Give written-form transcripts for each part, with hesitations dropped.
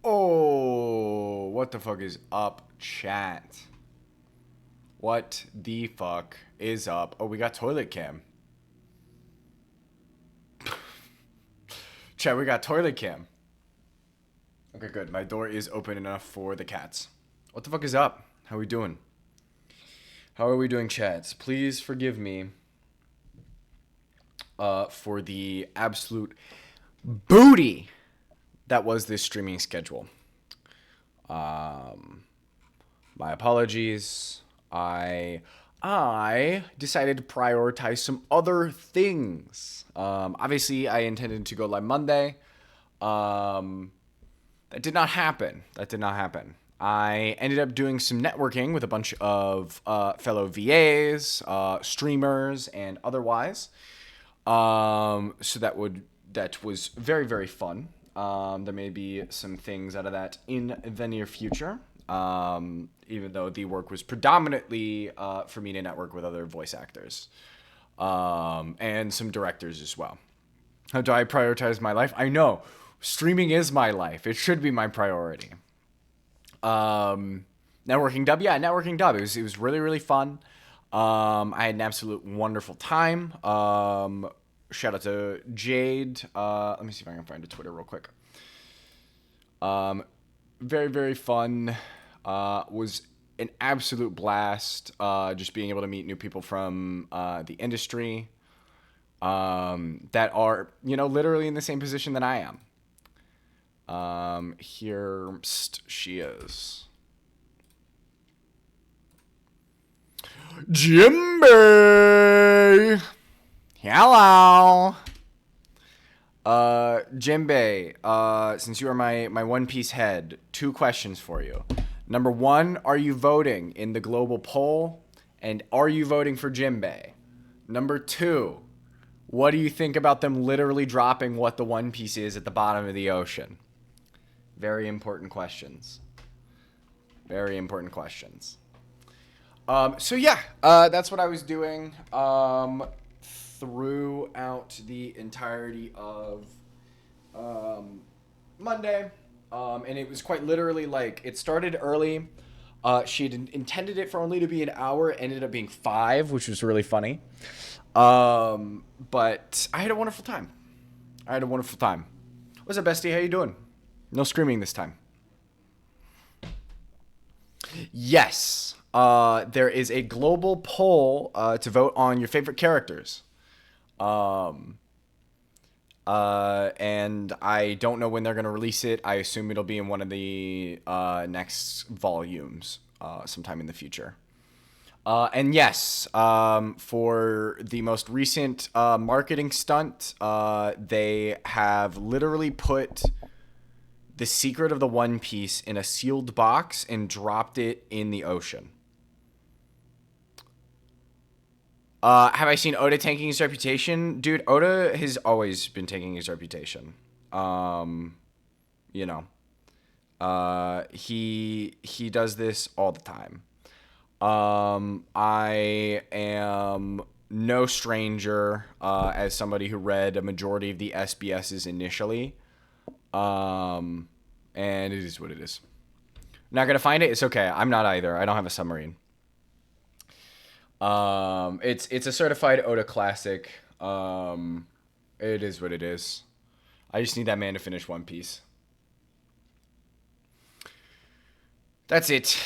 Oh, what the fuck is up, chat? What the fuck is up? Oh, we got toilet cam. Chat, we got toilet cam. Okay, good. My door is open enough for the cats. What the fuck is up? How are we doing? How are we doing, chats? Please forgive me for the absolute booty that was this streaming schedule. My apologies. I decided to prioritize some other things. Obviously, I intended to go live Monday. That did not happen. I ended up doing some networking with a bunch of fellow VAs, streamers, and otherwise. So that was very, very fun. There may be some things out of that in the near future. Even though the work was predominantly for me to network with other voice actors and some directors as well. How do I prioritize my life? I know. Streaming is my life. It should be my priority. Networking dub. Yeah, networking dub. It was really, really fun. I had an absolute wonderful time. Shout out to Jade. Let me see if I can find a Twitter real quick. Very, very fun. Was an absolute blast. Just being able to meet new people from the industry that are, literally in the same position that I am. Here she is. Jimbe! Hello! Jimbe, since you are my One Piece head, 2 questions for you. Number 1, are you voting in the global poll? And are you voting for Jimbe? Number 2, what do you think about them literally dropping what the One Piece is at the bottom of the ocean? Very important questions. Very important questions. So yeah, that's what I was doing throughout the entirety of Monday. And it was quite literally like, it started early. She had intended it for only to be an hour, ended up being 5, which was really funny. But I had a wonderful time. What's up, bestie? How you doing? No screaming this time. Yes. There is a global poll to vote on your favorite characters. And I don't know when they're going to release it. I assume it'll be in one of the next volumes sometime in the future. And yes, for the most recent marketing stunt, they have literally put the secret of the One Piece in a sealed box and dropped it in the ocean. Have I seen Oda tanking his reputation? Dude, Oda has always been tanking his reputation. He does this all the time. I am no stranger as somebody who read a majority of the SBSs initially. And it is what it is. Not gonna find it? It's okay. I'm not either. I don't have a submarine. It's a certified Oda classic. It is what it is. I just need that man to finish One Piece. That's it.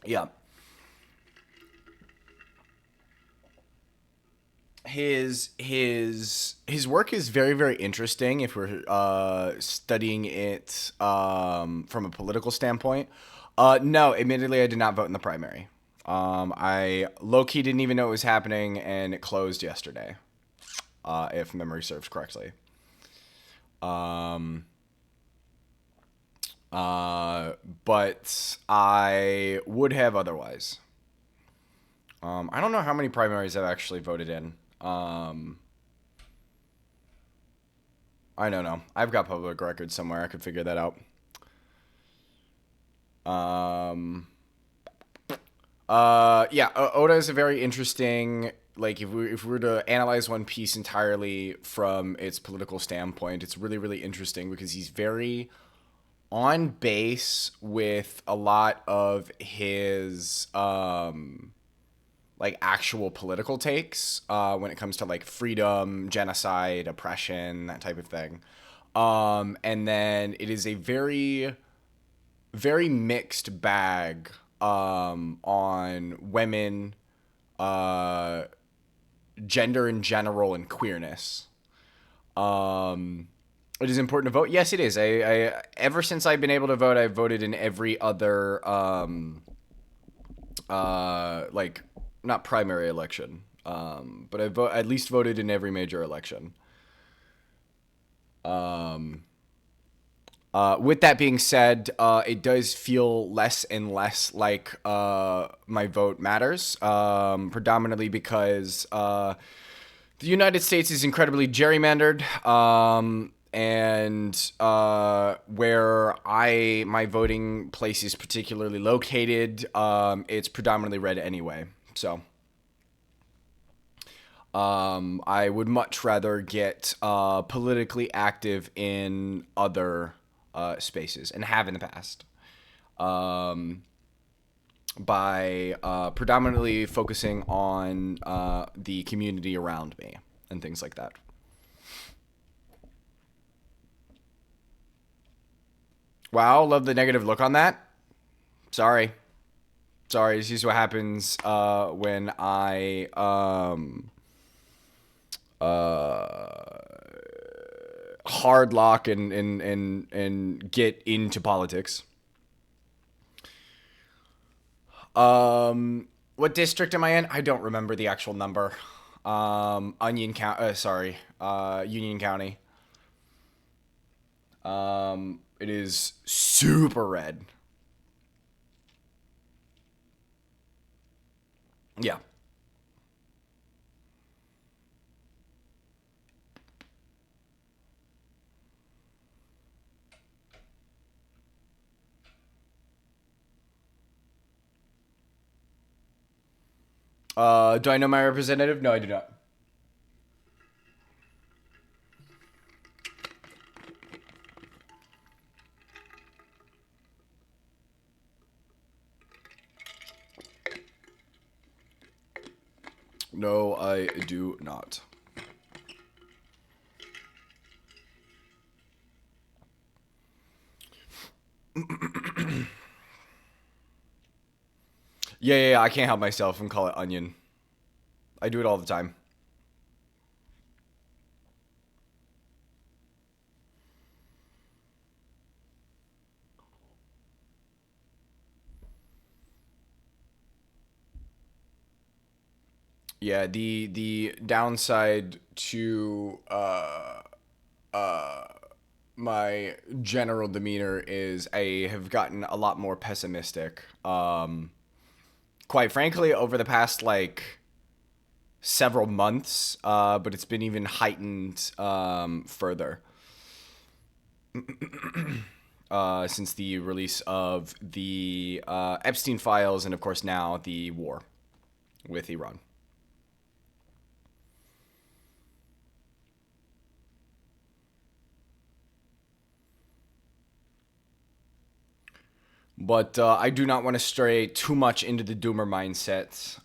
Yeah. His work is very, very interesting if we're studying it from a political standpoint. No, admittedly, I did not vote in the primary. I low-key didn't even know it was happening, and it closed yesterday, if memory serves correctly. But I would have otherwise. I don't know how many primaries I've actually voted in. I don't know. I've got public records somewhere. I could figure that out. Yeah, Oda is a very interesting. Like, if we were to analyze One Piece entirely from its political standpoint, it's really, really interesting because he's very on base with a lot of his like actual political takes when it comes to like freedom, genocide, oppression, that type of thing. And then it is a very, very mixed bag on women, uh, gender in general, and queerness. It is important to vote. Yes, it is. I ever since I've been able to vote, I've voted in every other like not primary election, but at least voted in every major election. With that being said, it does feel less and less like my vote matters, predominantly because the United States is incredibly gerrymandered, and where my voting place is particularly located, it's predominantly red anyway. So I would much rather get politically active in other spaces, and have in the past, by predominantly focusing on the community around me and things like that. Wow, love the negative look on that. Sorry. Sorry, this is what happens when I hard lock and get into politics. What district am I in? I don't remember the actual number. Onion County. Sorry, Union County. It is super red. Yeah. Do I know my representative? No, I do not. No, I do not. Yeah, I can't help myself and call it onion. I do it all the time. Yeah, the downside to my general demeanor is I have gotten a lot more pessimistic. Quite frankly, over the past like several months, but it's been even heightened further since the release of the Epstein files, and of course now the war with Iran. But I do not want to stray too much into the doomer mindset,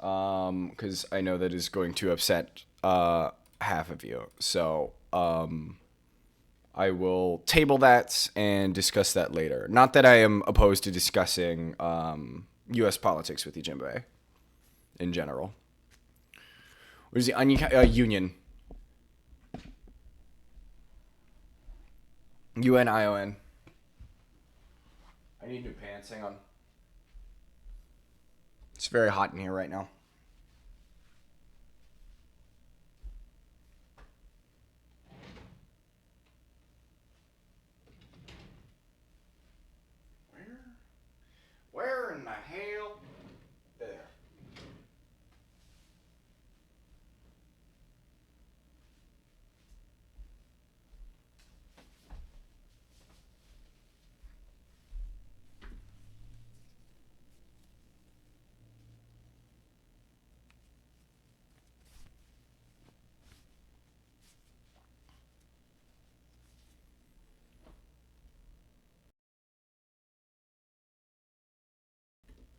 because I know that is going to upset half of you. So I will table that and discuss that later. Not that I am opposed to discussing U.S. politics with you, Jimbe, in general. Where's the Union? UNION. I need new pants. Hang on. It's very hot in here right now. Where in the hell? There.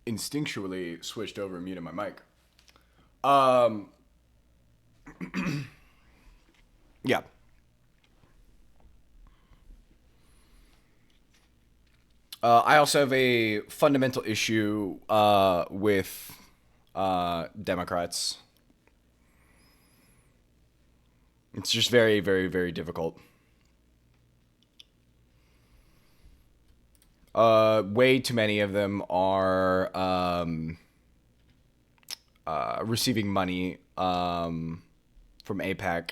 instinctually switched over and muted my mic. Um, yeah. I also have a fundamental issue with Democrats. It's just very, very, very difficult. Way too many of them are receiving money from APAC.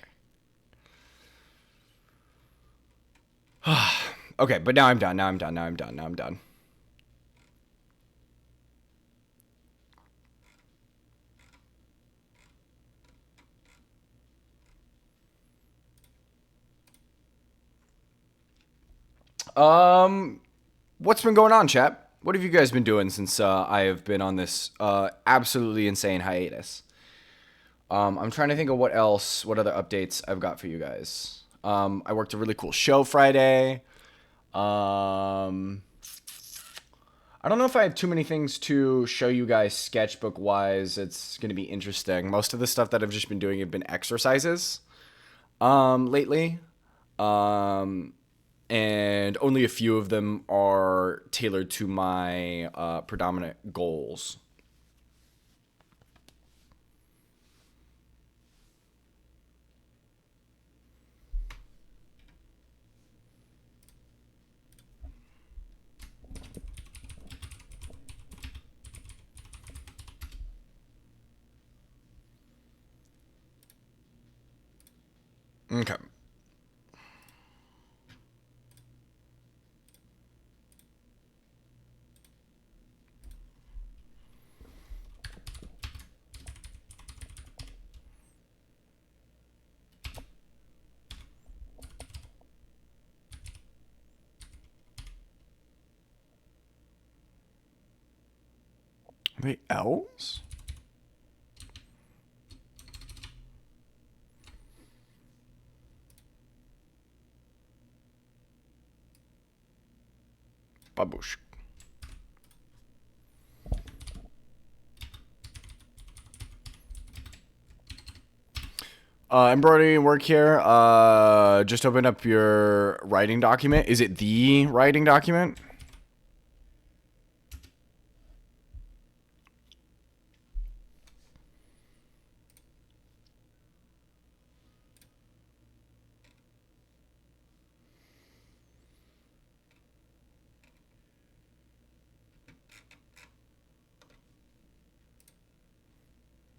Okay, but now I'm done. Now I'm done. Now I'm done. Now I'm done. What's been going on, chat? What have you guys been doing since I have been on this absolutely insane hiatus? I'm trying to think of what other updates I've got for you guys. I worked a really cool show Friday. I don't know if I have too many things to show you guys sketchbook wise. It's going to be interesting. Most of the stuff that I've just been doing have been exercises lately. And only a few of them are tailored to my predominant goals. Okay. Wait, elves? Babush. Embroidery work here. Just open up your writing document. Is it the writing document?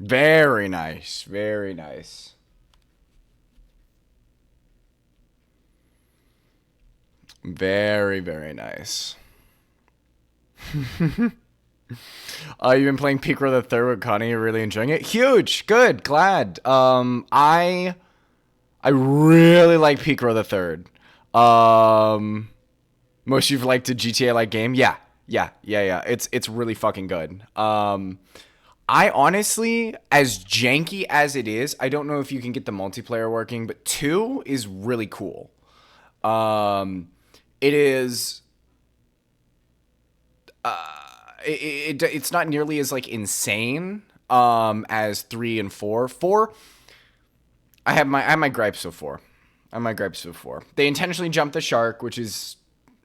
Very nice. Very nice. Very, very nice. You've been playing Peak Row the Third with Connie. You're really enjoying it. Huge. Good. Glad. I really like Peak Row the Third. Most of you've liked a GTA like game. Yeah. It's really fucking good. I honestly, as janky as it is, I don't know if you can get the multiplayer working, but 2 is really cool. It is. It's not nearly as like insane as 3 and 4. 4, I have my gripes with 4. I have my gripes with 4. They intentionally jumped the shark, which is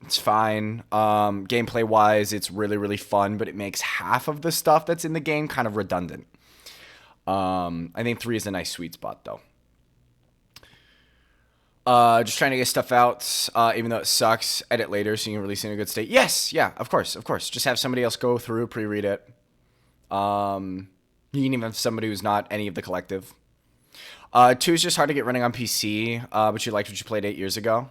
it's fine. Gameplay wise, it's really, really fun, but it makes half of the stuff that's in the game kind of redundant. I think 3 is a nice sweet spot though. Just trying to get stuff out, even though it sucks. Edit later so you can release it in a good state. Yes, yeah, of course. Just have somebody else go through, pre-read it. You can even have somebody who's not any of the collective. 2 is just hard to get running on PC, but you liked what you played 8 years ago.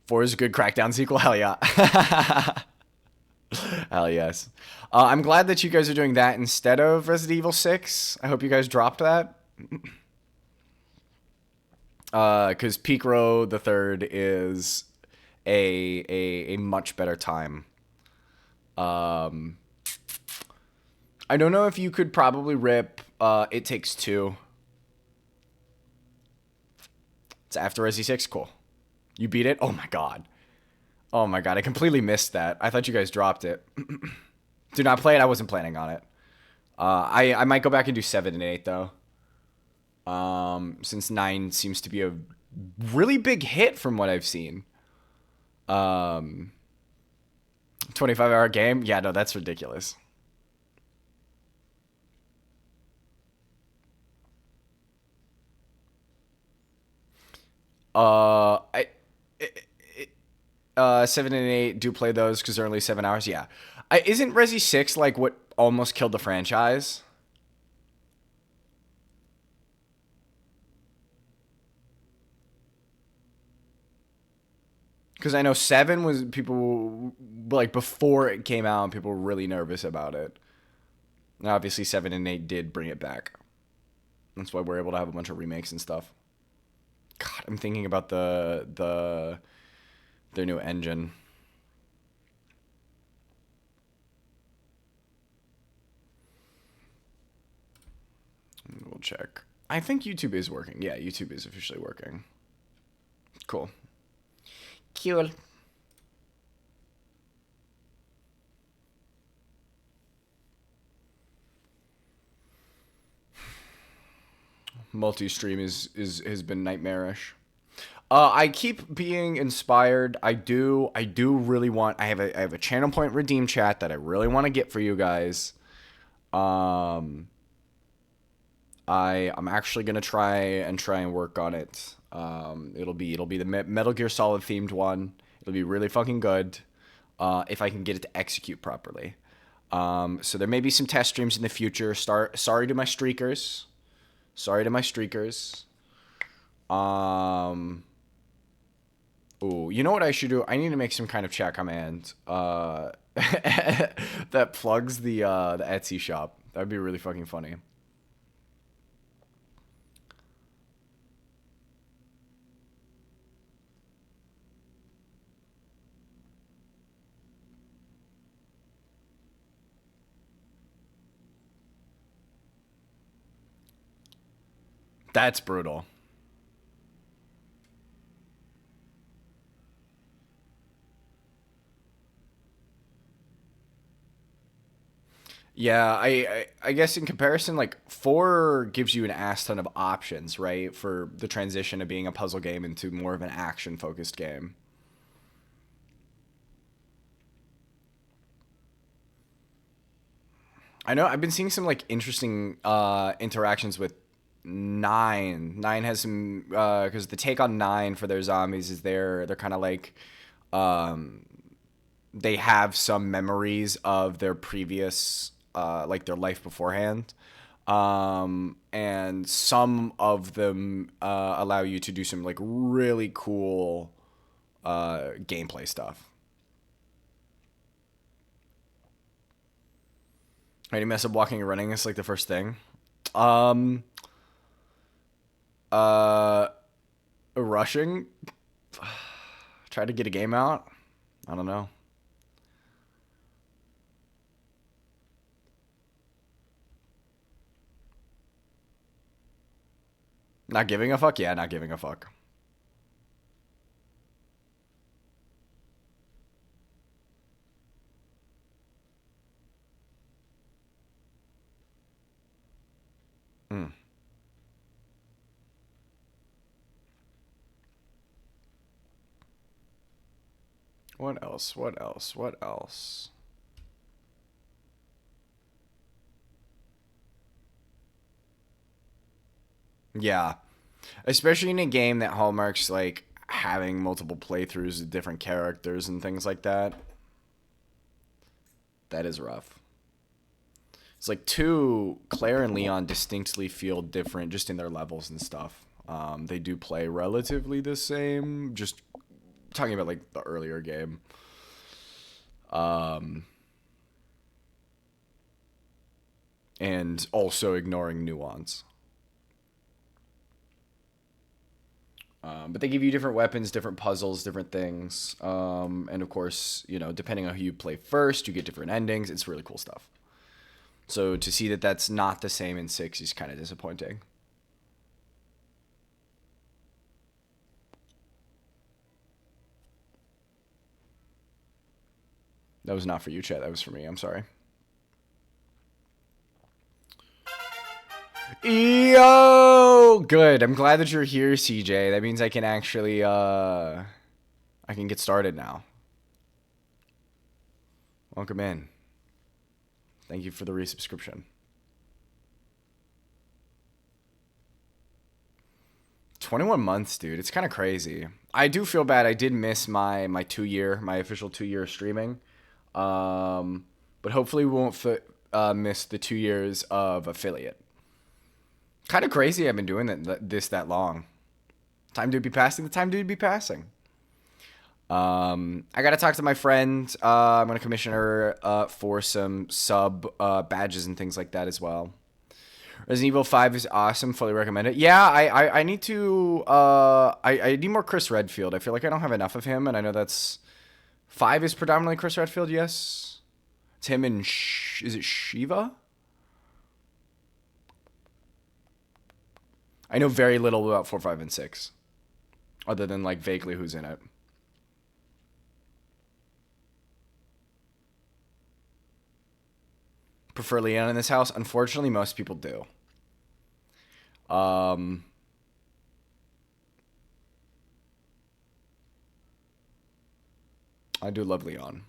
4 is a good Crackdown sequel. Hell yeah. Hell yes. I'm glad that you guys are doing that instead of Resident Evil 6. I hope you guys dropped that. Because Peak Row the Third is a much better time. I don't know if you could probably rip It Takes Two. It's after Resi 6. Cool. You beat it? Oh my god. I completely missed that. I thought you guys dropped it. Do not play it. I wasn't planning on it. I might go back and do 7 and 8 though. Since 9 seems to be a really big hit from what I've seen. 25-hour game? Yeah, no, that's ridiculous. I 7 and 8 do play those because they're only 7 hours. Yeah, isn't Resi 6 like what almost killed the franchise? Because I know 7 was people like before it came out, people were really nervous about it. And obviously 7 and 8 did bring it back. That's why we're able to have a bunch of remakes and stuff. God, I'm thinking about their new engine. We'll check. I think YouTube is working. Yeah, YouTube is officially working. Cool. Cool. Multi-stream is has been nightmarish. I keep being inspired. I do really want. I have a channel point redeem chat that I really want to get for you guys. Um, I'm actually gonna try and work on it. It'll be the Metal Gear Solid themed one. It'll be really fucking good. If I can get it to execute properly. So there may be some test streams in the future. Sorry to my streakers. Sorry to my streakers. Um. Ooh, you know what I should do? I need to make some kind of chat command. That plugs the Etsy shop. That'd be really fucking funny. That's brutal. Yeah, I guess in comparison, like 4 gives you an ass ton of options, right? For the transition of being a puzzle game into more of an action focused game. I know I've been seeing some like interesting interactions with 9. 9 has some because the take on 9 for their zombies is they're kind of like um they have some memories of their previous like their life beforehand. And some of them allow you to do some like really cool gameplay stuff. Right, you mess up walking and running. It's like the first thing. Um, uh, Rushing. Try to get a game out. I don't know. Not giving a fuck. Yeah, not giving a fuck. Mm. What else? What else? What else? Yeah, especially in a game that hallmarks like having multiple playthroughs of different characters and things like that. That is rough. It's like 2, Claire and Leon distinctly feel different just in their levels and stuff. They do play relatively the same, just talking about like the earlier game. Um, and also ignoring nuance. But they give you different weapons, different puzzles, different things. And of course, depending on who you play first, you get different endings. It's really cool stuff. So to see that that's not the same in 6 is kind of disappointing. That was not for you, chat. That was for me. I'm sorry. Yo, good. I'm glad that you're here, CJ. That means I can actually I can get started now. Welcome in. Thank you for the resubscription. 21 months, dude. It's kind of crazy. I do feel bad. I did miss my official 2 year streaming. But hopefully we won't miss the 2 years of affiliate. Kind of crazy. I've been doing that long. Time to be passing. The time to be passing. I gotta talk to my friend. I'm gonna commission her for some sub badges and things like that as well. Resident Evil 5 is awesome. Fully recommend it. Yeah, I need to. I need more Chris Redfield. I feel like I don't have enough of him, and I know that's 5 is predominantly Chris Redfield. Yes, it's him and is it Shiva? I know very little about 4, 5, and 6, other than like vaguely who's in it. Prefer Leon in this house? Unfortunately, most people do. I do love Leon.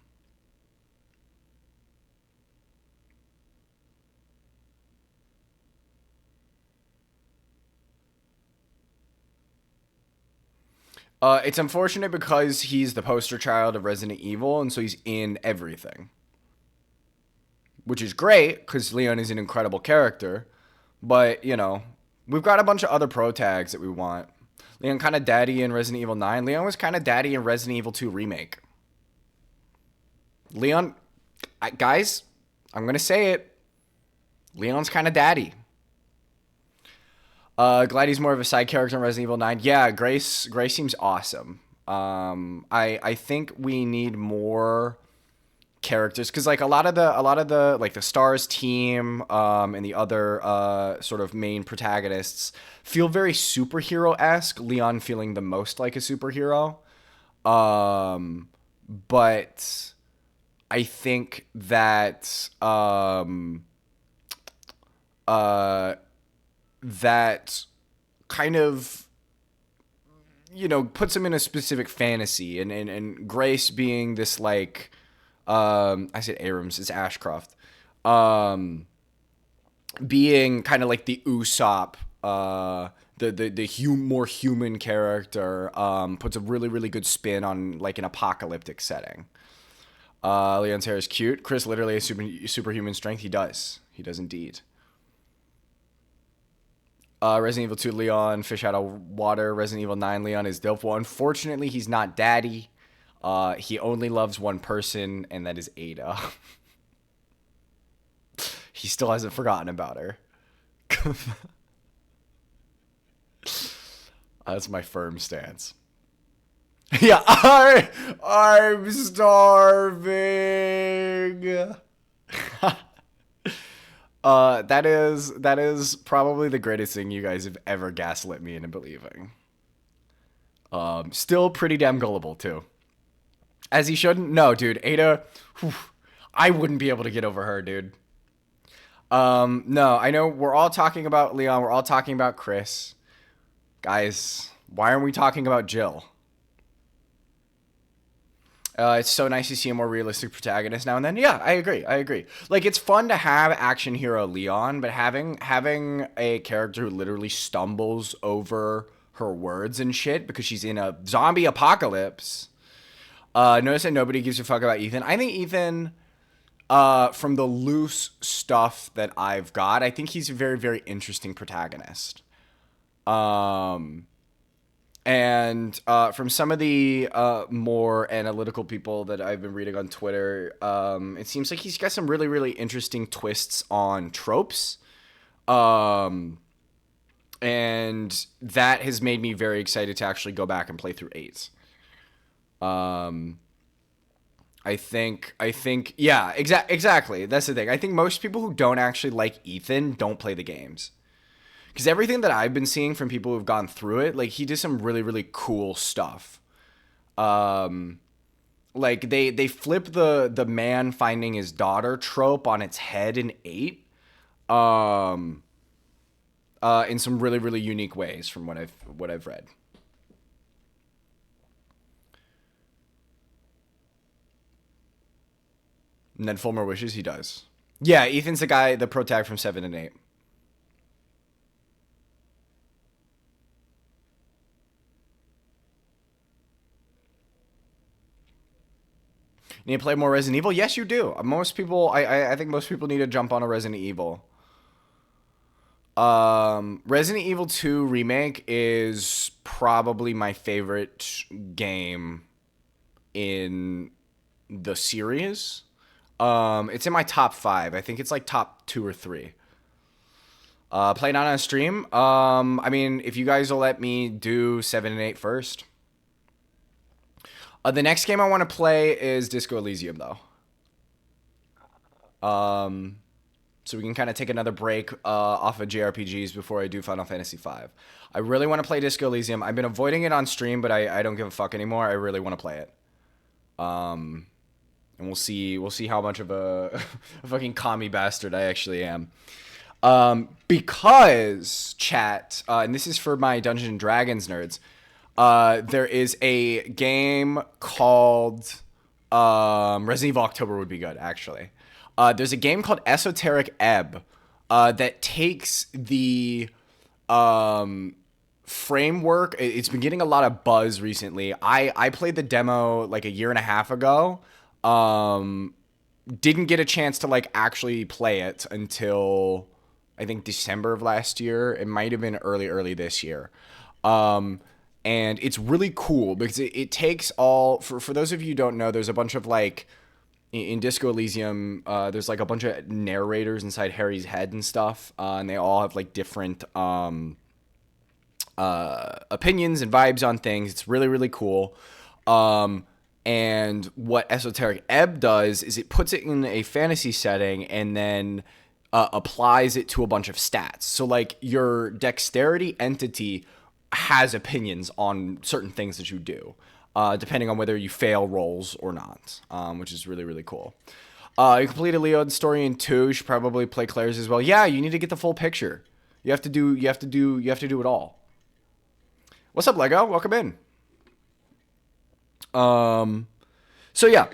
It's unfortunate because he's the poster child of Resident Evil, and so he's in everything. Which is great, because Leon is an incredible character. But, you know, we've got a bunch of other pro tags that we want. Leon kind of daddy in Resident Evil 9. Leon was kind of daddy in Resident Evil 2 Remake. Leon, guys, I'm going to say it. Leon's kind of daddy. Glad he's more of a side character in Resident Evil 9. Yeah, Grace seems awesome. I think we need more characters, because like a lot of the like the Stars team and the other sort of main protagonists feel very superhero-esque. Leon feeling the most like a superhero. But I think that that kind of, you know, puts him in a specific fantasy, and Grace being this like I said Abrams, it's Ashcroft, being kind of like the Usopp, the more human character, puts a really good spin on like an apocalyptic setting. Leon's hair is cute. Chris literally has superhuman strength. He does indeed. Resident Evil 2 Leon, fish out of water. Resident Evil 9 Leon is dope. Well, unfortunately, he's not daddy. He only loves one person, and that is Ada. He still hasn't forgotten about her. That's my firm stance. Yeah, I'm starving. That is probably the greatest thing you guys have ever gaslit me into believing. Still pretty damn gullible too. As he shouldn't. No, dude, Ada, whew, I wouldn't be able to get over her, dude. No, I know we're all talking about Leon. We're all talking about Chris. Guys, why aren't we talking about Jill? It's so nice to see a more realistic protagonist now and then. Yeah, I agree. Like, it's fun to have action hero Leon, but having a character who literally stumbles over her words and shit because she's in a zombie apocalypse. Notice that nobody gives a fuck about Ethan. I think Ethan, from the loose stuff that I've got, I think he's a very interesting protagonist. And from some of the more analytical people that I've been reading on Twitter, it seems like he's got some really interesting twists on tropes. And that has made me very excited to actually go back and play through 8. I think, yeah, exactly. That's the thing. I think most people who don't actually like Ethan don't play the games. Because everything that I've been seeing from people who've gone through it, like, he did some really cool stuff. Like, they flip the man finding his daughter trope on its head in 8. in some really, really unique ways from what I've read. And then Fulmer wishes he does. Yeah, Ethan's the guy, the pro tag from 7 and 8. Need to play more Resident Evil? Yes, you do. Most people, I think most people need to jump on a Resident Evil. Resident Evil 2 Remake is probably my favorite game in the series. It's in my top 5. I think it's like top 2 or 3. Playing on stream. I mean, if you guys will let me do 7 and 8 first. The next game I want to play is Disco Elysium, though. So we can kind of take another break off of JRPGs before I do Final Fantasy V. I really want to play Disco Elysium. I've been avoiding it on stream, but I don't give a fuck anymore. I really want to play it. And we'll see how much of a fucking commie bastard I actually am. Because chat, and this is for my Dungeons and Dragons nerds. There is a game called Resident Evil October would be good, actually. There's a game called Esoteric Ebb that takes the framework. It's been getting a lot of buzz recently. I played the demo like a year and a half ago. Didn't get a chance to like actually play it until I think December of last year. It might have been early this year. And it's really cool because it takes all for those of you who don't know, there's a bunch of like in Disco Elysium, there's like a bunch of narrators inside Harry's head and stuff, and they all have like different opinions and vibes on things. It's really, really cool. And what Esoteric Ebb does is it puts it in a fantasy setting and then applies it to a bunch of stats. So like your dexterity entity has opinions on certain things that you do, depending on whether you fail rolls or not, which is really, really cool. You completed Leon's story in 2. You should probably play Claire's as well. Yeah, you need to get the full picture. You have to do it all. What's up, Lego? Welcome in. So yeah,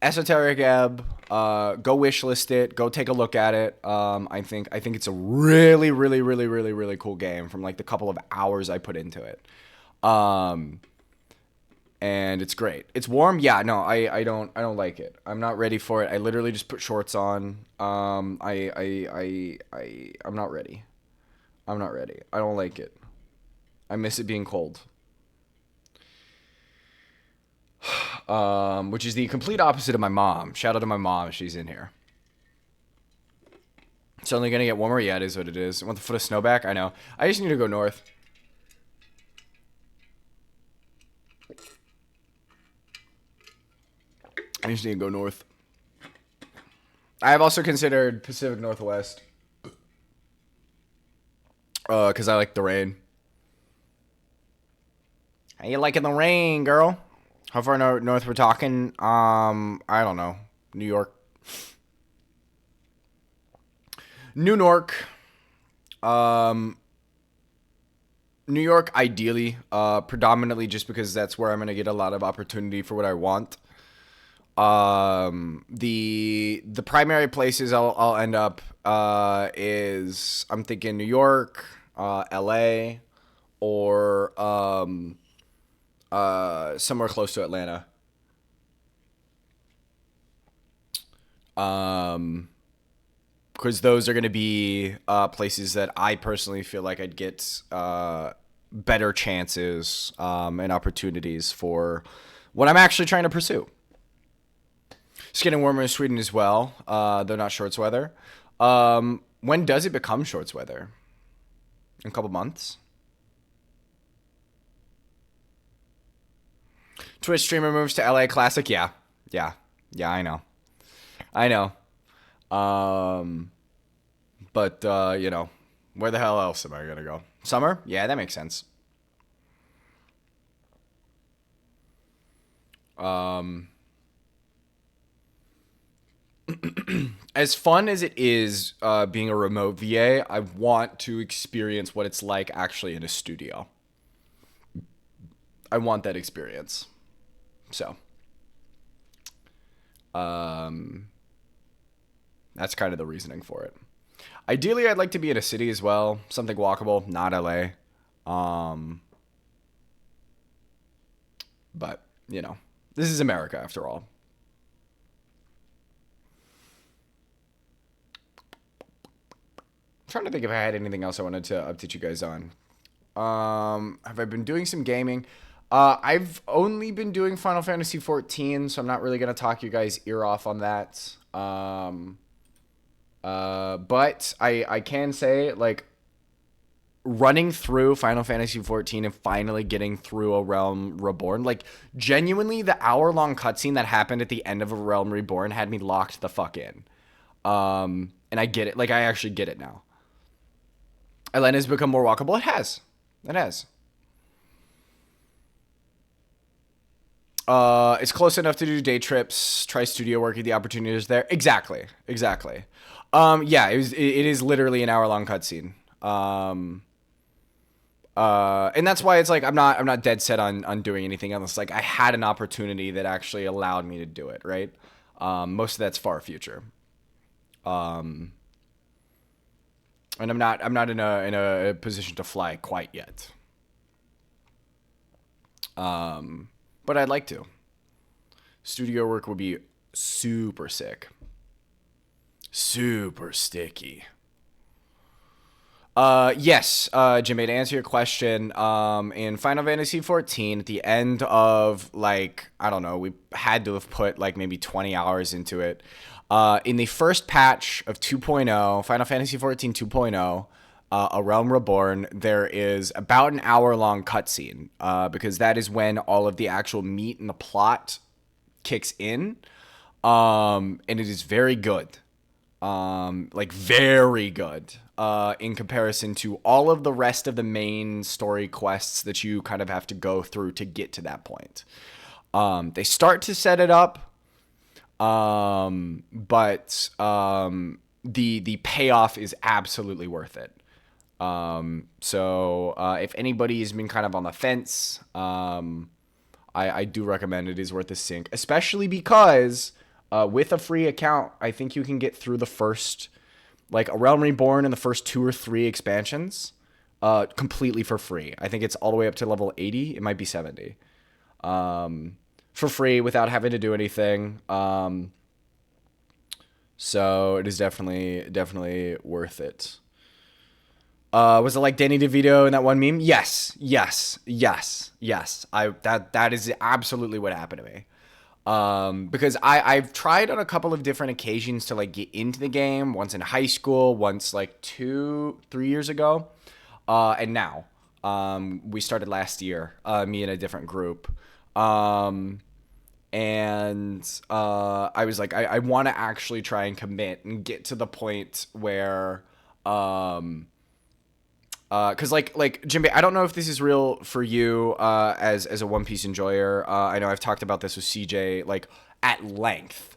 Esoteric Ebb, go wishlist it, go take a look at it. I think it's a really, really, really, really, really cool game from like the couple of hours I put into it. And it's great. It's warm. Yeah, no, I don't like it. I'm not ready for it. I literally just put shorts on. I'm not ready. I'm not ready. I don't like it. I miss it being cold. Which is the complete opposite of my mom. Shout out to my mom. She's in here. It's only going to get warmer. Yeah, it is what it is. Want the foot of snow back? I know. I just need to go north. I just need to go north. I have also considered Pacific Northwest. Because I like the rain. How you liking the rain, girl? How far north we're talking? I don't know. New York. New York. New York, ideally. Predominantly just because that's where I'm going to get a lot of opportunity for what I want. The primary places I'll end up is I'm thinking New York, LA, or somewhere close to Atlanta. Because those are going to be places that I personally feel like I'd get better chances and opportunities for what I'm actually trying to pursue. It's getting warmer in Sweden as well, though not shorts weather. When does it become shorts weather? In a couple months? Twitch streamer moves to LA Classic? Yeah, I know. But, you know, where the hell else am I going to go? Summer? Yeah, that makes sense. as fun as it is being a remote VA, I want to experience what it's like actually in a studio. I want that experience. So, that's kind of the reasoning for it. Ideally, I'd like to be in a city as well, something walkable, not LA. But, you know, this is America after all. I'm trying to think if I had anything else I wanted to update you guys on. Have I been doing some gaming? I've only been doing Final Fantasy 14, so I'm not really going to talk you guys' ear off on that. But I can say, like, running through Final Fantasy 14 and finally getting through A Realm Reborn, like, genuinely, the hour-long cutscene that happened at the end of A Realm Reborn had me locked the fuck in. And I get it. Like, I actually get it now. Atlanta's become more walkable. It has. It has. It's close enough to do day trips, try studio work, the opportunity is there. Exactly. Yeah, it is literally an hour-long cutscene. And that's why it's like I'm not dead set on doing anything else. Like, I had an opportunity that actually allowed me to do it, right? Most of that's far future. And I'm not in a position to fly quite yet. But I'd like to. Studio work would be super sick. Super sticky. Yes, Jimmy, to answer your question, in Final Fantasy 14, at the end of, like, I don't know, we had to have put, like, maybe 20 hours into it. In the first patch of 2.0, Final Fantasy 14 2.0, A Realm Reborn, there is about an hour-long cutscene, because that is when all of the actual meat and the plot kicks in, and it is very good. Like, very good, in comparison to all of the rest of the main story quests that you kind of have to go through to get to that point. They start to set it up, but the payoff is absolutely worth it. So if anybody has been kind of on the fence, I do recommend it is worth a sync, especially because with a free account, I think you can get through the first, like, A Realm Reborn and the first 2 or 3 expansions completely for free. I think it's all the way up to level 80. It might be 70. For free without having to do anything. So it is definitely worth it. Was it like Danny DeVito in that one meme? Yes. That is absolutely what happened to me. Because I've tried on a couple of different occasions to, like, get into the game. Once in high school, once like 2-3 years ago, and now. We started last year. Me and a different group. And I was like, I want to actually try and commit and get to the point where, cause like Jimbe, I don't know if this is real for you, as a One Piece enjoyer. I know I've talked about this with CJ, like, at length.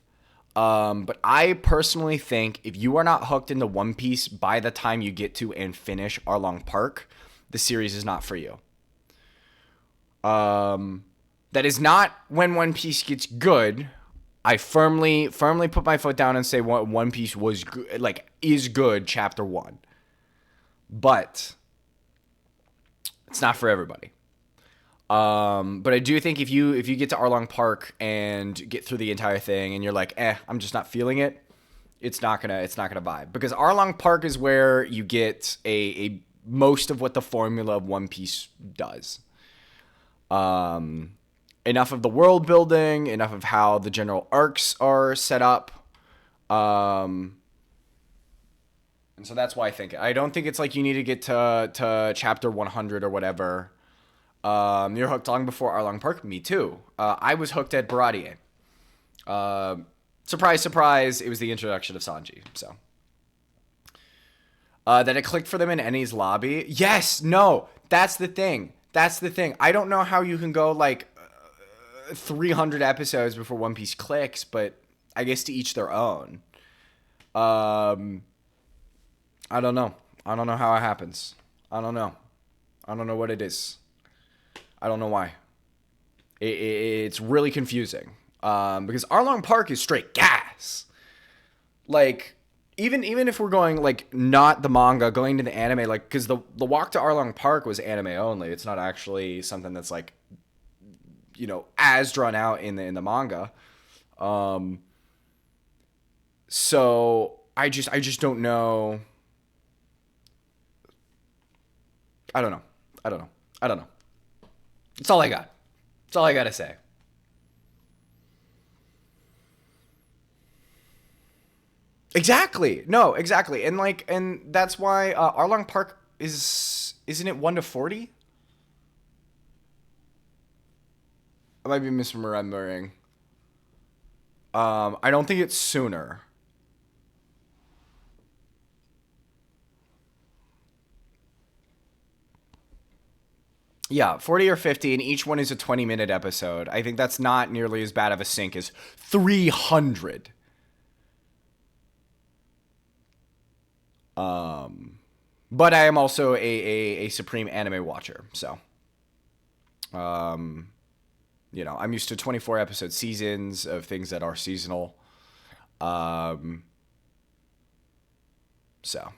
But I personally think if you are not hooked into One Piece by the time you get to and finish Arlong Park, the series is not for you. That is not when One Piece gets good. I firmly put my foot down and say One Piece was good, like, is good, chapter 1. But it's not for everybody. But I do think if you get to Arlong Park and get through the entire thing and you're like, I'm just not feeling it, it's not gonna vibe. Because Arlong Park is where you get a most of what the formula of One Piece does. Enough of the world building, enough of how the general arcs are set up. And so that's why I don't think it's like you need to get to chapter 100 or whatever. You're hooked long before Arlong Park. Me too. I was hooked at Baradier. Surprise, surprise. It was the introduction of Sanji. So. That it clicked for them in Eni's lobby. Yes, no. That's the thing. I don't know how you can go, like, 300 episodes before One Piece clicks, but I guess to each their own. Um, I don't know. I don't know how it happens. I don't know. I don't know what it is. I don't know why. It's really confusing. Because Arlong Park is straight gas. Like, even if we're going, like, not the manga, going to the anime, like, because the walk to Arlong Park was anime only. It's not actually something that's, like, as drawn out in the manga. So I just don't know. I don't know. I don't know. I don't know. That's all I got. That's all I got to say. Exactly. No, exactly. And that's why Arlong Park isn't it 1 to 40? I might be misremembering. I don't think it's sooner. Yeah, 40 or 50, and each one is a 20-minute episode. I think that's not nearly as bad of a sync as 300. But I am also a supreme anime watcher, so I'm used to 24 episode seasons of things that are seasonal. Um, so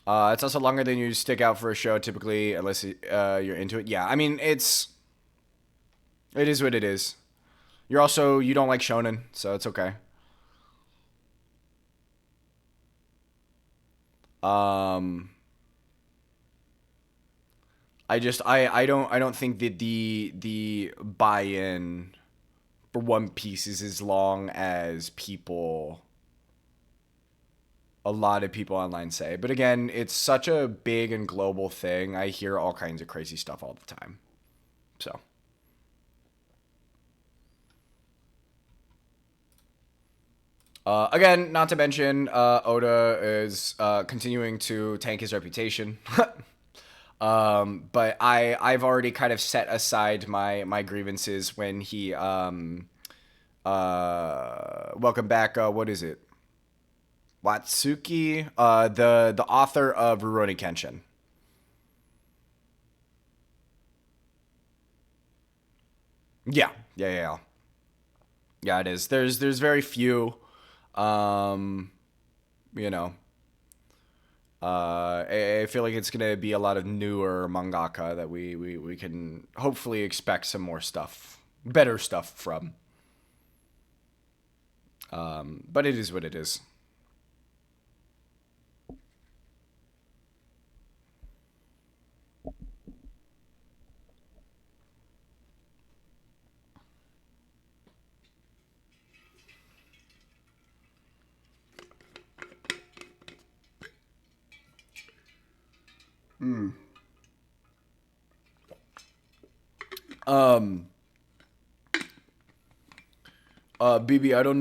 it's also longer than you stick out for a show typically, unless you're into it. Yeah, I mean it is what it is. You don't like shonen, so it's okay. Um, I don't think that the buy-in for One Piece is as long as a lot of people online say. But again, it's such a big and global thing. I hear all kinds of crazy stuff all the time. So, again, not to mention, Oda is continuing to tank his reputation. But I've already kind of set aside my grievances when he welcome back. What is it? Watsuki, the author of Rurouni Kenshin. Yeah, yeah, yeah, yeah. Yeah, it is. There's very few, um, you know. I feel like it's gonna be a lot of newer mangaka that we can hopefully expect some more stuff, better stuff from. But it is what it is. Um, BB, I don't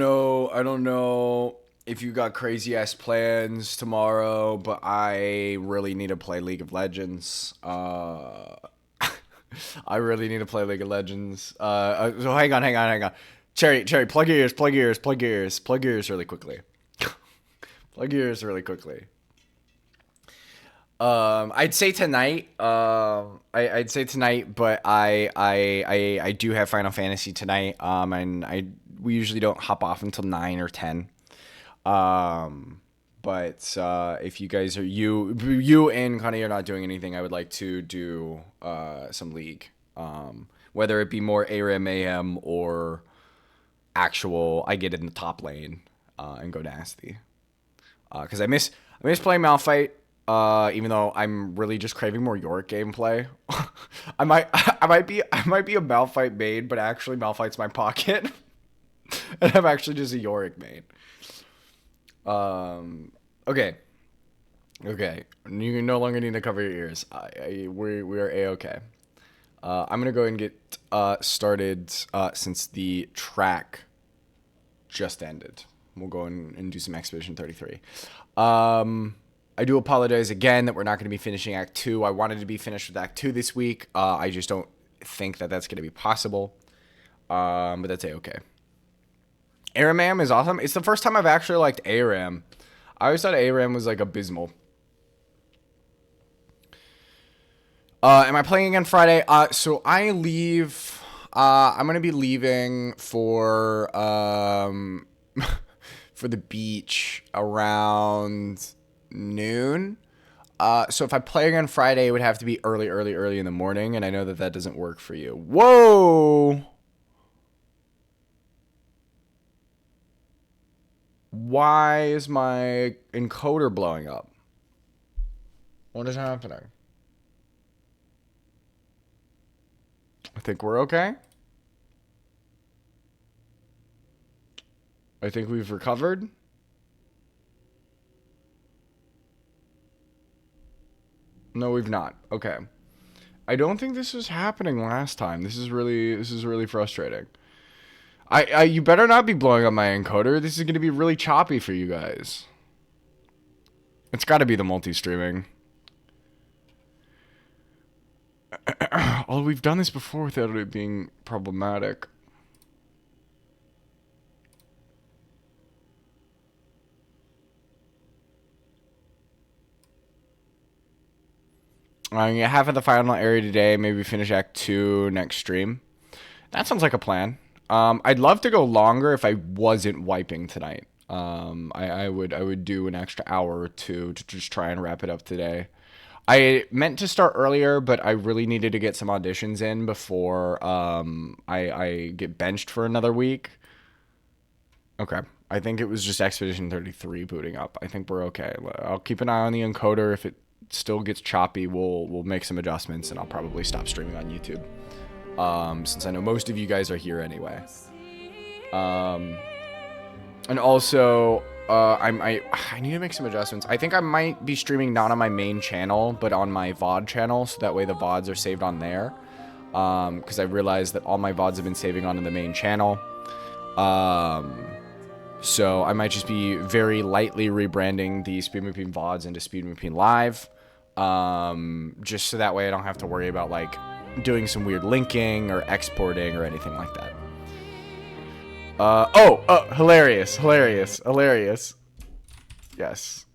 know if you got crazy ass plans tomorrow, but I really need to play League of Legends. I really need to play League of Legends. So hang on. Cherry, plug your ears, plug your ears really quickly. Plug your ears really quickly. I'd say tonight. I'd say tonight, but I do have Final Fantasy tonight. And we usually don't hop off until 9 or 10. Um, but if you guys are you and Connie are not doing anything, I would like to do some League. Whether it be more ARAM mayhem or actual, I get in the top lane and go nasty. Because I miss playing Malphite. Even though I'm really just craving more Yorick gameplay, I might be a Malphite main, but actually Malphite's my pocket, and I'm actually just a Yorick main. Okay, okay, you no longer need to cover your ears. We are a okay. I'm gonna go and get started since the track just ended. We'll go and do some Expedition 33. I do apologize again that we're not going to be finishing Act 2. I wanted to be finished with Act 2 this week. I just don't think that that's going to be possible. But that's a-okay. Aramam is awesome. It's the first time I've actually liked Aram. I always thought Aram was like abysmal. Am I playing again Friday? So I leave. I'm gonna be leaving for for the beach around noon. So if I play again Friday, it would have to be early in the morning, and I know that that doesn't work for you. Whoa! Why is my encoder blowing up? What is happening? I think we're okay. I think we've recovered. No, we've not. Okay. I don't think this was happening last time. This is really frustrating. You better not be blowing up my encoder. This is going to be really choppy for you guys. It's got to be the multi-streaming. Although we've done this before without it being problematic. Half of the final area today. Maybe finish Act 2 next stream. That sounds like a plan. I'd love to go longer if I wasn't wiping tonight. I would do an extra hour or two to just try and wrap it up today. I meant to start earlier, but I really needed to get some auditions in before I get benched for another week. Okay. I think it was just Expedition 33 booting up. I think we're okay. I'll keep an eye on the encoder. If it still gets choppy, we'll make some adjustments, and I'll probably stop streaming on YouTube. Since I know most of you guys are here anyway. And also, I need to make some adjustments. I think I might be streaming not on my main channel, but on my VOD channel, so that way the VODs are saved on there. Because I realized that all my VODs have been saving onto the main channel. So I might just be very lightly rebranding the Speed Moving VODs into Speed Moving Live. Just so that way I don't have to worry about, like, doing some weird linking or exporting or anything like that. Hilarious. Yes.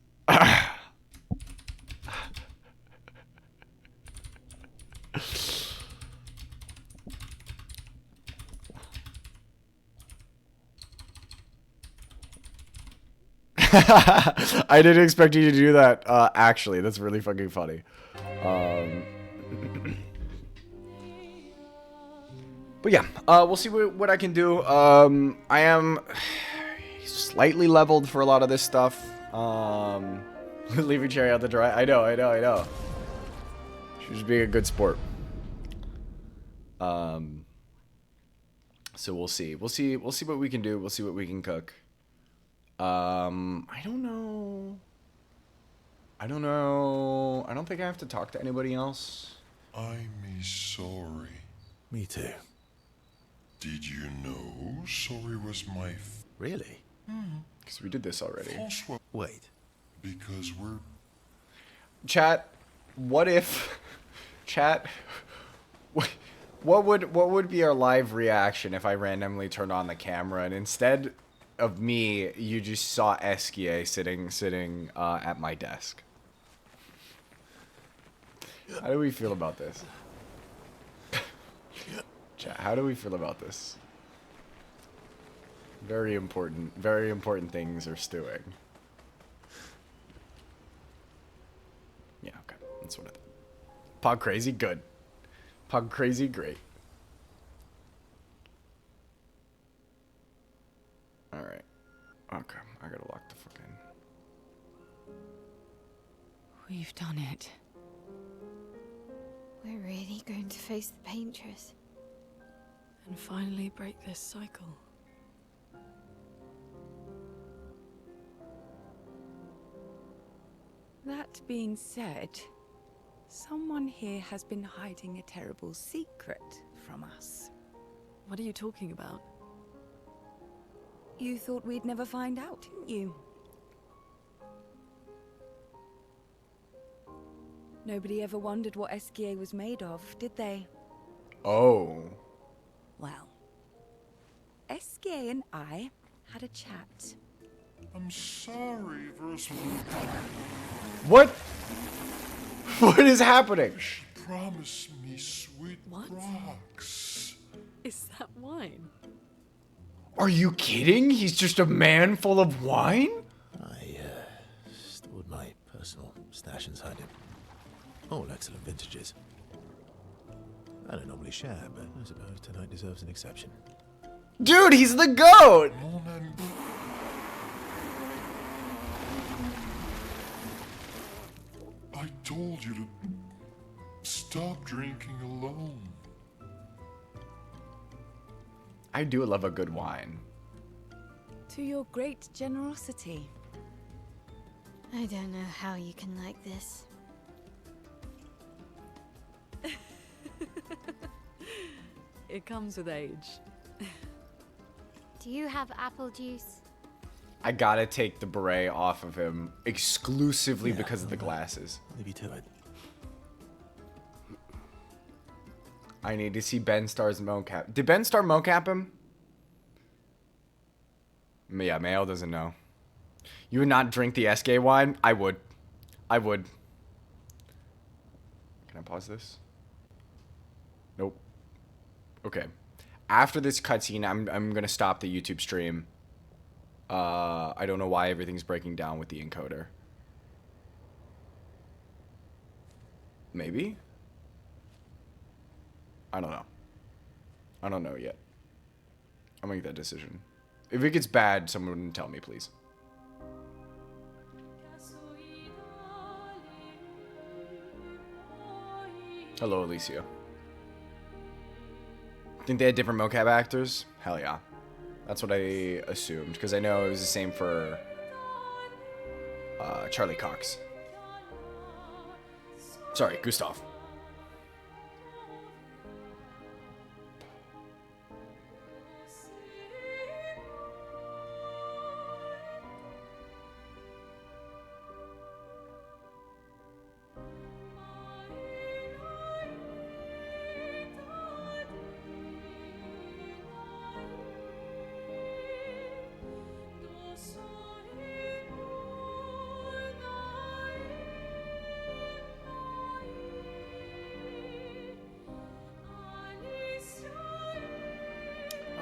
I didn't expect you to do that, actually. That's really fucking funny. But yeah, we'll see what I can do. I am slightly leveled for a lot of this stuff. Leaving Cherry out to dry. I know. She's just being a good sport. So we'll see. We'll see what we can do. We'll see what we can cook. I don't know. I don't think I have to talk to anybody else. I'm sorry. Me too. Did you know sorry was my Really? Because we did this already. François? Wait. Because we're... Chat, what if... Chat... What would be our live reaction if I randomly turned on the camera and instead of me, you just saw Eskie sitting at my desk? How do we feel about this? Chat, how do we feel about this? Very important things are stewing. Yeah, okay. That's what I thought. Pog crazy, good. Pog crazy, great. Alright. Okay, I gotta lock the fucking... We've done it. We're really going to face the Paintress. And finally break this cycle. That being said, someone here has been hiding a terrible secret from us. What are you talking about? You thought we'd never find out, didn't you? Nobody ever wondered what Esquier was made of, did they? Oh. Well, Esquier and I had a chat. I'm sorry, Verse. What? What is happening? She promised me sweet What? rocks. Is that wine? Are you kidding? He's just a man full of wine? I stored my personal stash inside him. All excellent vintages. I don't normally share, but I suppose tonight deserves an exception. Dude, he's the GOAT! Woman. I told you to stop drinking alone. I do love a good wine. To your great generosity. I don't know how you can like this. It comes with age. Do you have apple juice? I gotta take the beret off of him exclusively Yeah, because of the I'll glasses. leave you to it. I need to see Ben Starr's mocap. Did Ben Starr mocap him? Yeah, Mail doesn't know. You would not drink the SK wine? I would. I would. Can I pause this? Nope. Okay. After this cutscene, I'm gonna stop the YouTube stream. I don't know why everything's breaking down with the encoder. Maybe? I don't know. I don't know yet. I'll make that decision. If it gets bad, someone tell me, please. Hello, Alicia. Think they had different mocap actors? Hell yeah. That's what I assumed, because I know it was the same for Charlie Cox. Sorry, Gustav.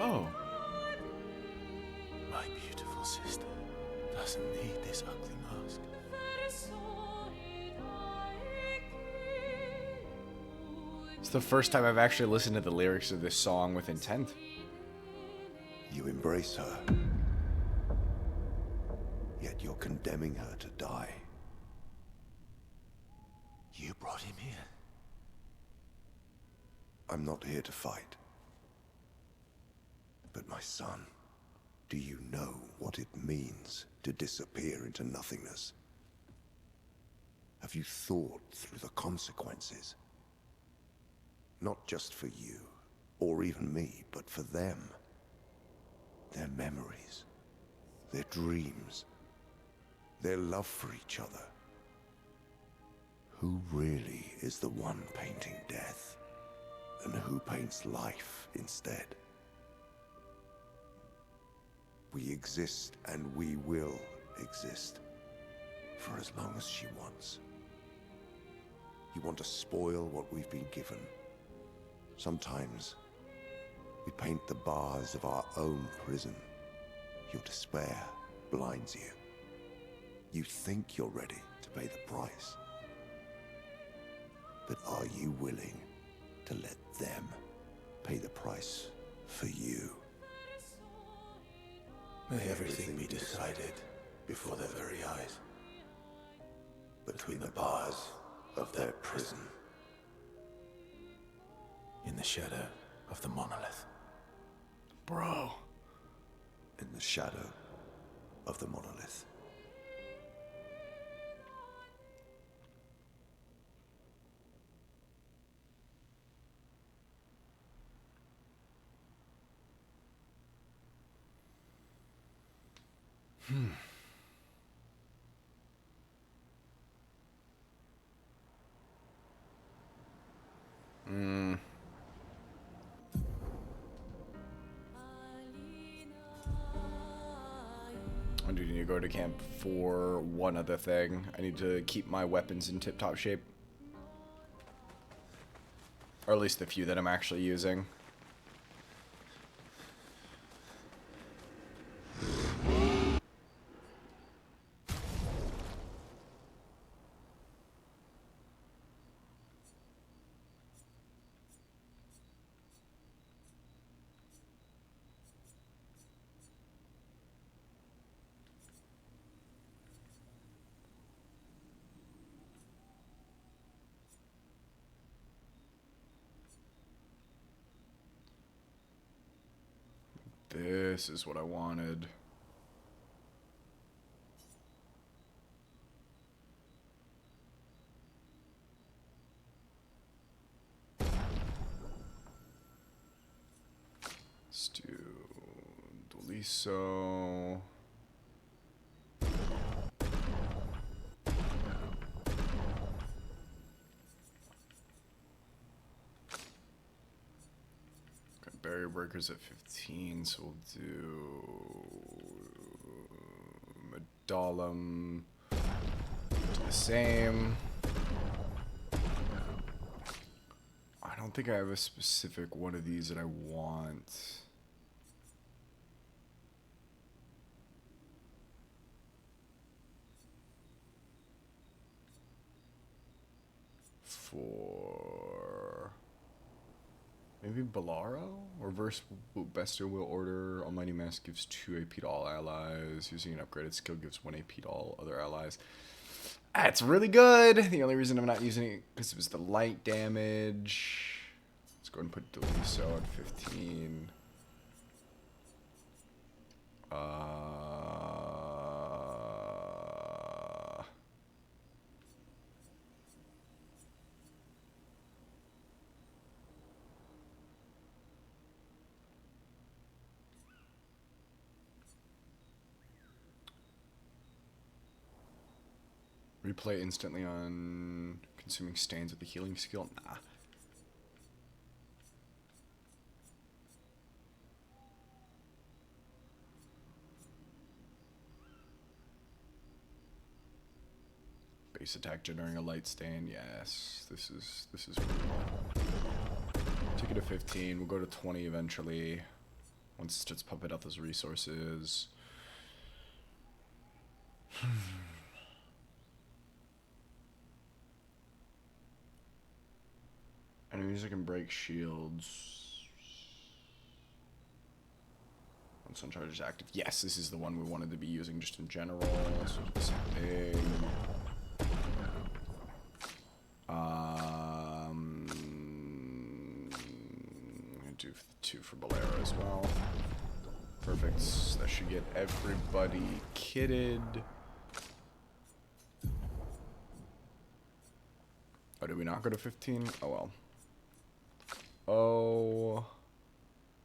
Oh. My beautiful sister doesn't need this ugly mask. It's the first time I've actually listened to the lyrics of this song with intent. You embrace her, yet you're condemning her to die. You brought him here. I'm not here to fight. But my son, do you know what it means to disappear into nothingness? Have you thought through the consequences? Not just for you, or even me, but for them. Their memories, their dreams, their love for each other. Who really is the one painting death, and who paints life instead? We exist and we will exist for as long as she wants. You want to spoil what we've been given. Sometimes we paint the bars of our own prison. Your despair blinds you. You think you're ready to pay the price. But are you willing to let them pay the price for you? May everything be decided before their very eyes. Between the bars of their prison. In the shadow of the monolith. Bro. In the shadow of the monolith. I do need to go to camp for one other thing. I need to keep my weapons in tip-top shape. Or at least the few that I'm actually using. This is what I wanted. Let's do Doliso. Got barrier breakers at 15, so we'll do Medallum. Do the same. I don't think I have a specific one of these that I want. For maybe Bolaro or Verse Bestial Will Order. Almighty Mask gives 2 AP to all allies. Using an upgraded skill gives 1 AP to all other allies. That's really good. The only reason I'm not using it because it was the light damage. Let's go ahead and put Deliso at 15. Replay instantly on consuming stains with the healing skill? Nah. Base attack generating a light stain. Yes, this is what we want. Take it to 15. We'll go to 20 eventually. Once it starts pumping out those resources. Enemies that can break shields. Once on charge is active. Yes, this is the one we wanted to be using just in general. So do the same thing. Do 2 for Bolero as well. Perfect. That should get everybody kitted. Oh, did we not go to 15? Oh well. Oh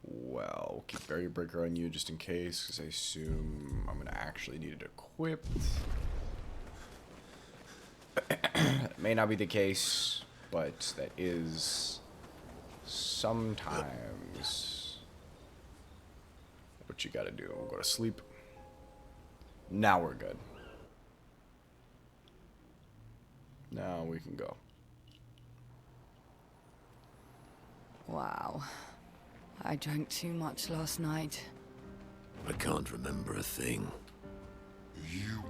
well. Keep Barrier Breaker on you just in case, because I assume I'm gonna actually need it equipped. It may not be the case, but that is sometimes what you gotta do. We'll go to sleep. Now we're good. Now we can go. Wow. I drank too much last night. I can't remember a thing. You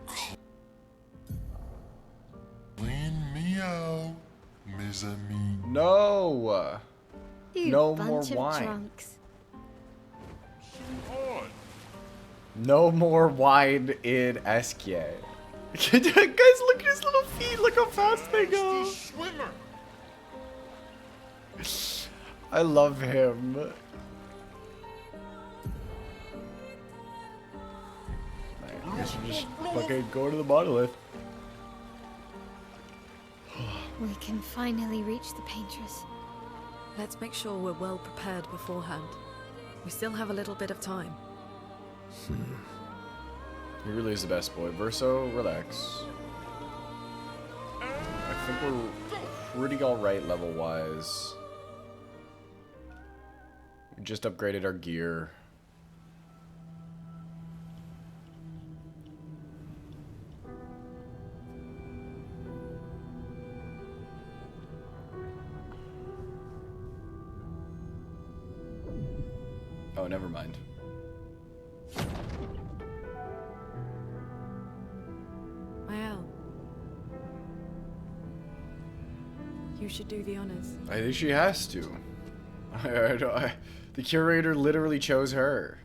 clean me out, mes amis. No! You No bunch more of wine. drunks. No more wine in Esquia. Guys, look at his little feet. Look how fast they go. Swimmer. I love him. I guess we're just fucking go to the monolith. We can finally reach the paintress. Let's make sure we're well prepared beforehand. We still have a little bit of time. He really is the best boy. Verso, relax. I think we're pretty alright level-wise. We just upgraded our gear. Oh, never mind. Mael. You should do the honors. I think she has to. The curator literally chose her.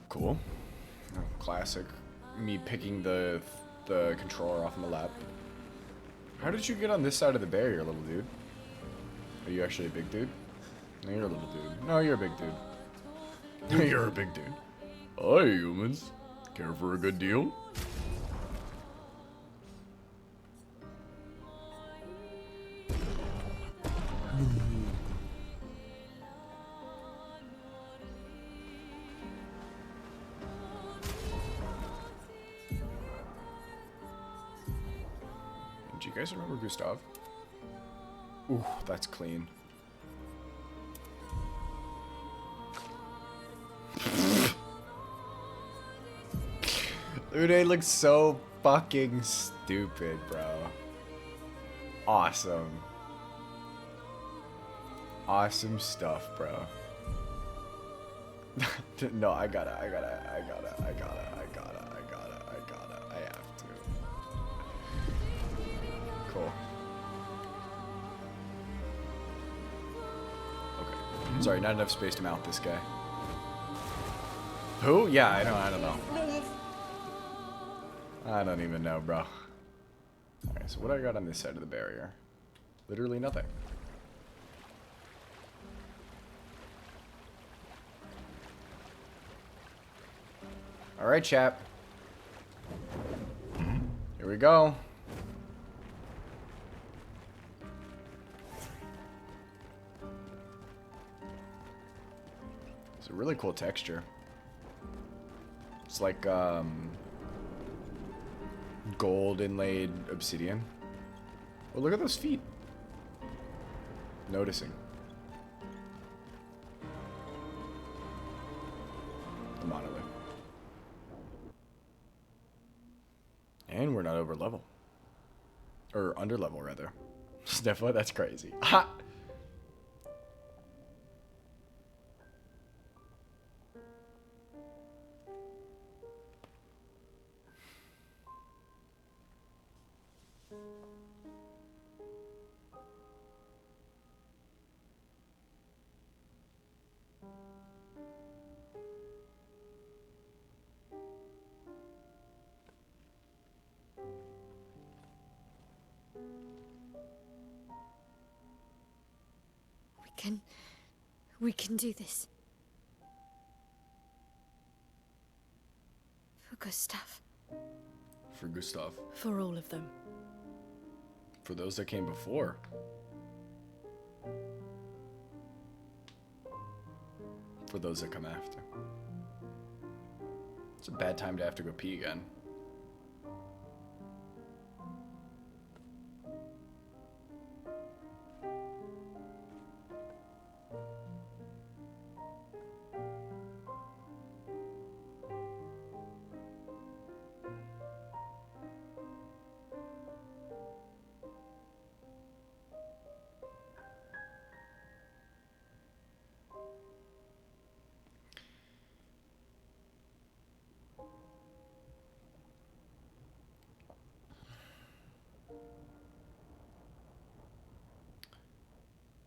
Cool. Oh, classic. Me picking the controller off my lap. How did you get on this side of the barrier, little dude? Are you actually a big dude? No, you're a little dude. No, you're a big dude. You're a big dude. Hi, humans. Care for a good deal? Do you guys remember Gustav? Ooh, that's clean. Uday looks so fucking stupid, bro. Awesome. Awesome stuff, bro. No, I have to. Cool. Okay. Sorry, not enough space to mount this guy. Who? Yeah, I don't know. I don't even know, bro. Alright, so what do I got on this side of the barrier? Literally nothing. Alright, chap. Here we go. It's a really cool texture. It's like, gold inlaid obsidian. Oh, look at those feet. Noticing. The monolith. And we're not over level. Or under level, rather. Steffa, that's crazy. Ha! We can do this. For Gustav. For Gustav. For all of them. For those that came before. For those that come after. It's a bad time to have to go pee again.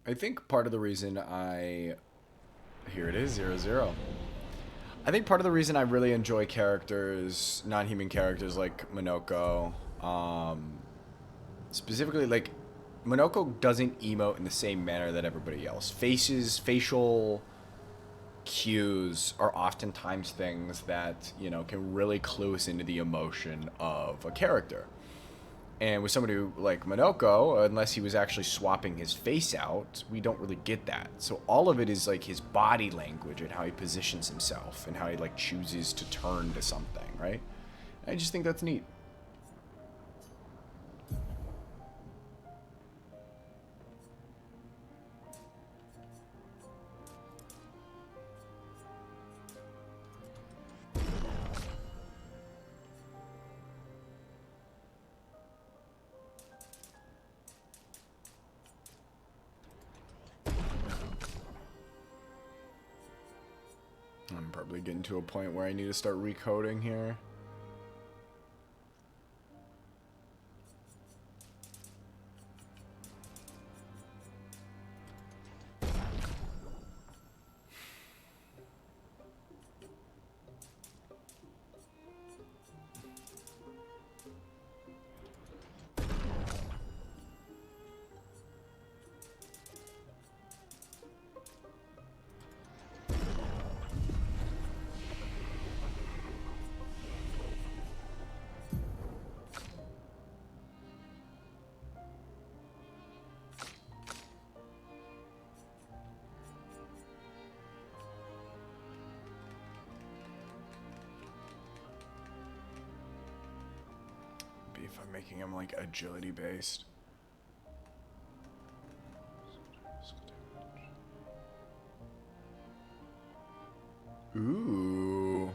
I think part of the reason here it is, 0-0. I think part of the reason I really enjoy characters, non-human characters like Monoko, specifically like Monoko doesn't emote in the same manner that everybody else. Facial cues are oftentimes things that, you know, can really clue us into the emotion of a character. And with somebody like Monoko, unless he was actually swapping his face out, we don't really get that. So all of it is like his body language and how he positions himself and how he like chooses to turn to something, right? I just think that's neat. I'm probably getting to a point where I need to start recoding here. If I'm making him like agility based. Ooh,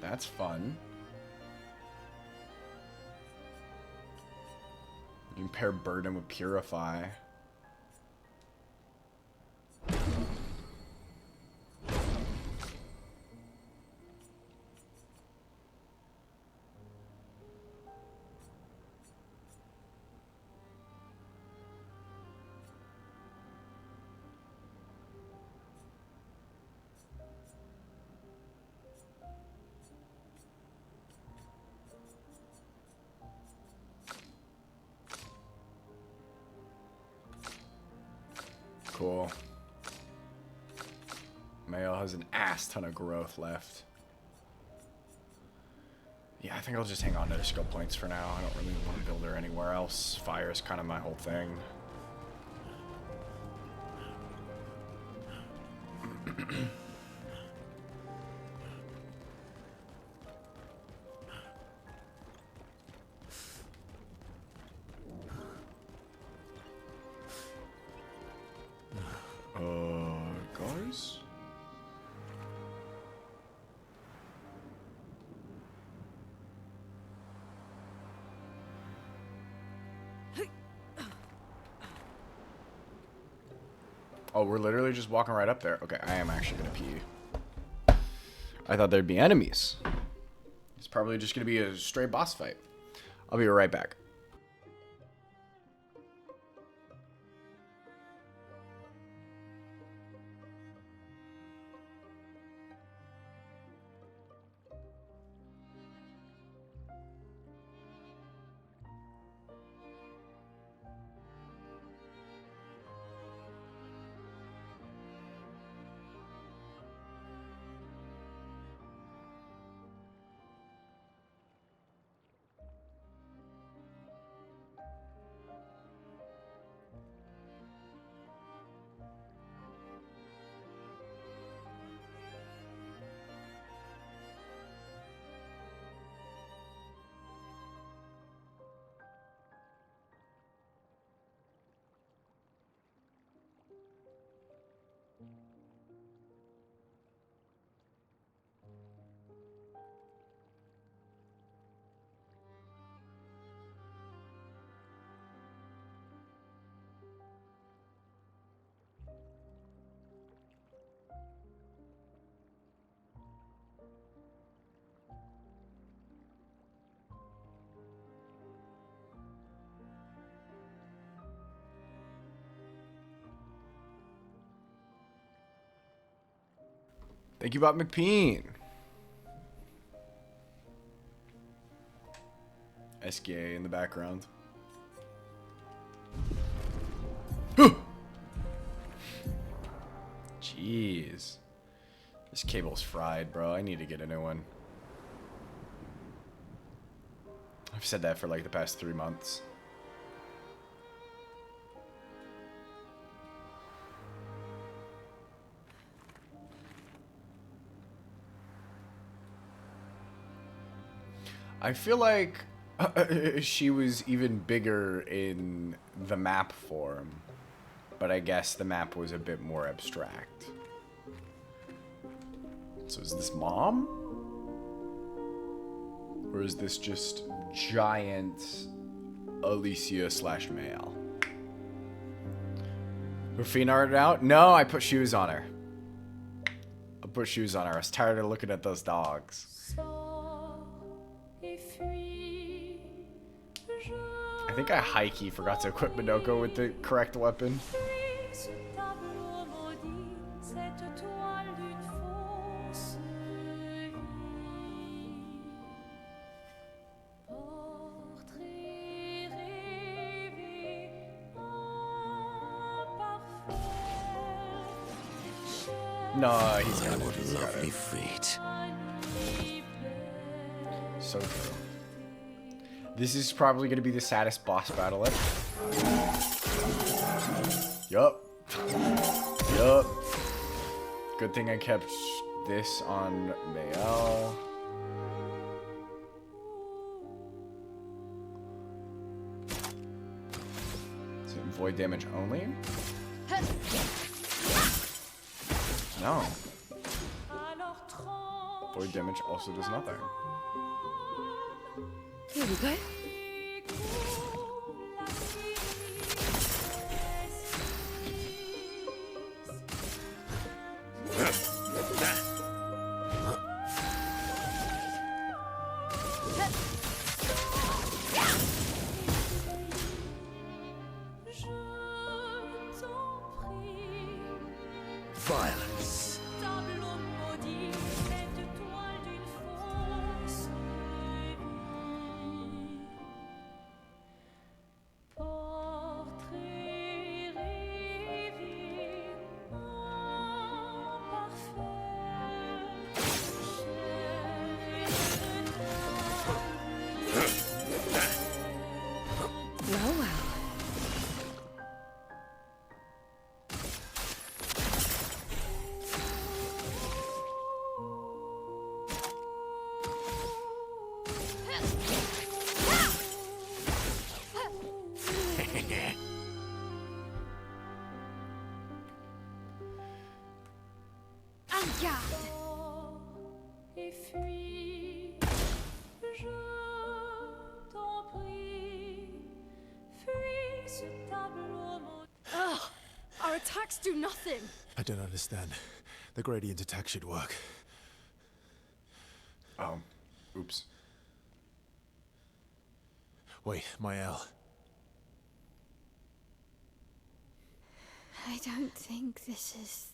that's fun. You can pair Burden with Purify. Cool. Mael has an ass ton of growth left. Yeah, I think I'll just hang on to the skill points for now. I don't really want to build her anywhere else. Fire is kind of my whole thing. Guys? Oh, we're literally just walking right up there. Okay, I am actually gonna pee. I thought there'd be enemies. It's probably just gonna be a straight boss fight. I'll be right back. Thank you, Bob McPeen. SKA in the background. Jeez. This cable's fried, bro. I need to get a new one. I've said that for like the past 3 months. I feel like she was even bigger in the map form, but I guess the map was a bit more abstract. So is this mom? Or is this just giant Alicia / male? Rufina art out? No, I put shoes on her. I put shoes on her. I was tired of looking at those dogs. I think I high-key forgot to equip Minoko with the correct weapon. No, he's got it. He's got it. feet. So true. This is probably going to be the saddest boss battle ever. Yup. Yup. Good thing I kept this on Mael. Is it void damage only? No. Void damage also does nothing. Here we go. Violence. Well, well. Our attacks do nothing. I don't understand. The gradient attack should work. Oh. Oops. Wait, Mael. I don't think this is...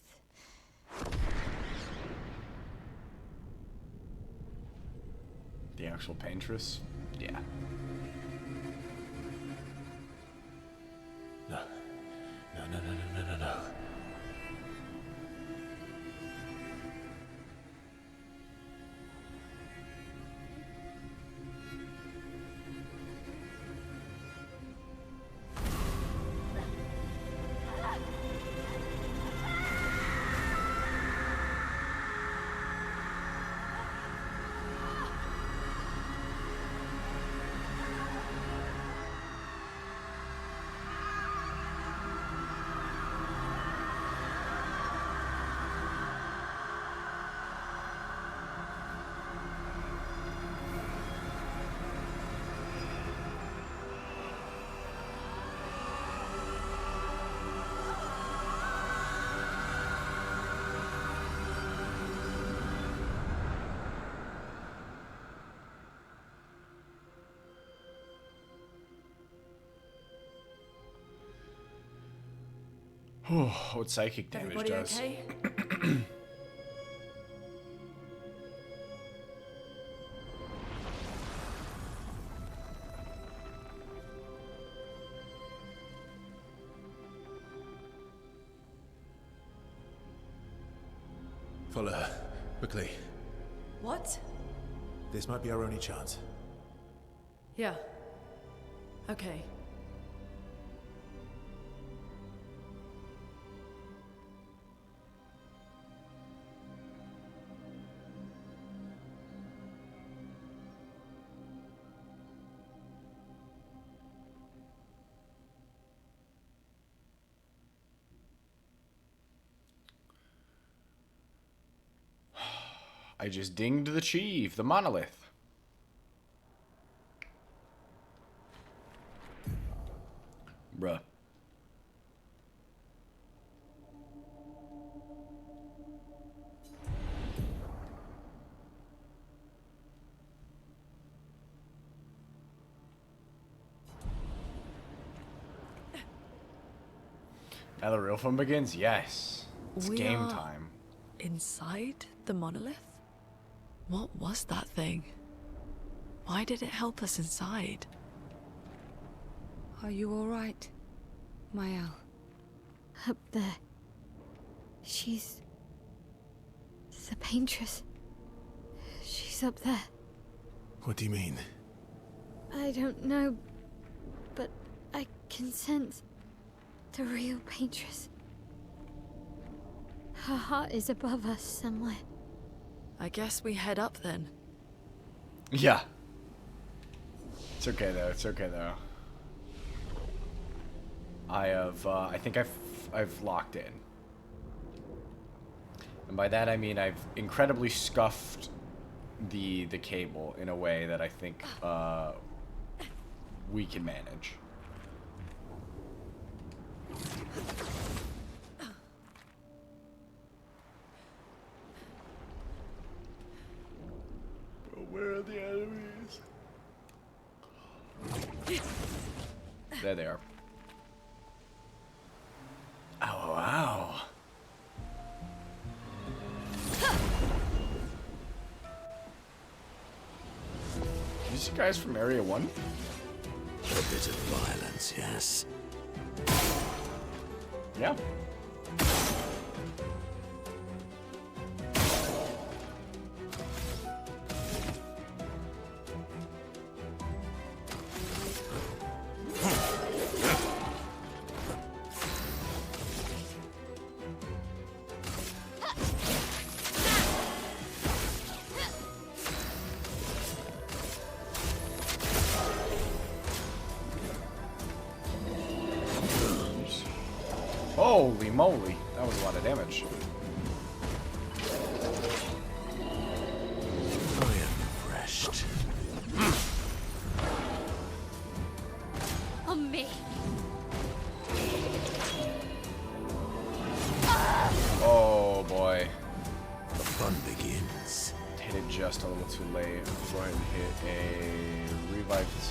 The actual paintress? Yeah. No. No, no, no, no, no, no, no. What psychic damage Everybody does. okay? Follow her. Quickly. What? This might be our only chance. Yeah. Okay. I just dinged the chief, the monolith. Bruh. Now the real fun begins? Yes. It's We game are- time. Inside the monolith? What was that thing? Why did it help us inside? Are you all right, Mael? Up there. She's... the paintress. She's up there. What do you mean? I don't know, but I can sense the real paintress. Her heart is above us somewhere. I guess we head up then. Yeah. It's okay though. It's okay though. I think I've locked in. And by that I mean I've incredibly scuffed the cable in a way that I think we can manage. But where are the enemies? There they are. Ow, ow, ow. These guys from Area 1? A bit of violence, yes. Yeah. Holy moly, that was a lot of damage. I am refreshed. On me. Oh boy. The fun begins. Hit it just a little too late. Go ahead and hit a revive the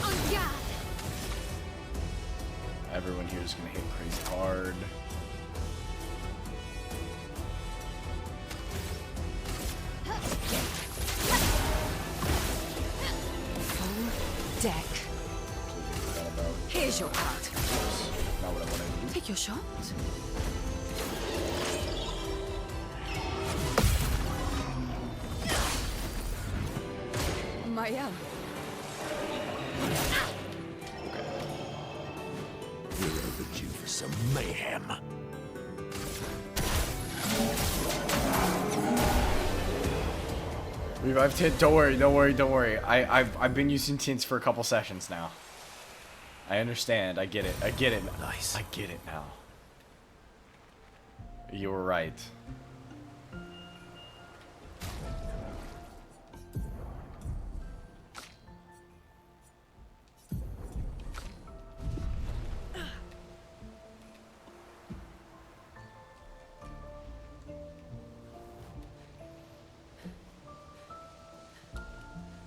On guard. Everyone here is gonna hit crazy hard. Full deck. Forgot about Here's your part. not what I wanted to do. Take your shot. Mael. We're overdue for some mayhem. Revived hit. Don't worry, don't worry, don't worry. I've been using tints for a couple sessions now. I understand. I get it. I get it. Nice. I get it now. You were right.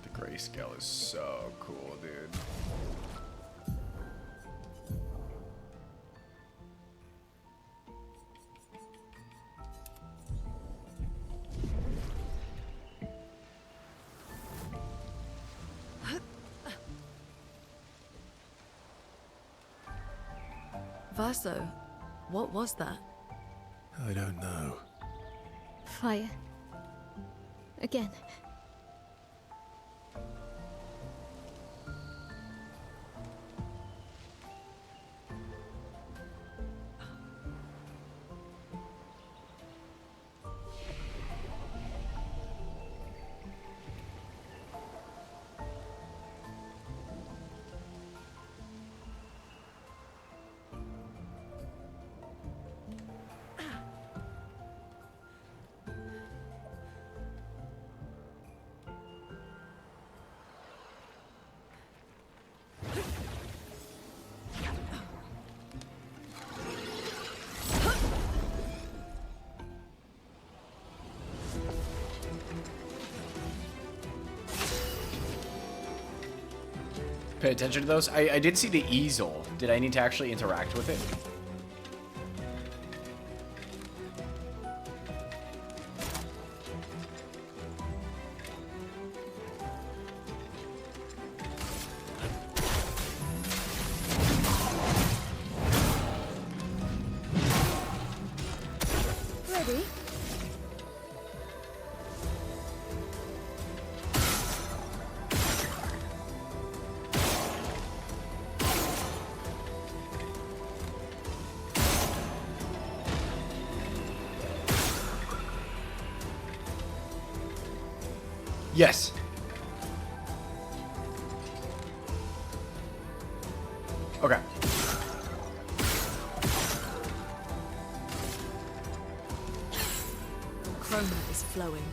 The grayscale is so cool, dude. Verso, what was that? I don't know. Fire. Again. Pay attention to those. I did see the easel. Did I need to actually interact with it? Ready? Yes. Okay. Chroma is flowing.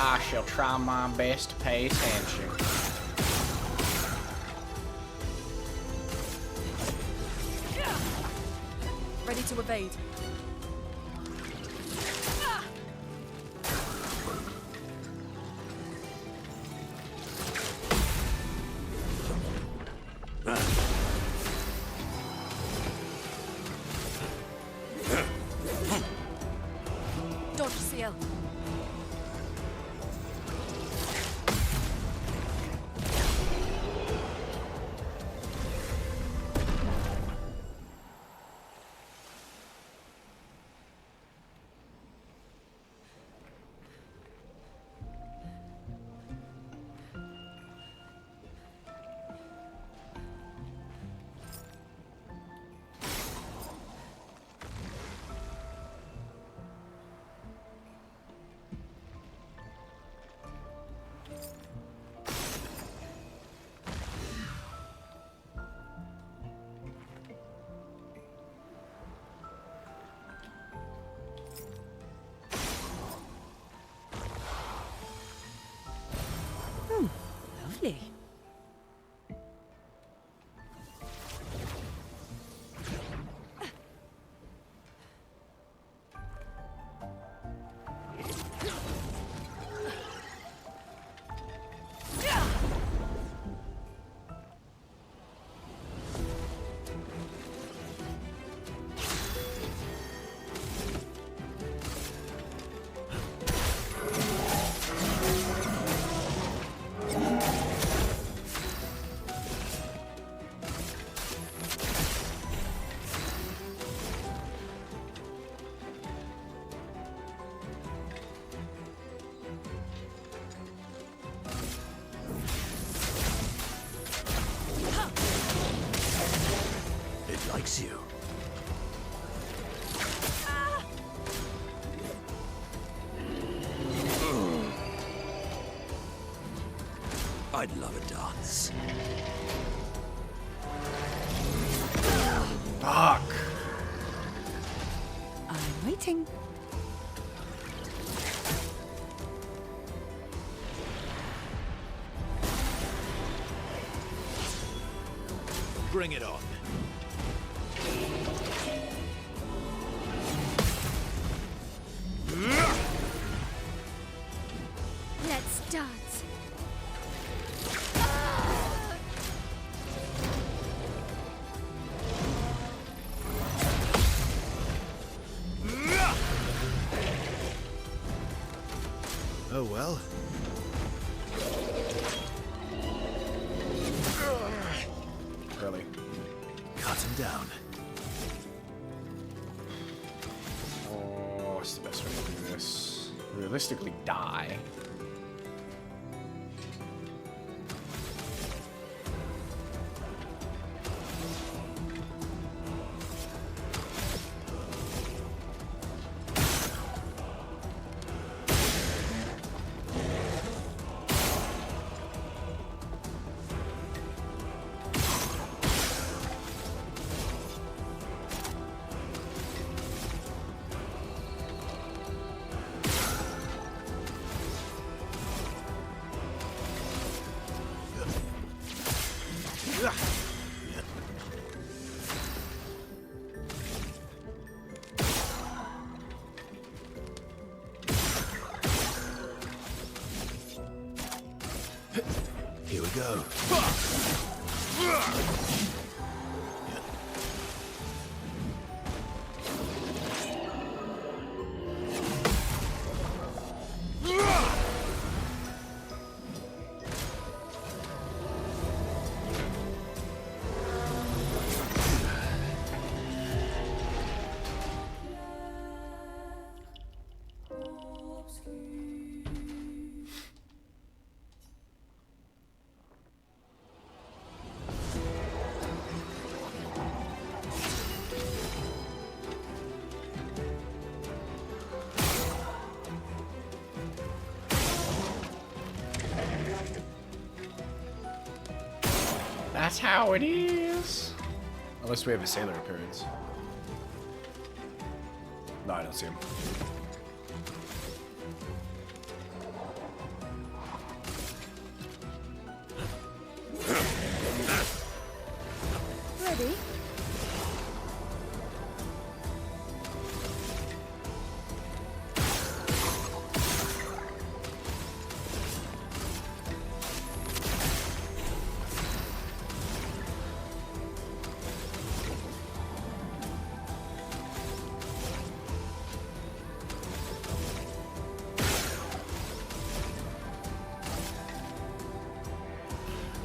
I shall try my best to pay attention. Ready to evade. Dodge CL. Lovely. It likes you. I'd love a dance. Fuck. I'm waiting. Bring it on. Let's dance. down. Oh, what's the best way to do this? Realistically, die. Here we go. That's how it is. Unless we have a sailor appearance. No, I don't see him. Ready?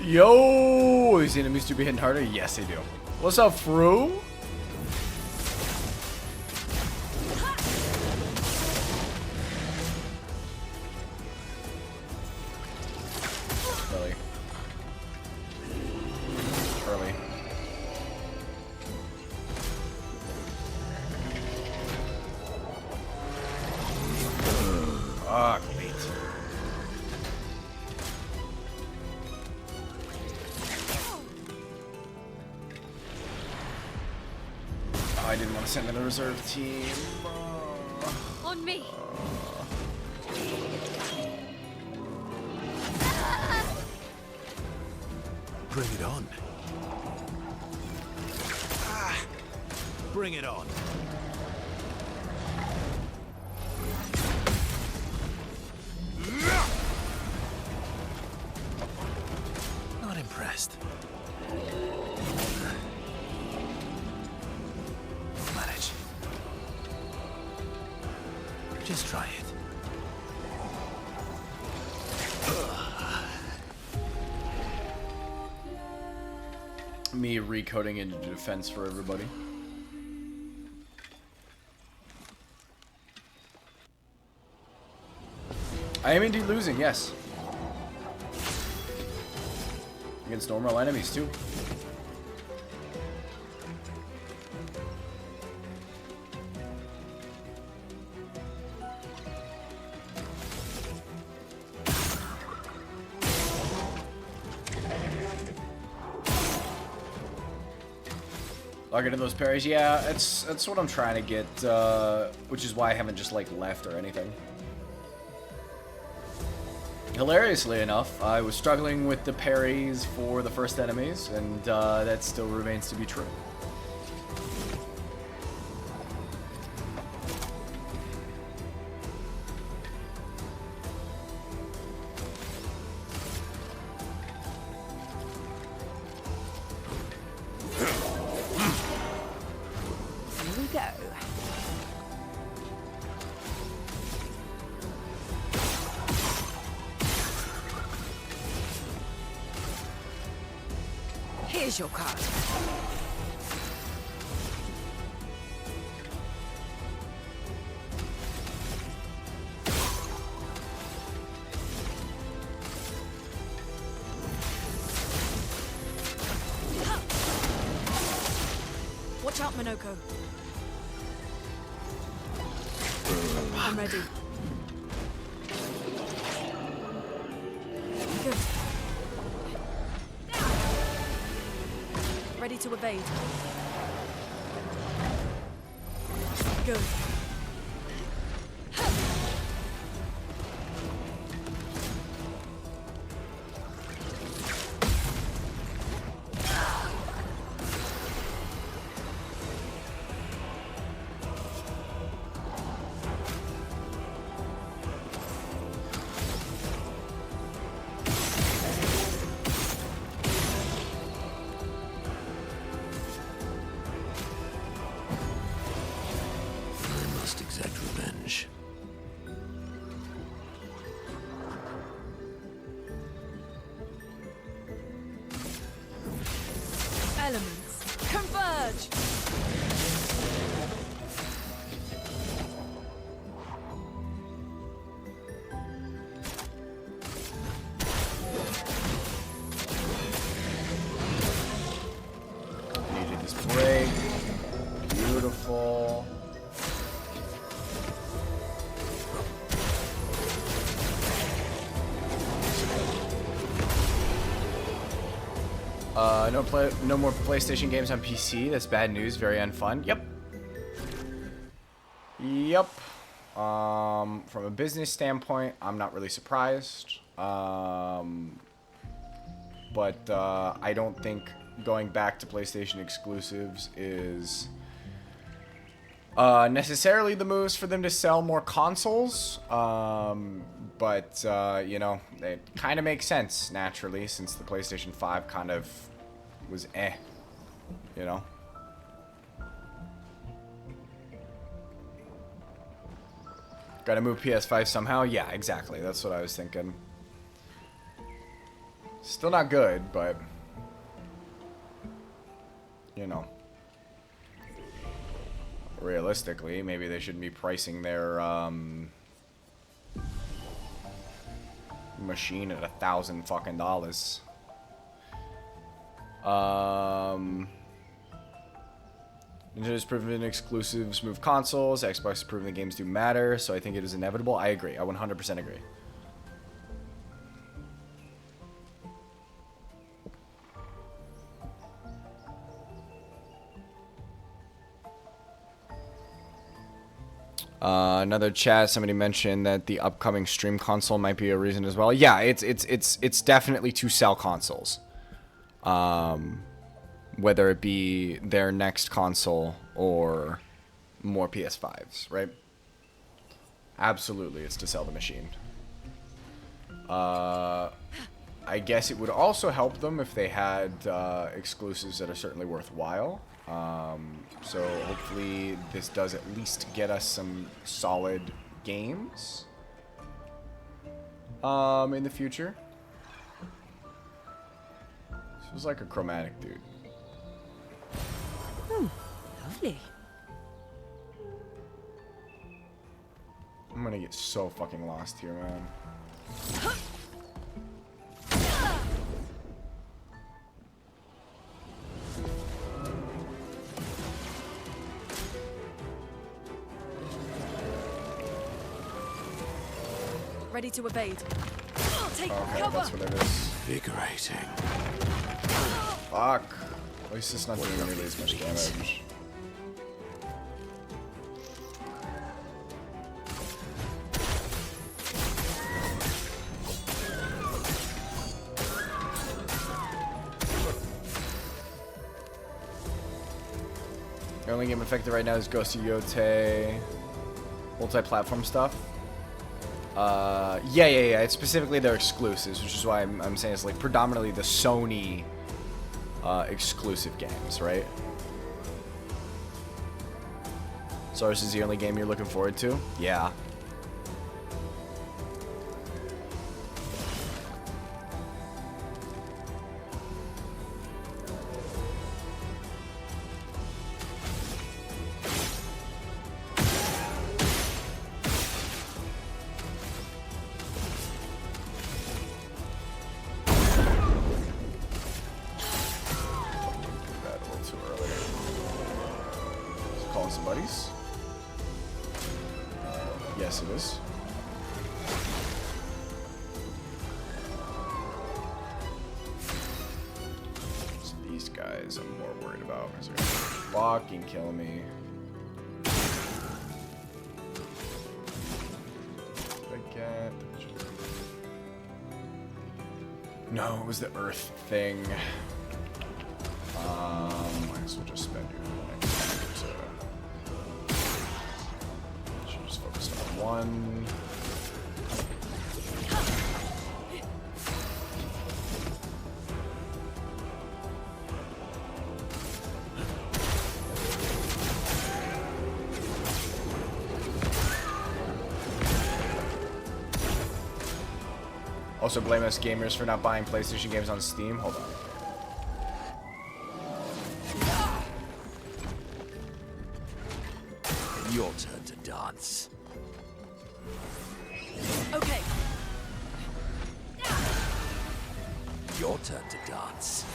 Yo, these enemies do be hitting harder? Yes, they do. What's up, Fru? Really? Early. Ah, great. I didn't want to send in the reserve team. On me. Bring it on. Bring it on. Not impressed. We'll manage. Just try it. Me recoding into defense for everybody. I am indeed losing, yes. Against normal enemies, too. Lock into those parries, yeah, that's what I'm trying to get, which is why I haven't just like left or anything. Hilariously enough, I was struggling with the parries for the first enemies, and that still remains to be true. Here we go. Here's your card. up, Minoko. I'm ready. Good. Ready to evade. Good. I must exact revenge. Elements, converge! Needed this break. Beautiful. No more PlayStation games on PC. That's bad news. Very unfun. Yep. Yep. From a business standpoint, I'm not really surprised. But I don't think going back to PlayStation exclusives is necessarily the moves for them to sell more consoles. But you know, it kind of makes sense naturally since the PlayStation 5 kind of was you know. Gotta move PS5 somehow? Yeah, exactly. That's what I was thinking. Still not good, but you know. Realistically, maybe they shouldn't be pricing their machine at $1,000 fucking dollars. Nintendo's proven exclusives move consoles. Xbox has proven the games do matter, so I think it is inevitable. I agree. I 100% agree. Another chat, somebody mentioned that the upcoming stream console might be a reason as well. Yeah, it's definitely to sell consoles. Whether it be their next console or more PS5s, right? Absolutely, it's to sell the machine. I guess it would also help them if they had exclusives that are certainly worthwhile. So hopefully this does at least get us some solid games in the future. This was like a chromatic, dude. Oh, lovely. I'm gonna get so fucking lost here, man. Ready to evade. Take Okay, cover! that's what it is. Invigorating. Fuck. At least it's not doing nearly as much damage. The only game affected right now is Ghost of Yotei. Multi-platform stuff. Yeah. It's specifically their exclusives, which is why I'm saying it's like predominantly the Sony exclusive games, right? So this is the only game you're looking forward to? Yeah. Yes, it is. So these guys I'm more worried about because they're gonna fucking kill me. Did I get? No, it was the Earth thing. Might as well just spend your next to. Should just focus on one. Also blame us gamers for not buying PlayStation games on Steam. Hold on. Your turn to dance. Okay. Your turn to dance.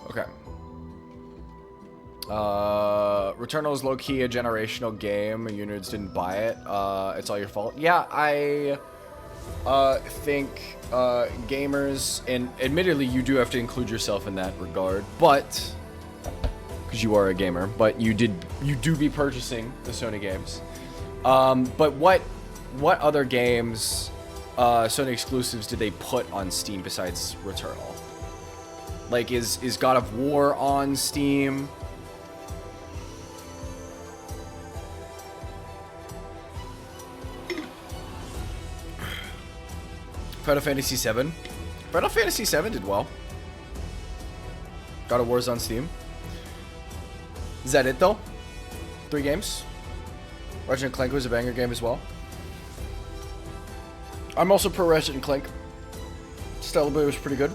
Okay. Returnal is low-key a generational game. You nerds didn't buy it. It's all your fault. Yeah, I think gamers, and admittedly you do have to include yourself in that regard, but because you are a gamer, but you do be purchasing the Sony games. But what other games, Sony exclusives, did they put on Steam besides Returnal? Like, is God of War on Steam? Final Fantasy VII. Final Fantasy VII did well. God of War's on Steam. Is that it though? 3 games. Ratchet & Clank was a banger game as well. I'm also pro Ratchet & Clank. Stellar Blade was pretty good.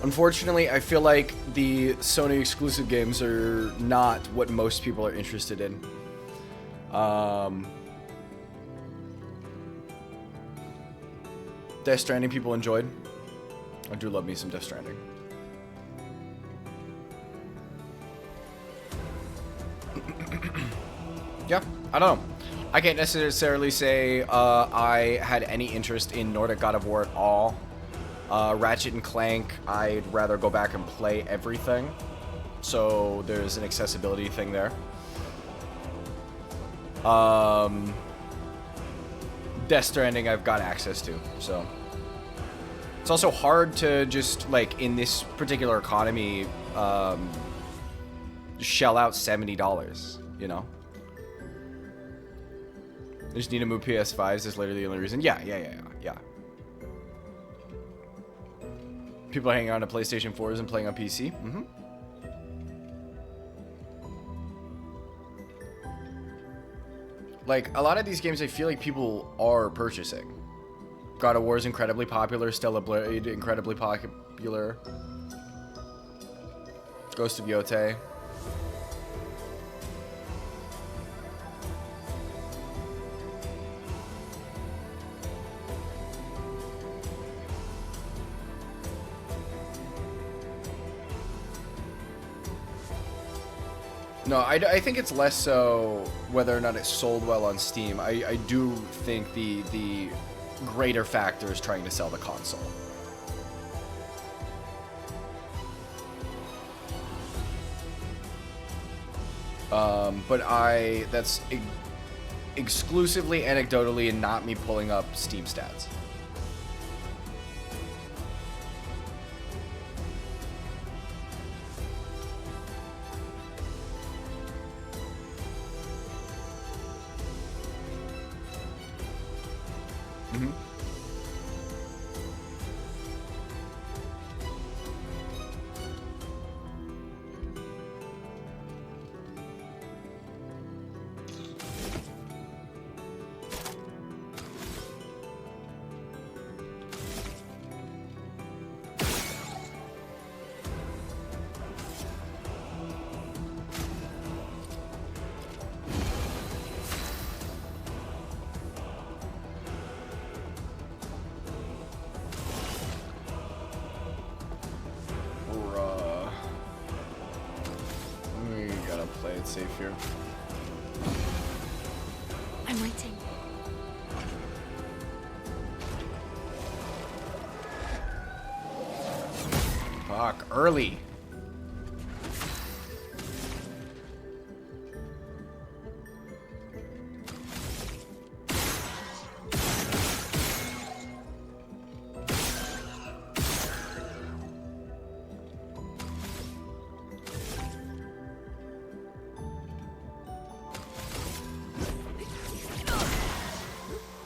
Unfortunately, I feel like the Sony exclusive games are not what most people are interested in. Death Stranding people enjoyed. I do love me some Death Stranding. Yeah, I don't know. I can't necessarily say I had any interest in Nordic God of War at all. Ratchet & Clank, I'd rather go back and play everything. So there's an accessibility thing there. Death Stranding I've got access to, so. It's also hard to just, like, in this particular economy, shell out $70, you know? I just need to move PS5s, that's literally the only reason. Yeah. People are hanging on to PlayStation 4s and playing on PC. Mm-hmm. Like, a lot of these games I feel like people are purchasing. God of War is incredibly popular. Stellar Blade, incredibly popular. Ghost of Yotei. No, I think it's less so whether or not it sold well on Steam. I do think the greater factor is trying to sell the console. But that's exclusively anecdotally and not me pulling up Steam stats. Mm-hmm. safe here. I'm waiting. Fuck, early.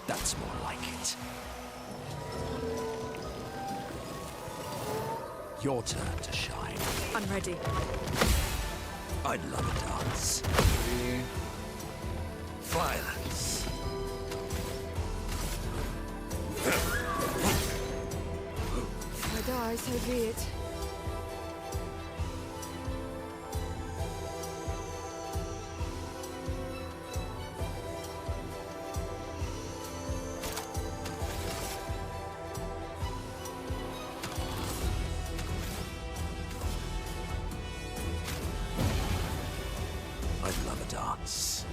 That's more like it. Your turn to shine. I'm ready. I'd love a dance. Violence. If I die, so be it. I'd love a dance.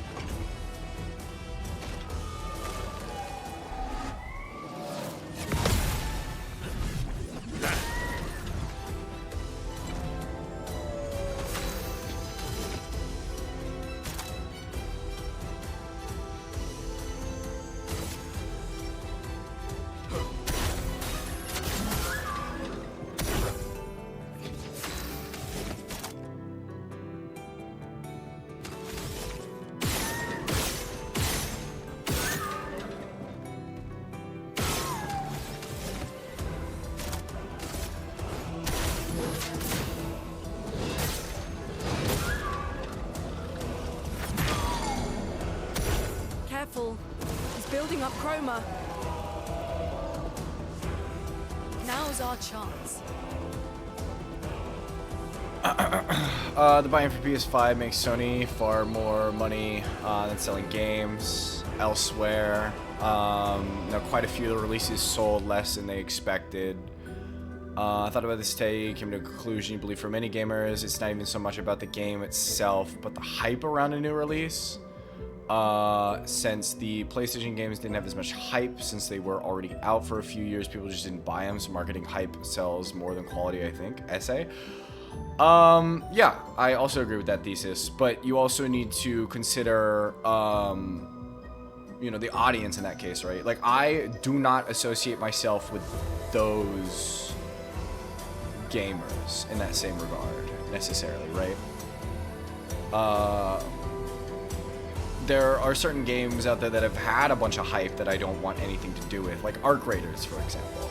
Careful. He's building up chroma. Now's our chance. The buy-in for PS5 makes Sony far more money than selling games elsewhere. Now, quite a few of the releases sold less than they expected. I thought about this today, came to a conclusion. You believe for many gamers, it's not even so much about the game itself, but the hype around a new release. Since the PlayStation games didn't have as much hype since they were already out for a few years, people just didn't buy them, so marketing hype sells more than quality, I think. Essay. Yeah, I also agree with that thesis, but you also need to consider, you know, the audience in that case, right? Like, I do not associate myself with those gamers in that same regard, necessarily, right? There are certain games out there that have had a bunch of hype that I don't want anything to do with, like Arc Raiders, for example.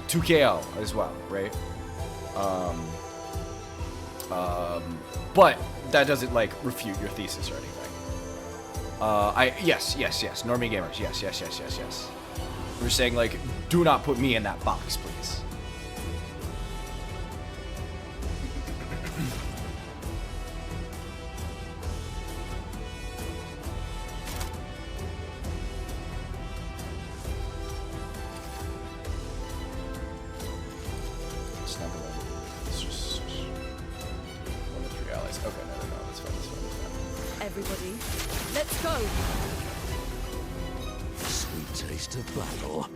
2KO as well, right? But that doesn't, like, refute your thesis or anything. Yes, normie gamers, yes. We're saying, like, do not put me in that box, please. It's just 1 to 3 allies. Okay, no, that's fine. Everybody, let's go. Sweet taste of battle.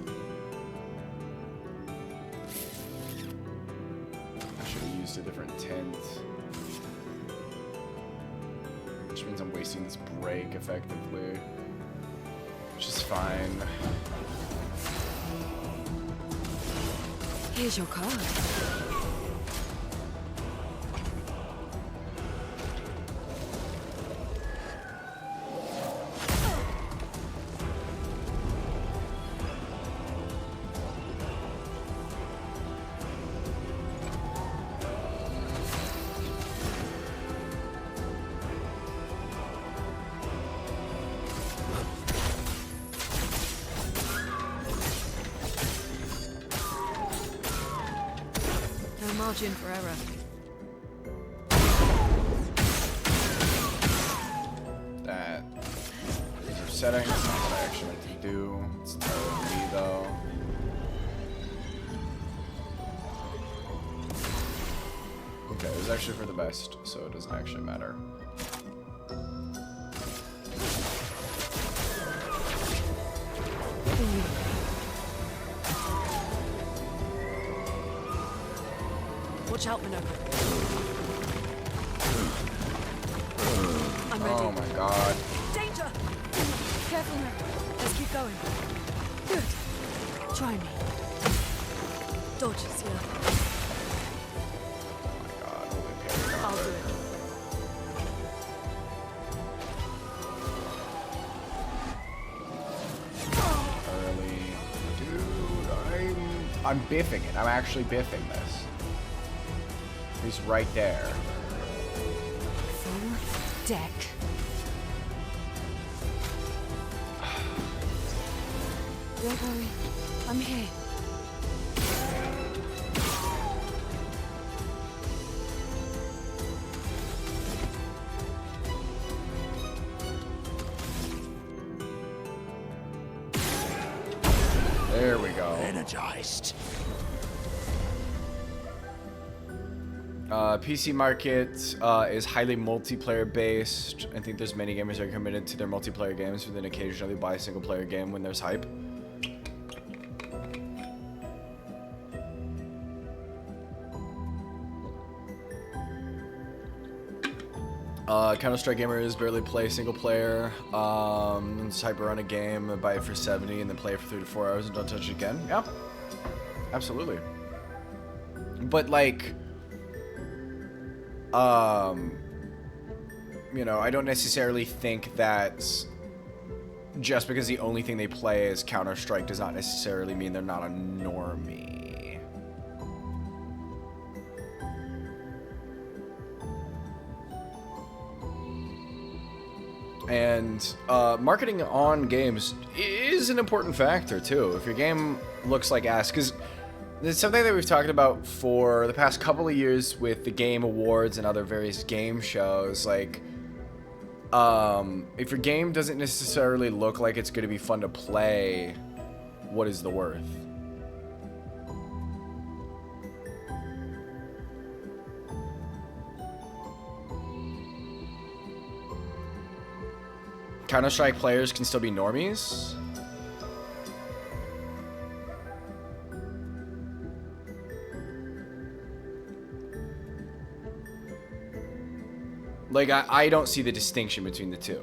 I should have used a different tent. Which means I'm wasting this break effectively. Which is fine. Here's your card. No margin for error. That these are settings, not what I actually like to do. It's entirely me though. Okay, it was actually for the best, so it doesn't actually matter. Watch out, Minota. I'm ready. Oh my god. Danger! Careful now. Let's keep going. Good. Try me. Dodges here. God, holy pain. I'll do it. Early. Dude, I'm biffing it. I'm actually biffing this. He's right there. Full deck. Don't worry. I'm here. There we go. Energized. PC market is highly multiplayer based. I think there's many gamers that are committed to their multiplayer games, but then occasionally buy a single player game when there's hype. Counter-Strike gamers barely play single player. It's hyper on a game, buy it for 70 and then play it for 3 to 4 hours and don't touch it again. Yeah, absolutely. But like, you know, I don't necessarily think that just because the only thing they play is Counter-Strike does not necessarily mean they're not a normie. And marketing on games is an important factor too. If your game looks like ass, because it's something that we've talked about for the past couple of years with the Game Awards and other various game shows. Like, if your game doesn't necessarily look like it's going to be fun to play, what is the worth? Counter-Strike players can still be normies? Like, I don't see the distinction between the two.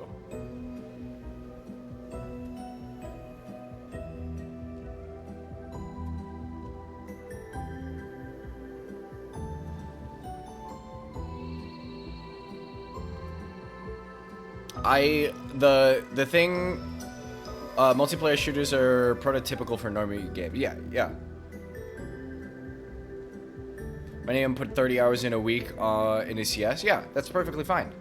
The thing, multiplayer shooters are prototypical for normie games. Yeah. Many of them put 30 hours in a week in a CS. Yeah, that's perfectly fine.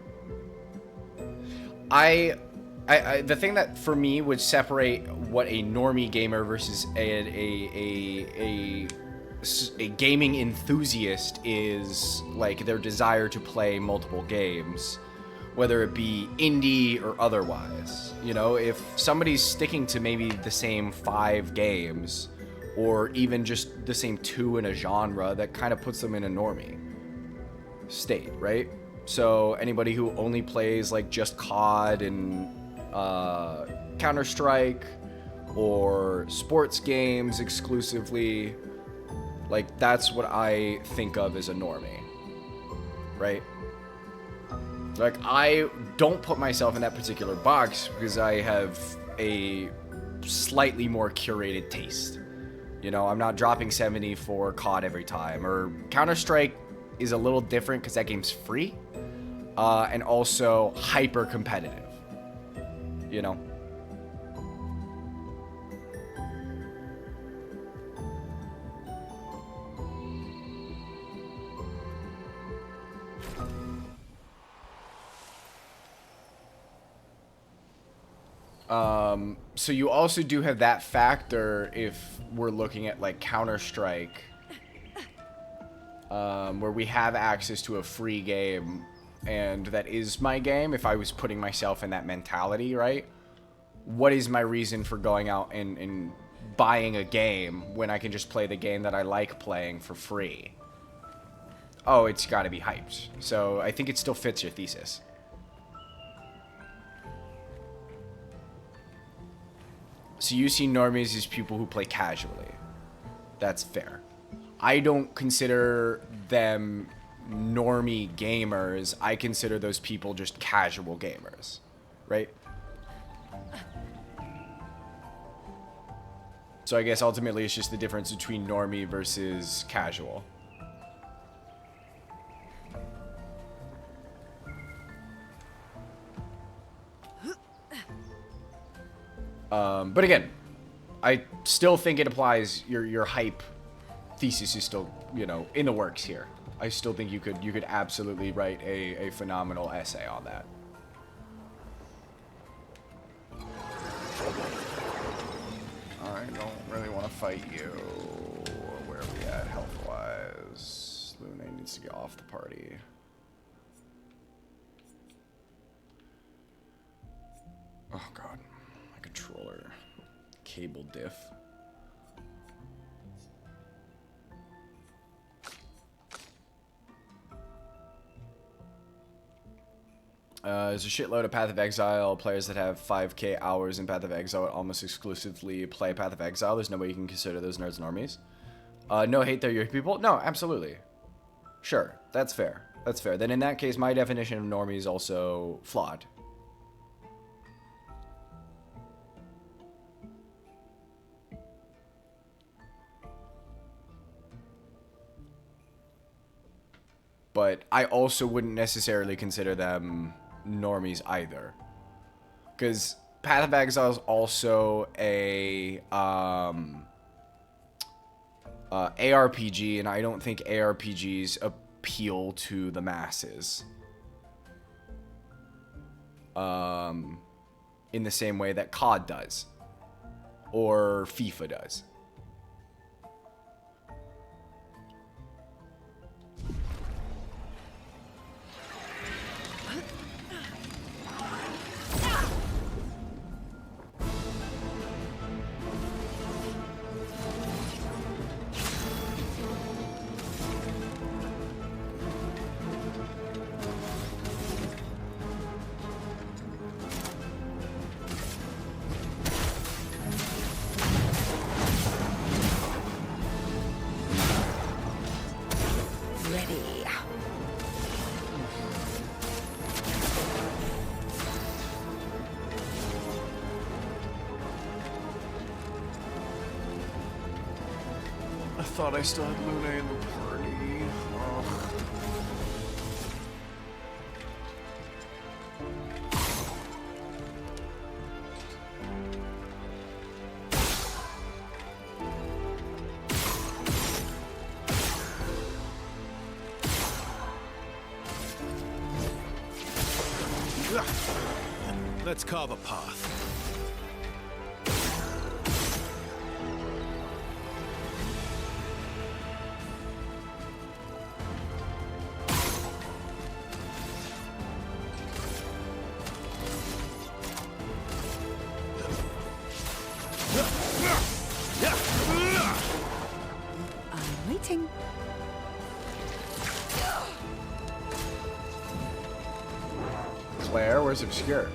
The thing that for me would separate what a normie gamer versus a gaming enthusiast is like their desire to play multiple games, whether it be indie or otherwise. You know, if somebody's sticking to maybe the same 5 games, or even just the same 2 in a genre, that kind of puts them in a normie state, right? So anybody who only plays like just COD and Counter-Strike or sports games exclusively, like that's what I think of as a normie, right? Like, I don't put myself in that particular box because I have a slightly more curated taste. You know, I'm not dropping 70 for COD every time. Or Counter-Strike is a little different because that game's free. And also hyper competitive. You know? So you also do have that factor if we're looking at like Counter-Strike, where we have access to a free game, and that is my game. If I was putting myself in that mentality, right? What is my reason for going out and buying a game when I can just play the game that I like playing for free? Oh, it's got to be hyped. So I think it still fits your thesis. So you see normies as people who play casually. That's fair. I don't consider them normie gamers. I consider those people just casual gamers, right? So I guess ultimately it's just the difference between normie versus casual. But again, I still think it applies. Your hype thesis is still, you know, in the works here. I still think you could absolutely write a phenomenal essay on that. I don't really want to fight you. Where are we at health-wise? Lune needs to get off the party. Oh god, my controller. Cable diff. There's a shitload of Path of Exile players that have 5k hours in Path of Exile almost exclusively play Path of Exile. There's no way you can consider those nerds normies. No hate there, your people? No, absolutely. Sure, that's fair. That's fair. Then in that case, my definition of normie is also flawed. But I also wouldn't necessarily consider them normies either. Because Path of Exile is also a ARPG, and I don't think ARPGs appeal to the masses. In the same way that COD does. Or FIFA does. I thought I still had Luna in the party. Ugh. Let's carve a path. I'm waiting. Claire, where's Obscure?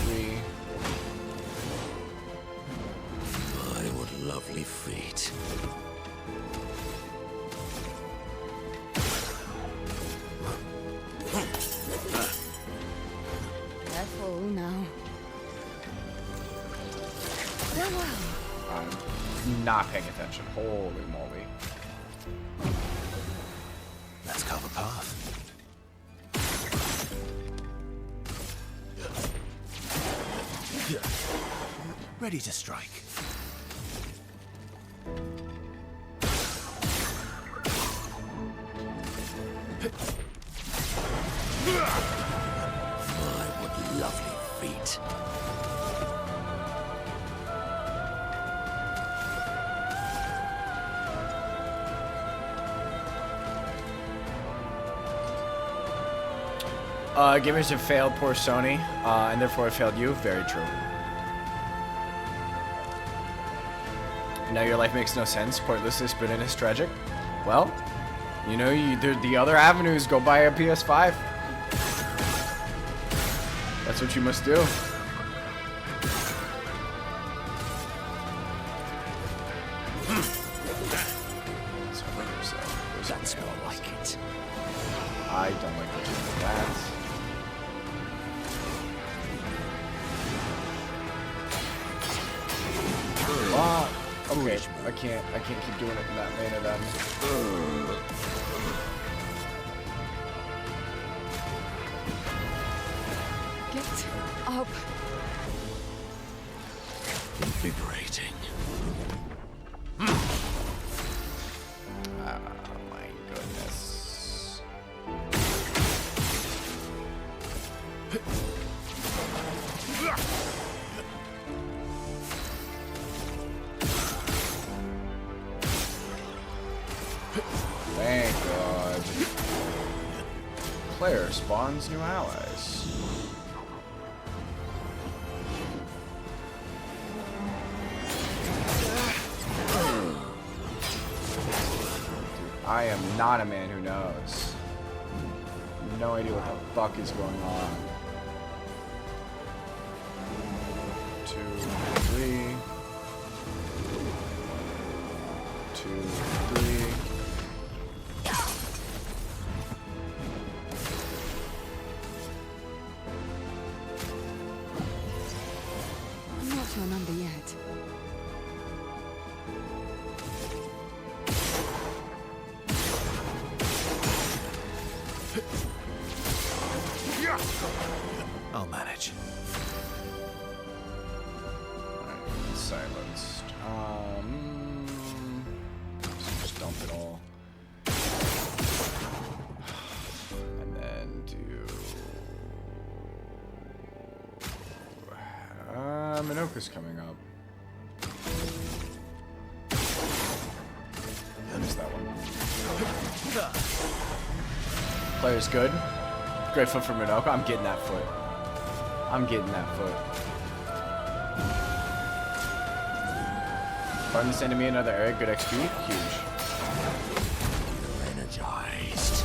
Three. My, what lovely feet. Careful now. I'm not paying attention. Holy moly. Let's carve a path. Ready to strike. My, what lovely feet. Gamers have failed poor Sony, and therefore have failed you. Very true. Now your life makes no sense, pointlessness, bitterness, tragic. Well, you know, the other avenues, go buy a PS5. That's what you must do. I don't like the look of that. Okay, I can't keep doing it in that manner then. Get up. Invigorating. Oh my goodness. Thank God. Player spawns new allies. I am not a man who knows. No idea what the fuck is going on. 2, 3. 2, 3. I'm not your number yet. I'll manage. Alright, silenced. Just dump it all. And then do... Minoka's coming up. I missed that one. Player's good. Great foot for Minoka. I'm getting that foot. I'm getting that foot. Farm this enemy in another area. Good XP. Huge. Energized.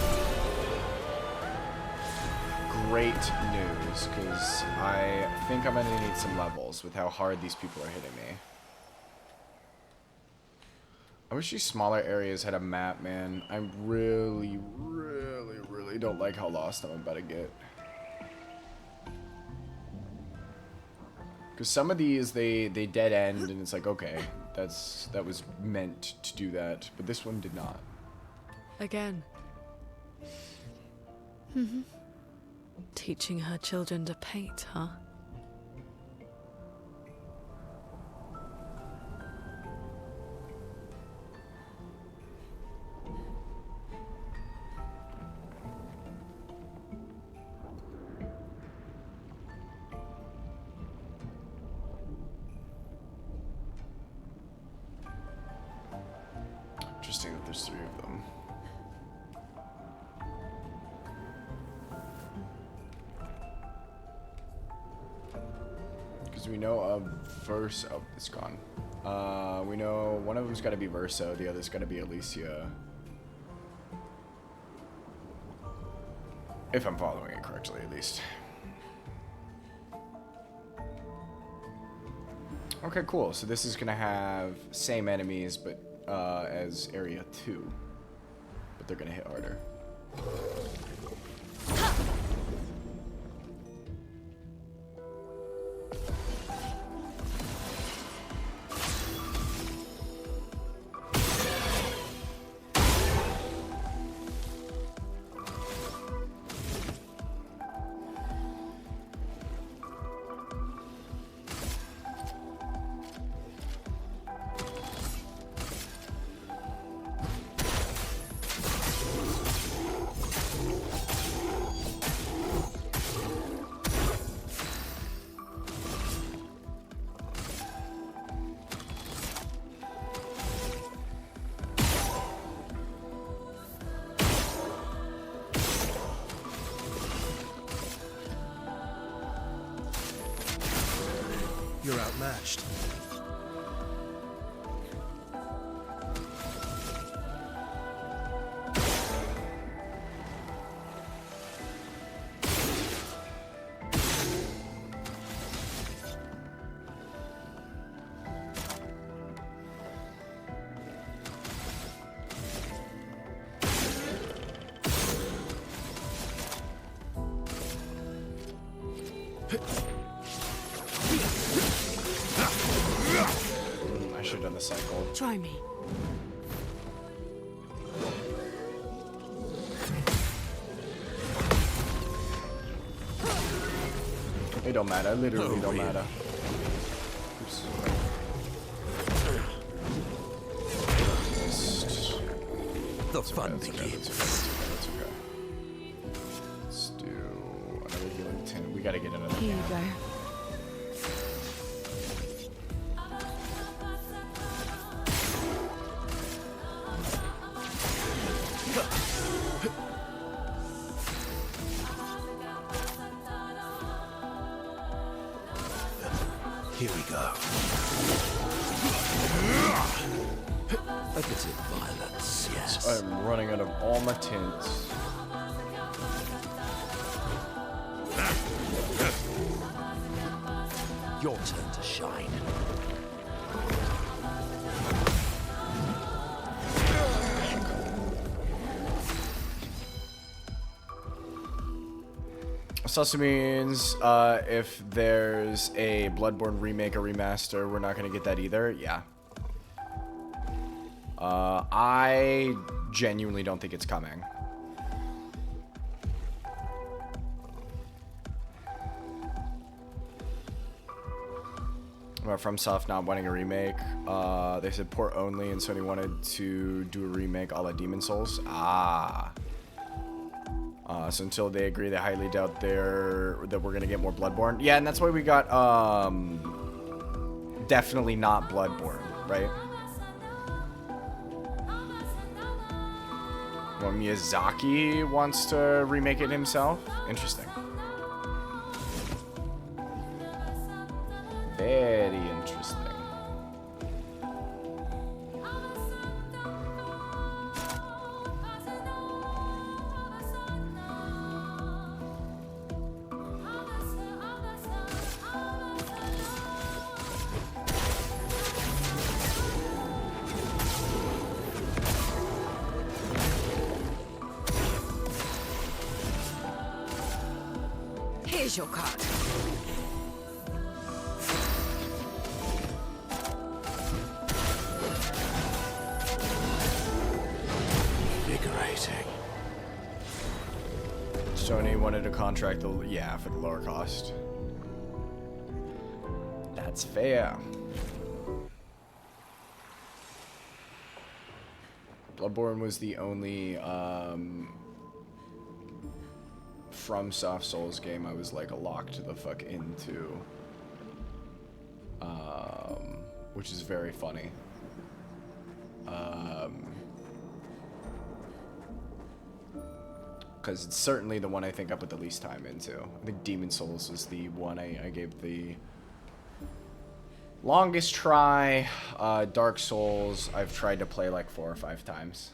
Great news, because I think I'm going to need some levels with how hard these people are hitting me. I wish these smaller areas had a map, man. I really don't like how lost I'm about to get. Because some of these, they dead end, and it's like, okay, that was meant to do that. But this one did not. Again. Teaching her children to paint, huh? Interesting that there's 3 of them. Because we know of Verso. Oh, it's gone. We know one of them's got to be Verso, the other's got to be Alicia. If I'm following it correctly, at least. Okay, cool. So this is going to have same enemies, but as Area 2. But they're going to hit harder. You're outmatched. Try me. It don't matter. Literally don't matter. Oops. The fun begins. That's okay. Let's do another healing 10. We gotta get another. Here you go. Here we go. A bit of violence, yes. I'm running out of all my tints. Your turn to shine. So also means if there's a Bloodborne remake or remaster, we're not going to get that either. Yeah. I genuinely don't think it's coming. About FromSoft not wanting a remake. They said port only, and Sony wanted to do a remake a la Demon Souls. Ah. So until they agree, they highly doubt that we're gonna get more Bloodborne. Yeah, and that's why we got definitely not Bloodborne, right? Well, Miyazaki wants to remake it himself. Interesting. Very interesting. Here's your card. Invigorating. Sony wanted to contract for the lower cost. That's fair. Bloodborne was the only FromSoft Souls game I was like locked the fuck into, which is very funny. Because it's certainly the one I think I put the least time into. I think Demon Souls is the one I gave the longest try. Dark Souls, I've tried to play like 4 or 5 times.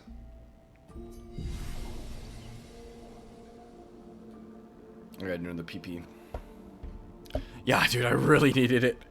I gotta do the PP. Yeah, dude, I really needed it.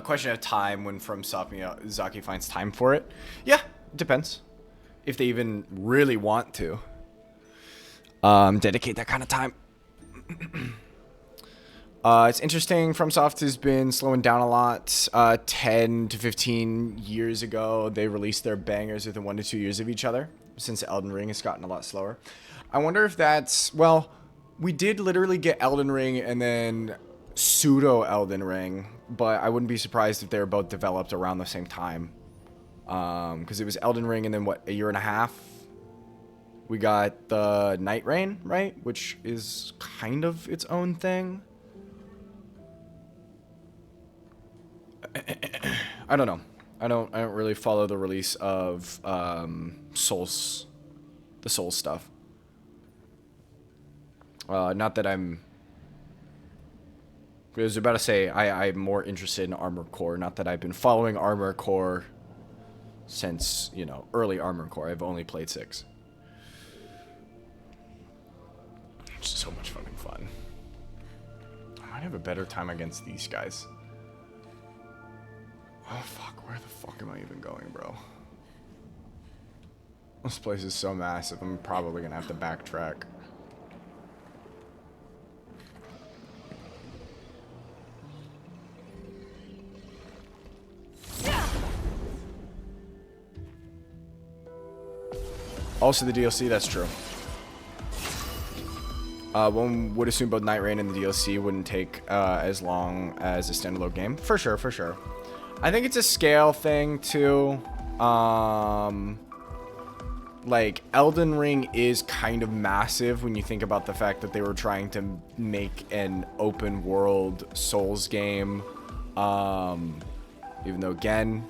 question of time when From Miyazaki finds time for it. Yeah, it depends. If they even really want to dedicate that kind of time. It's interesting. FromSoft has been slowing down a lot. 10 to 15 years ago, they released their bangers within 1 to 2 years of each other. Since Elden Ring has gotten a lot slower. I wonder if that's... Well, we did literally get Elden Ring and then pseudo Elden Ring. But I wouldn't be surprised if they were both developed around the same time. Because it was Elden Ring and then, what, a year and a half? We got the Night Rain, right? Which is kind of its own thing. I don't know. I don't really follow the release of Souls, the Souls stuff. Not that I'm. I was about to say I'm more interested in Armored Core. Not that I've been following Armored Core since, you know, early Armored Core. I've only played 6. It's so much fucking fun. I might have a better time against these guys. Oh, fuck. Where the fuck am I even going, bro? This place is so massive. I'm probably going to have to backtrack. Also, the DLC, that's true. One would assume both Night Rain and the DLC wouldn't take as long as a standalone game. For sure, for sure. I think it's a scale thing too. Like Elden Ring is kind of massive when you think about the fact that they were trying to make an open world Souls game. Even though again,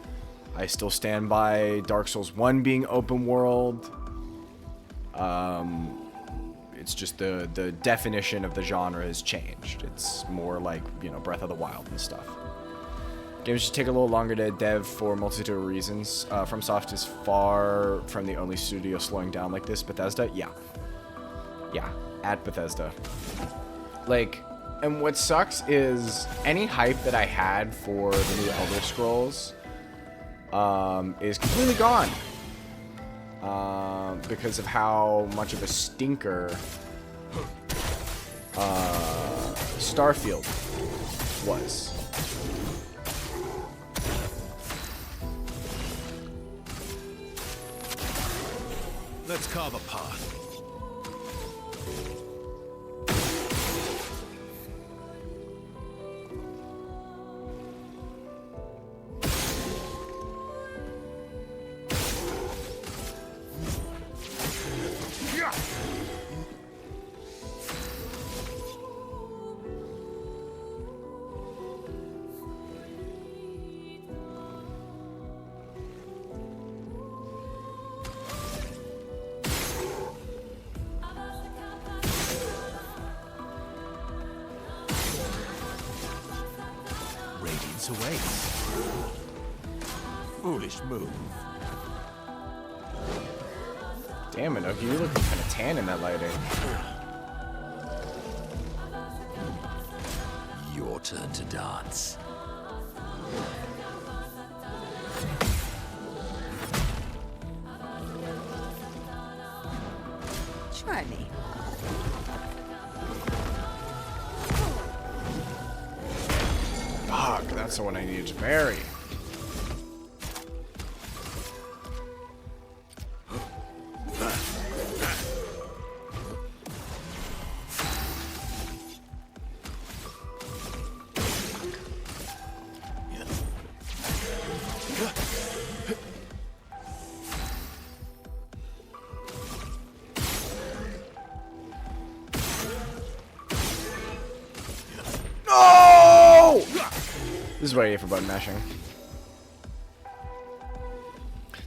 I still stand by Dark Souls 1 being open world. It's just the definition of the genre has changed. It's more like, you know, Breath of the Wild and stuff. Games should take a little longer to dev for a multitude of reasons. FromSoft is far from the only studio slowing down like this. Bethesda? Yeah. Yeah, at Bethesda. Like, and what sucks is any hype that I had for the new Elder Scrolls is completely gone. Because of how much of a stinker Starfield was. Let's carve a path. Awaits. Foolish move. Damn it, Oki, you're looking kind of tan in that lighting. Your turn to dance. Try me. Fuck, that's the one I needed to parry. No! This is what I get for button mashing.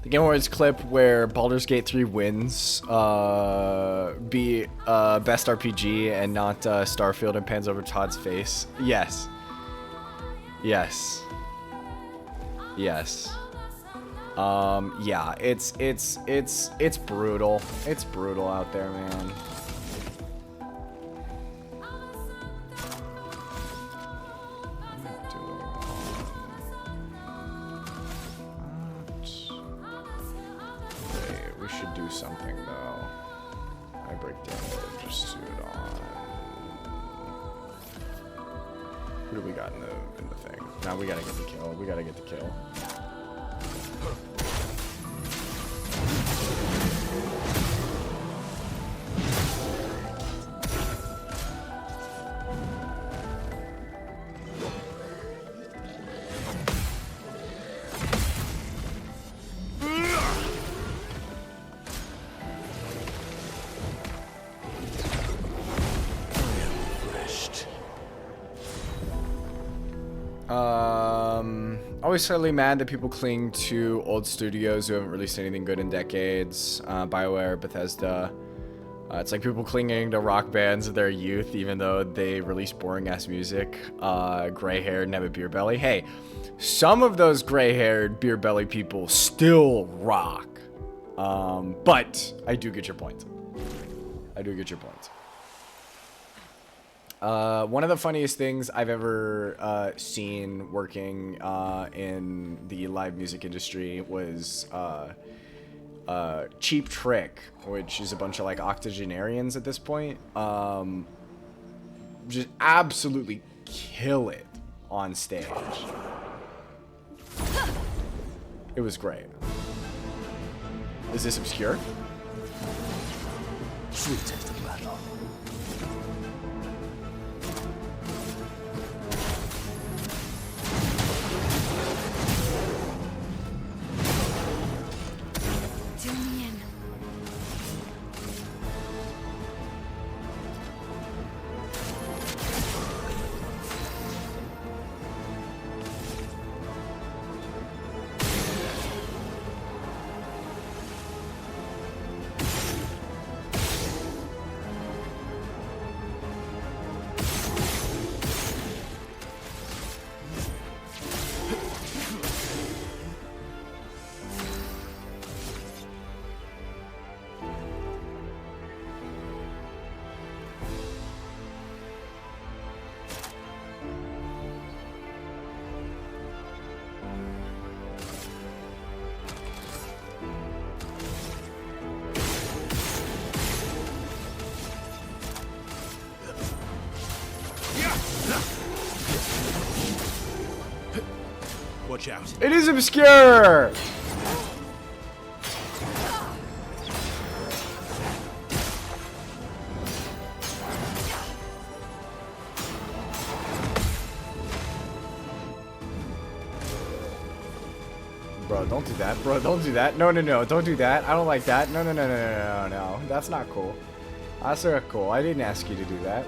The Game Awards clip where Baldur's Gate 3 wins be best RPG and not Starfield and pans over Todd's face. Yes. Yes. Yes. Yeah, it's brutal. It's brutal out there, man. something though. I break damage, suit on. Who do we got in the thing? Now we gotta get the kill. We gotta get the kill. Always slightly mad that people cling to old studios who haven't released anything good in decades. BioWare, Bethesda. It's like people clinging to rock bands of their youth even though they release boring-ass music. Gray-haired and have a beer belly. Hey, some of those gray-haired, beer belly people still rock. But I do get your point. I do get your point. One of the funniest things I've ever seen working in the live music industry was Cheap Trick, which is a bunch of like octogenarians at this point. Just absolutely kill it on stage. It was great. Is this obscure? Sweet taste of battle. Do me in. Watch out. It is obscure! Bro, don't do that. Bro, don't do that. No, no, no. Don't do that. I don't like that. No, no, no, no, no, no, no. That's not cool. That's not cool. I didn't ask you to do that.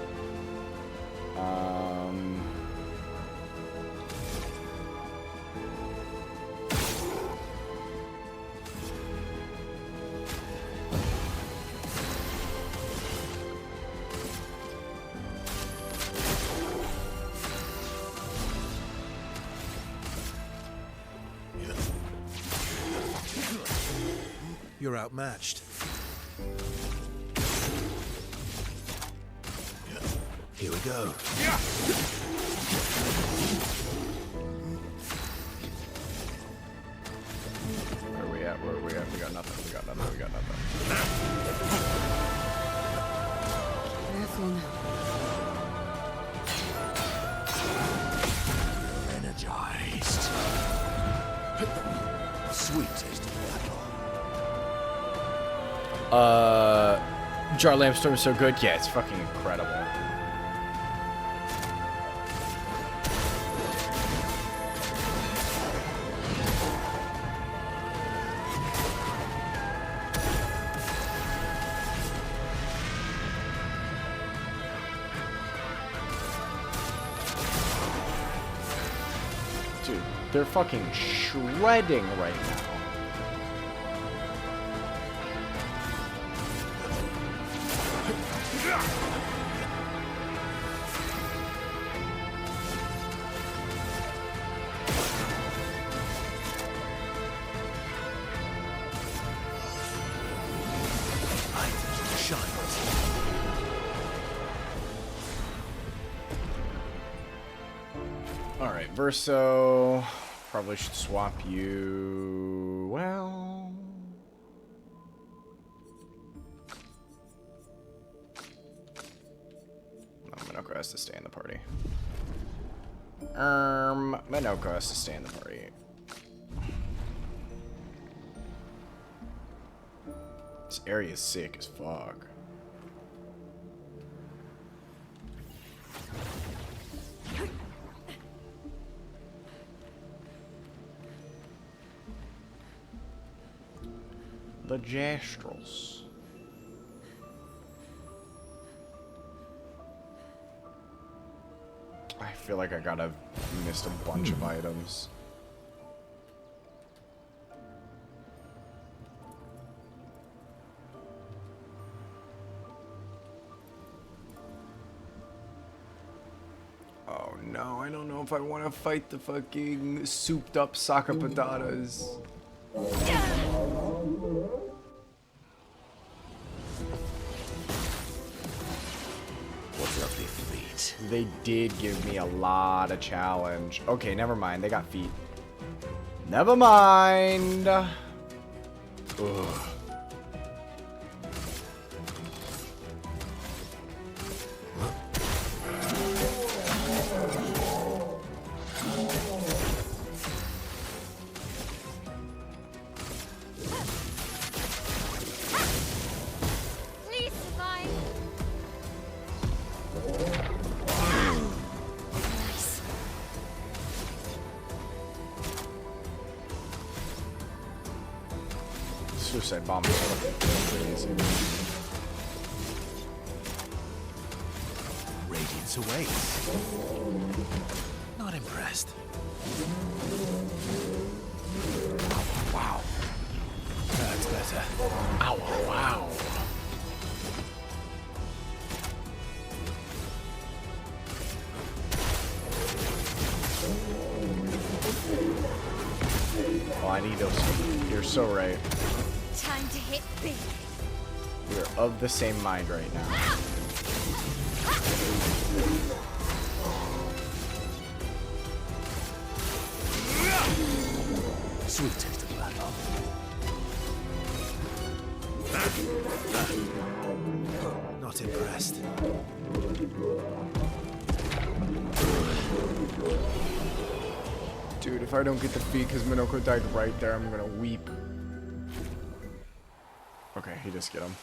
You're outmatched. Here we go. Where are we at? Where are we at? We got nothing. We got nothing. We got nothing. Careful now. Energized. Sweet taste of battle. Jar Lampstorm is so good. Yeah, it's fucking incredible. Dude, they're fucking shredding right now. Alright, Verso. Probably should swap you. Well. Minoko has to stay in the party. Minoko has to stay in the party. This area is sick as fuck. The Jastrals. I feel like I gotta missed a bunch of items. Oh no, I don't know if I want to fight the fucking souped up soccer patatas. What lovely feet. They did give me a lot of challenge. Okay, never mind. They got feet. Never mind. Ugh. Please survive. Nice. Suicide bomb is pretty easy. Radiance awaits. Not impressed. Wow. That's better. Ow, wow. Oh, I need those. You're so right. Time to hit big. We're of the same mind right now. Sweet taste of blood. Not impressed. Dude, if I don't get the feet because Minoko died right there, I'm gonna weep. Okay, he just get him.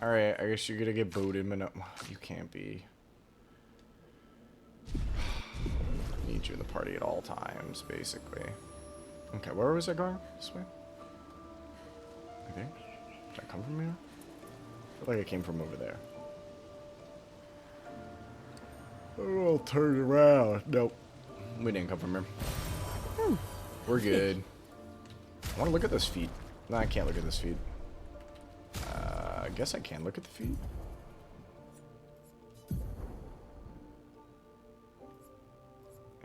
Alright, I guess you're gonna get booted, Minoko. You can't be. Need you in the party at all times, basically. Okay, where was I going? This way? I think. Did I come from here? I feel like I came from over there. Oh, I'll turn it around. Nope. We didn't come from here. We're good. I want to look at those feet. No, I can't look at those feet. I guess I can look at the feet.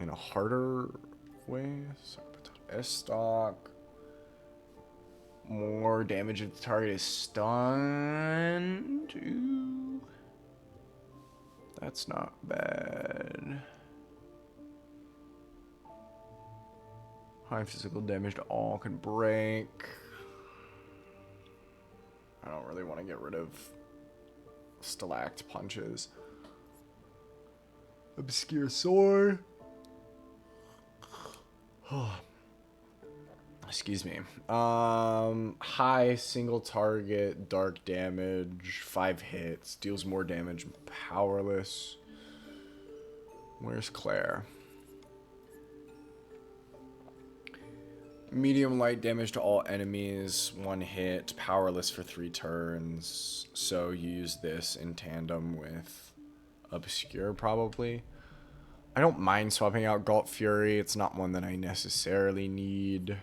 In a harder way. S-stock. More damage if the target is stunned. Ooh. That's not bad. High physical damage to all can break. I don't really want to get rid of stalact punches. Obscure sword. Excuse me. High single target, dark damage, 5 hits, deals more damage, powerless. Where's Claire? Medium light damage to all enemies, 1 hit, powerless for 3 turns. So you use this in tandem with Obscure, probably. I don't mind swapping out Galt Fury. It's not one that I necessarily need.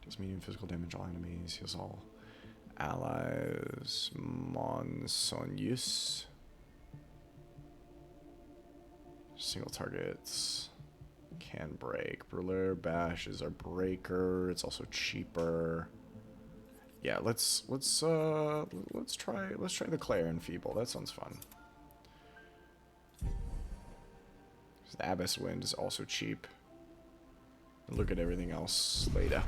Does medium physical damage all enemies. Heals all allies. Monsonius. Single targets. Can break. Brûlure Bash is our breaker. It's also cheaper. Yeah, let's try the Claire and Feeble. That sounds fun. The Abyss Wind is also cheap. Look at everything else later.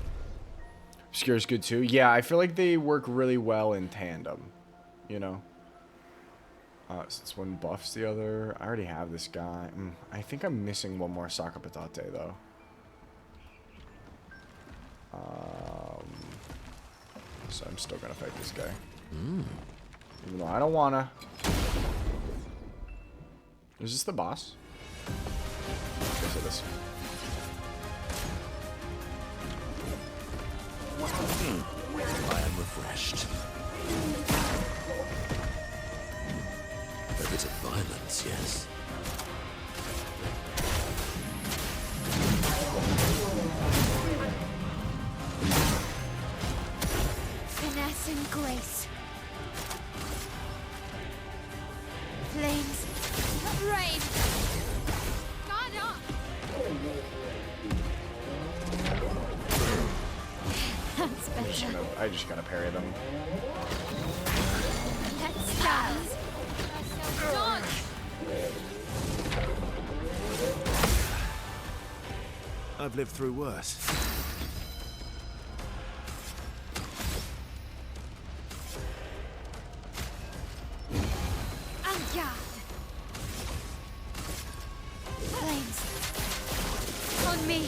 Obscure is good too. Yeah, I feel like they work really well in tandem. You know? Since one buffs the other. I already have this guy. I think I'm missing one more Saka Patate, though. So I'm still gonna fight this guy. Even though I don't wanna. Is this the boss? Yes, it is. I am refreshed. A bit of violence, yes. Finesse and grace. Flames. Rain. God on. That's better. I just gotta parry them. Let's dance. Dodge. I've lived through worse. En garde. Flames. On me.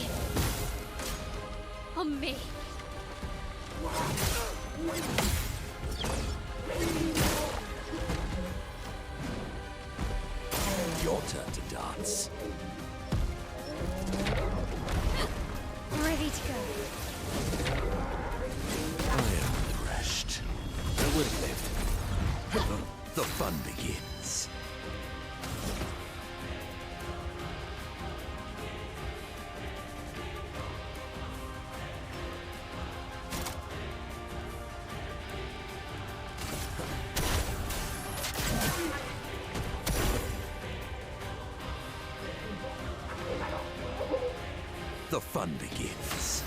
On me. Your turn to dance. Ready to go. I am refreshed. I would have lived. The fun begins. The fun begins.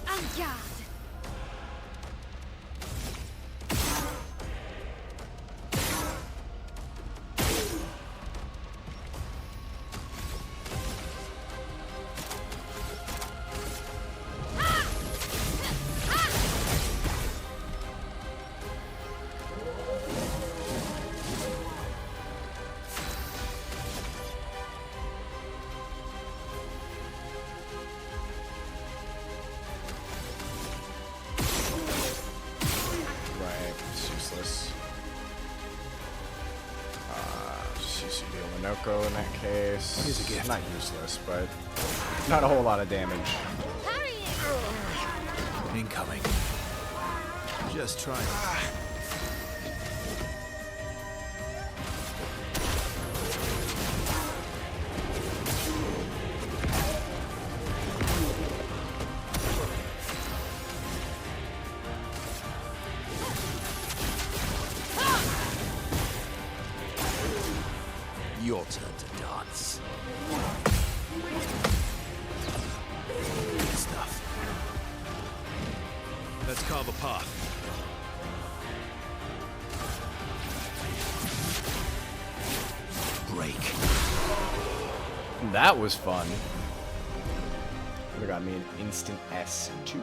En garde. Right, it's useless. Just use Minoko in that case. Here's a gift. Not useless, but not a whole lot of damage. Incoming. Just try it. Your turn to dance. Good stuff. Let's carve a path. Break. That was fun. Would have got me an instant S2.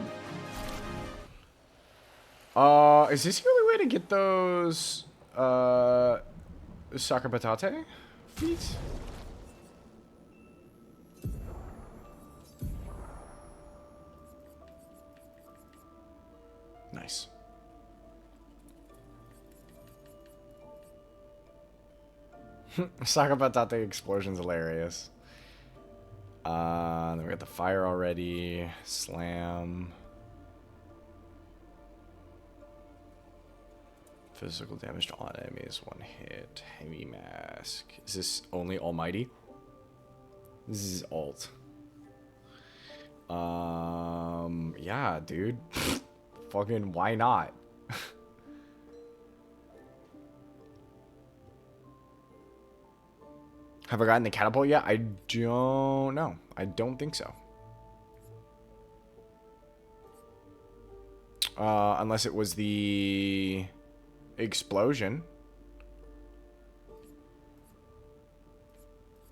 Is this the only way to get those, Soccer Patate feet? Nice. Soccer Patate explosion's hilarious. Then we got the fire already. Slam. Physical damage to all enemies, one hit. Heavy mask. Is this only Almighty? This is alt. Yeah, dude. Fucking why not? Have I gotten the catapult yet? I don't know. I don't think so. Unless it was the explosion.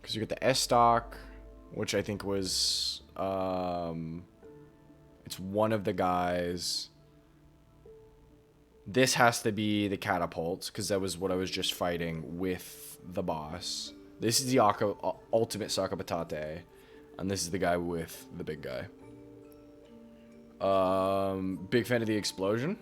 Because you get the S stock, which I think was it's one of the guys. This has to be the catapult, because that was what I was just fighting with the boss. This is the ultimate Saka Patate, and this is the guy with the big guy. Big fan of the explosion.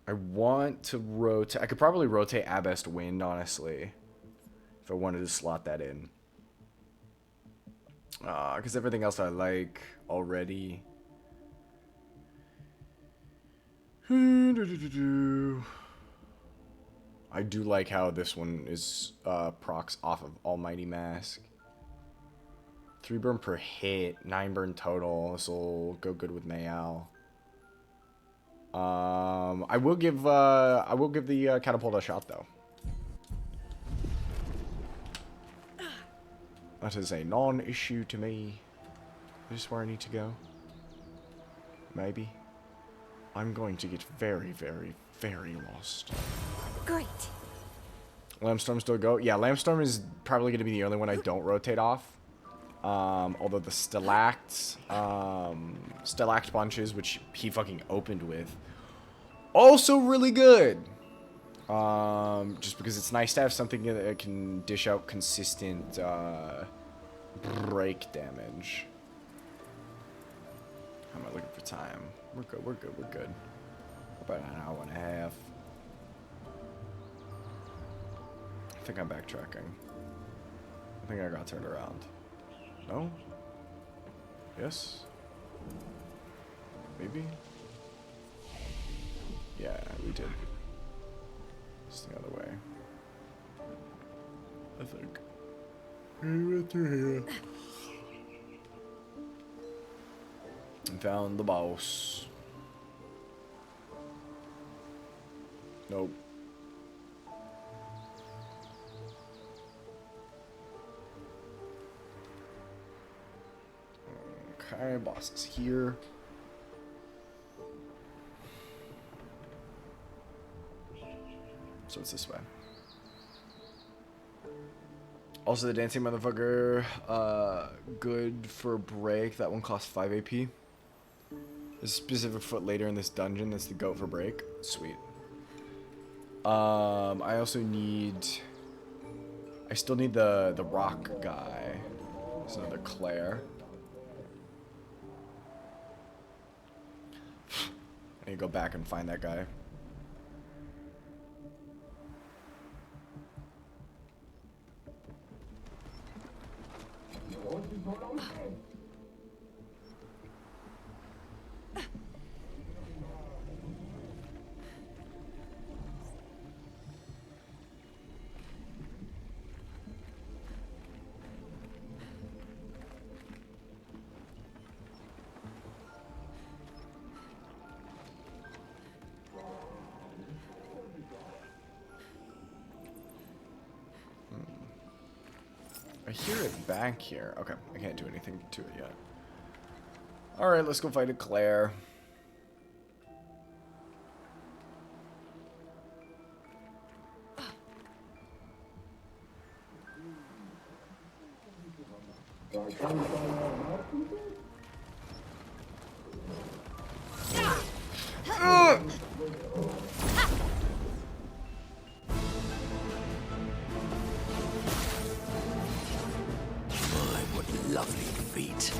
I want to rotate. I could probably rotate Abest Wind, honestly, if I wanted to slot that in. Because everything else I like already. I do like how this one is procs off of Almighty Mask. 3 burn per hit, 9 burn total. This will go good with Mayal. I will give the catapult a shot though. That is a non-issue to me. Is this where I need to go? Maybe. I'm going to get very, very, very lost. Great. Lambstorm still go? Yeah, Lambstorm is probably going to be the only one I don't rotate off. Although the Stellact bunches, which he fucking opened with, also really good. Just because it's nice to have something that can dish out consistent break damage. How am I looking for time? We're good, we're good, we're good. About an hour and a half. I think I'm backtracking. I think I got turned around. No? Yes? Maybe? Yeah, we did. It's the other way. I think. We went through here. And found the boss. Nope. Okay, boss is here. So it's this way. Also, the dancing motherfucker, good for break. That one costs 5 AP. There's a specific foot later in this dungeon that's the goat for break. Sweet. I also need... I still need the rock guy. There's another Claire. I need to go back and find that guy. I hear it back here. Okay, I can't do anything to it yet. Alright, let's go fight a Claire. Lovely feet.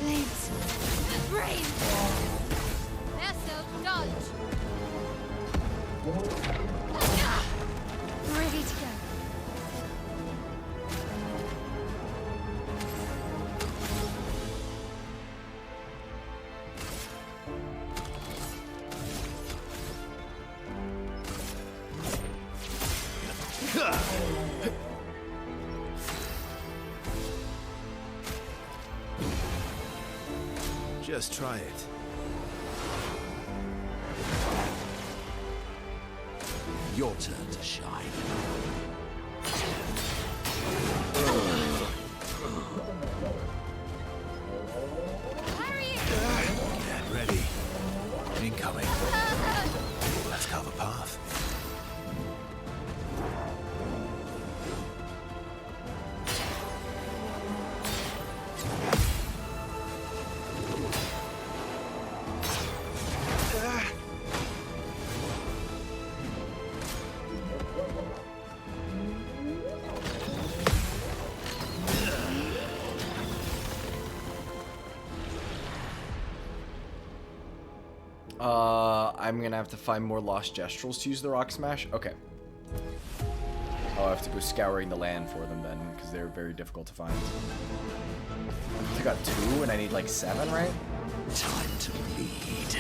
Flames. Brave. Vessel dodge. Ready to go. Just try it. Your turn to shine. Get ready. Incoming. Let's carve a path. I'm gonna have to find more lost gestrels to use the rock smash. Okay. Oh, I have to go scouring the land for them then, because they're very difficult to find. I got 2 and I need like 7, right? Time to bleed.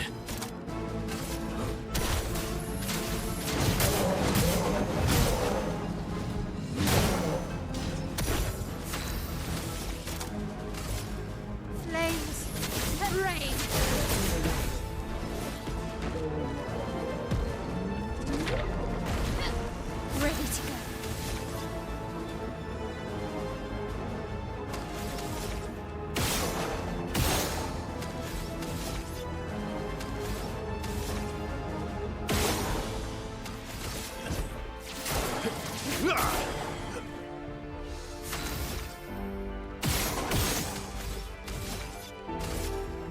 Flames that rain. Ready to go.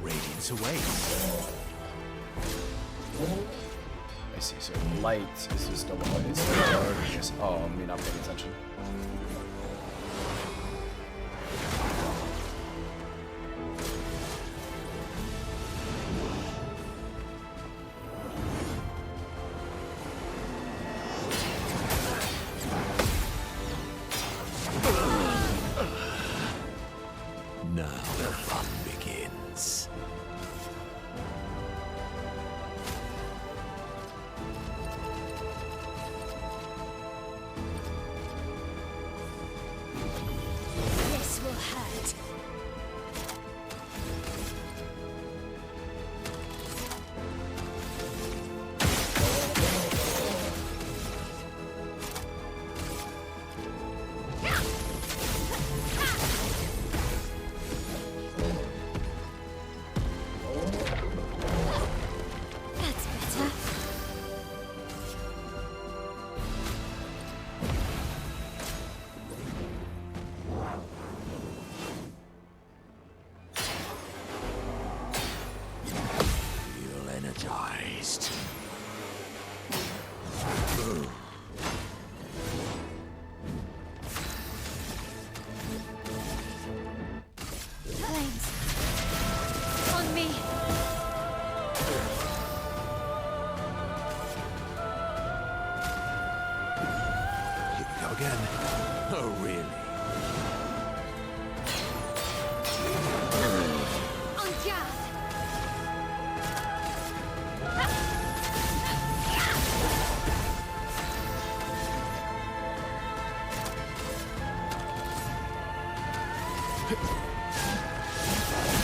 Radiance awaits. I see. So light is just a lot. It's dark. Oh, me not paying attention. Now the fun begins. This will hurt. That's better. Feel energized. Flames. On me. Here we go again. Oh, really? En garde.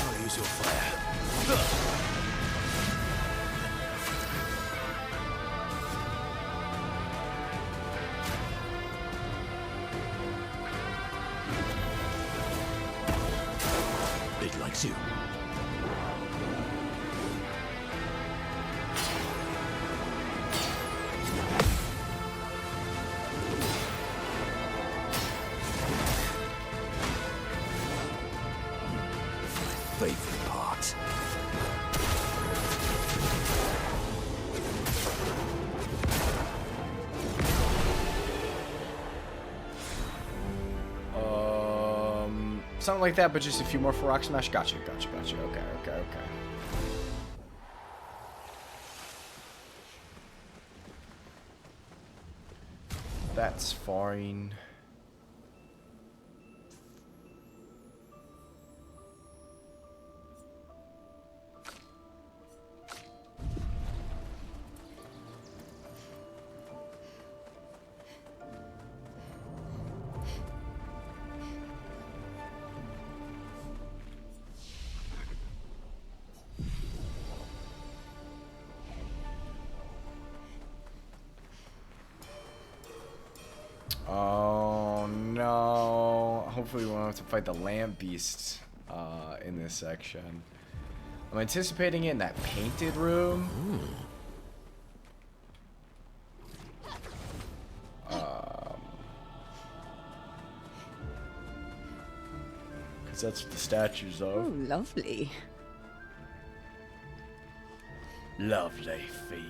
I'll use your fire. It likes you. Favorite part. Something like that, but just a few more for rock smash. Gotcha. Okay. That's fine. hopefully we won't have to fight the lamp beast in this section. I'm anticipating it in that painted room. Because that's what the statues Oh, of. lovely. Lovely feet.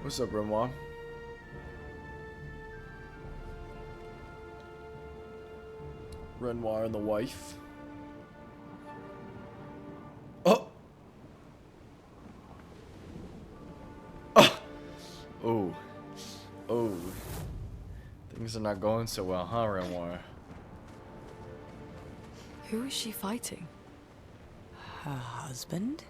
What's up, Renoir? Renoir and the wife. Oh! Oh! Oh. Oh. Things are not going so well, huh, Renoir? Who is she fighting? Her husband?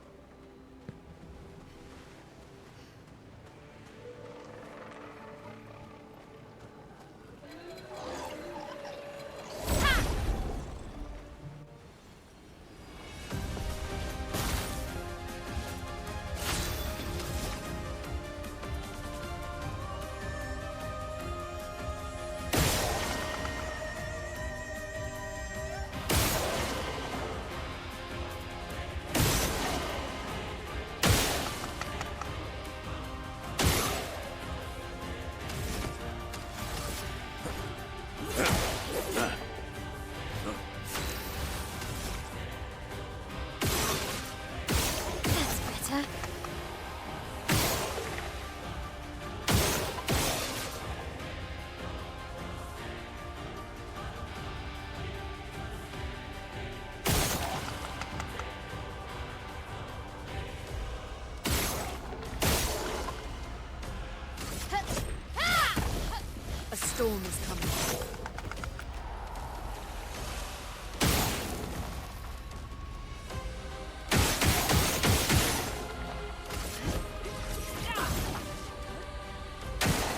That's better. A storm is coming.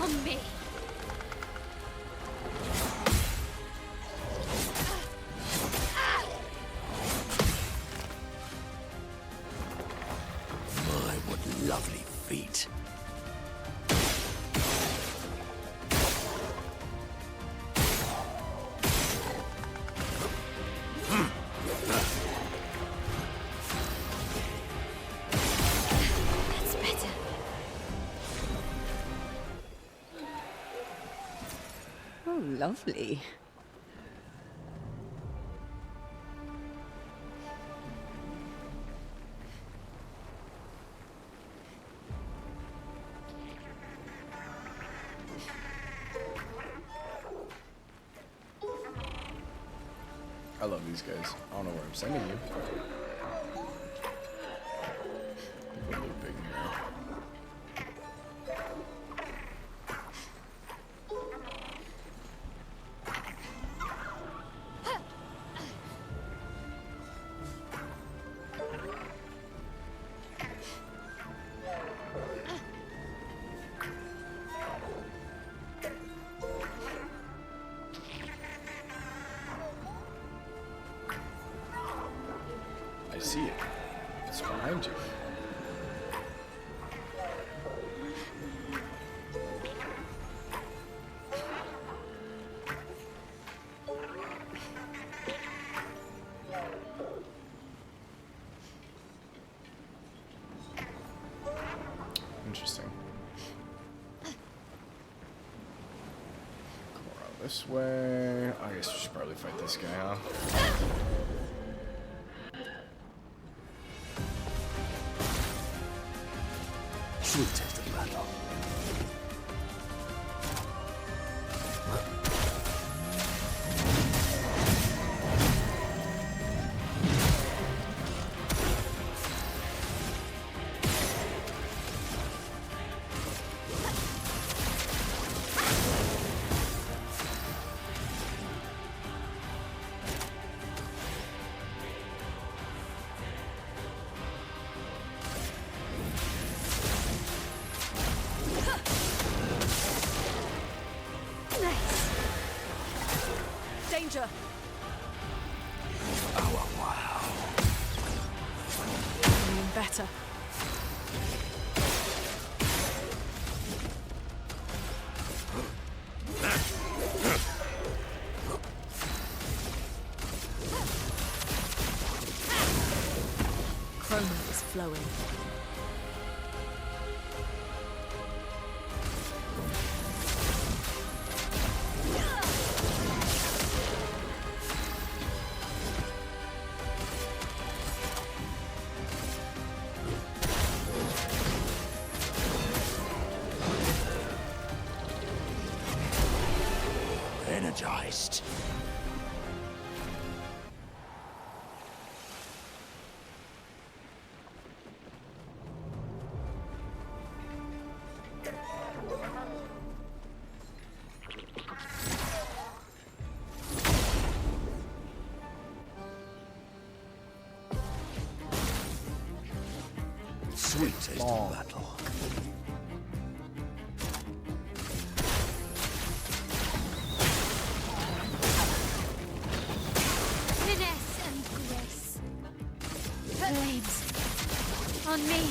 On me. My, what lovely feet. That's better. Oh, lovely. I love these guys. I don't know where I'm sending you. People are looping here. I see it. It's behind you. Interesting. Go around this way. I guess we should probably fight this guy, huh? True test of battle. Danger! Oh, wow. better. Chroma is flowing. Energized. Sweet taste of battle. Finesse and grace. Flames. On me.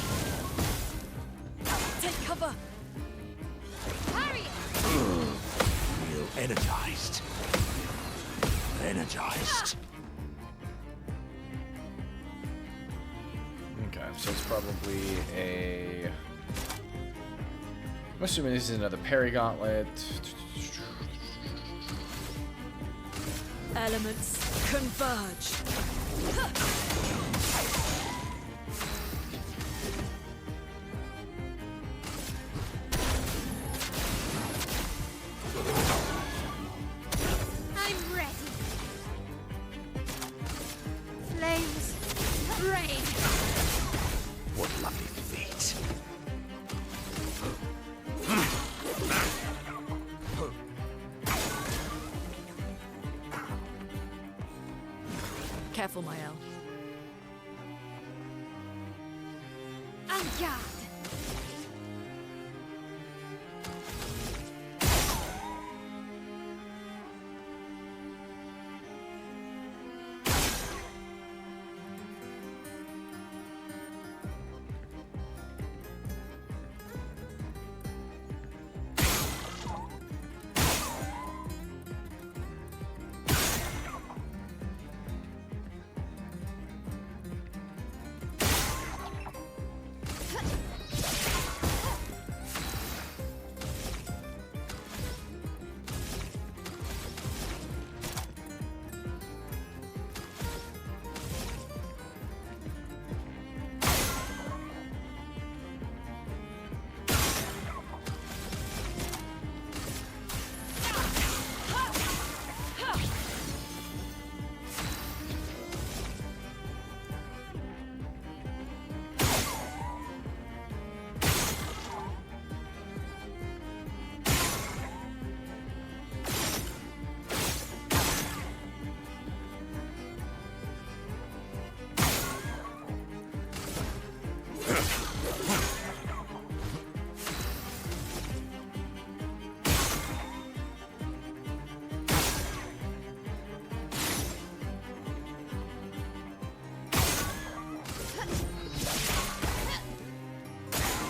Take cover! Harry! Feel energized. Energized. Okay, so it's probably a... I'm assuming this is another parry gauntlet. Elements converge. I'm ready. Flames. Rain. What lovely feet. Careful, Mael. En garde.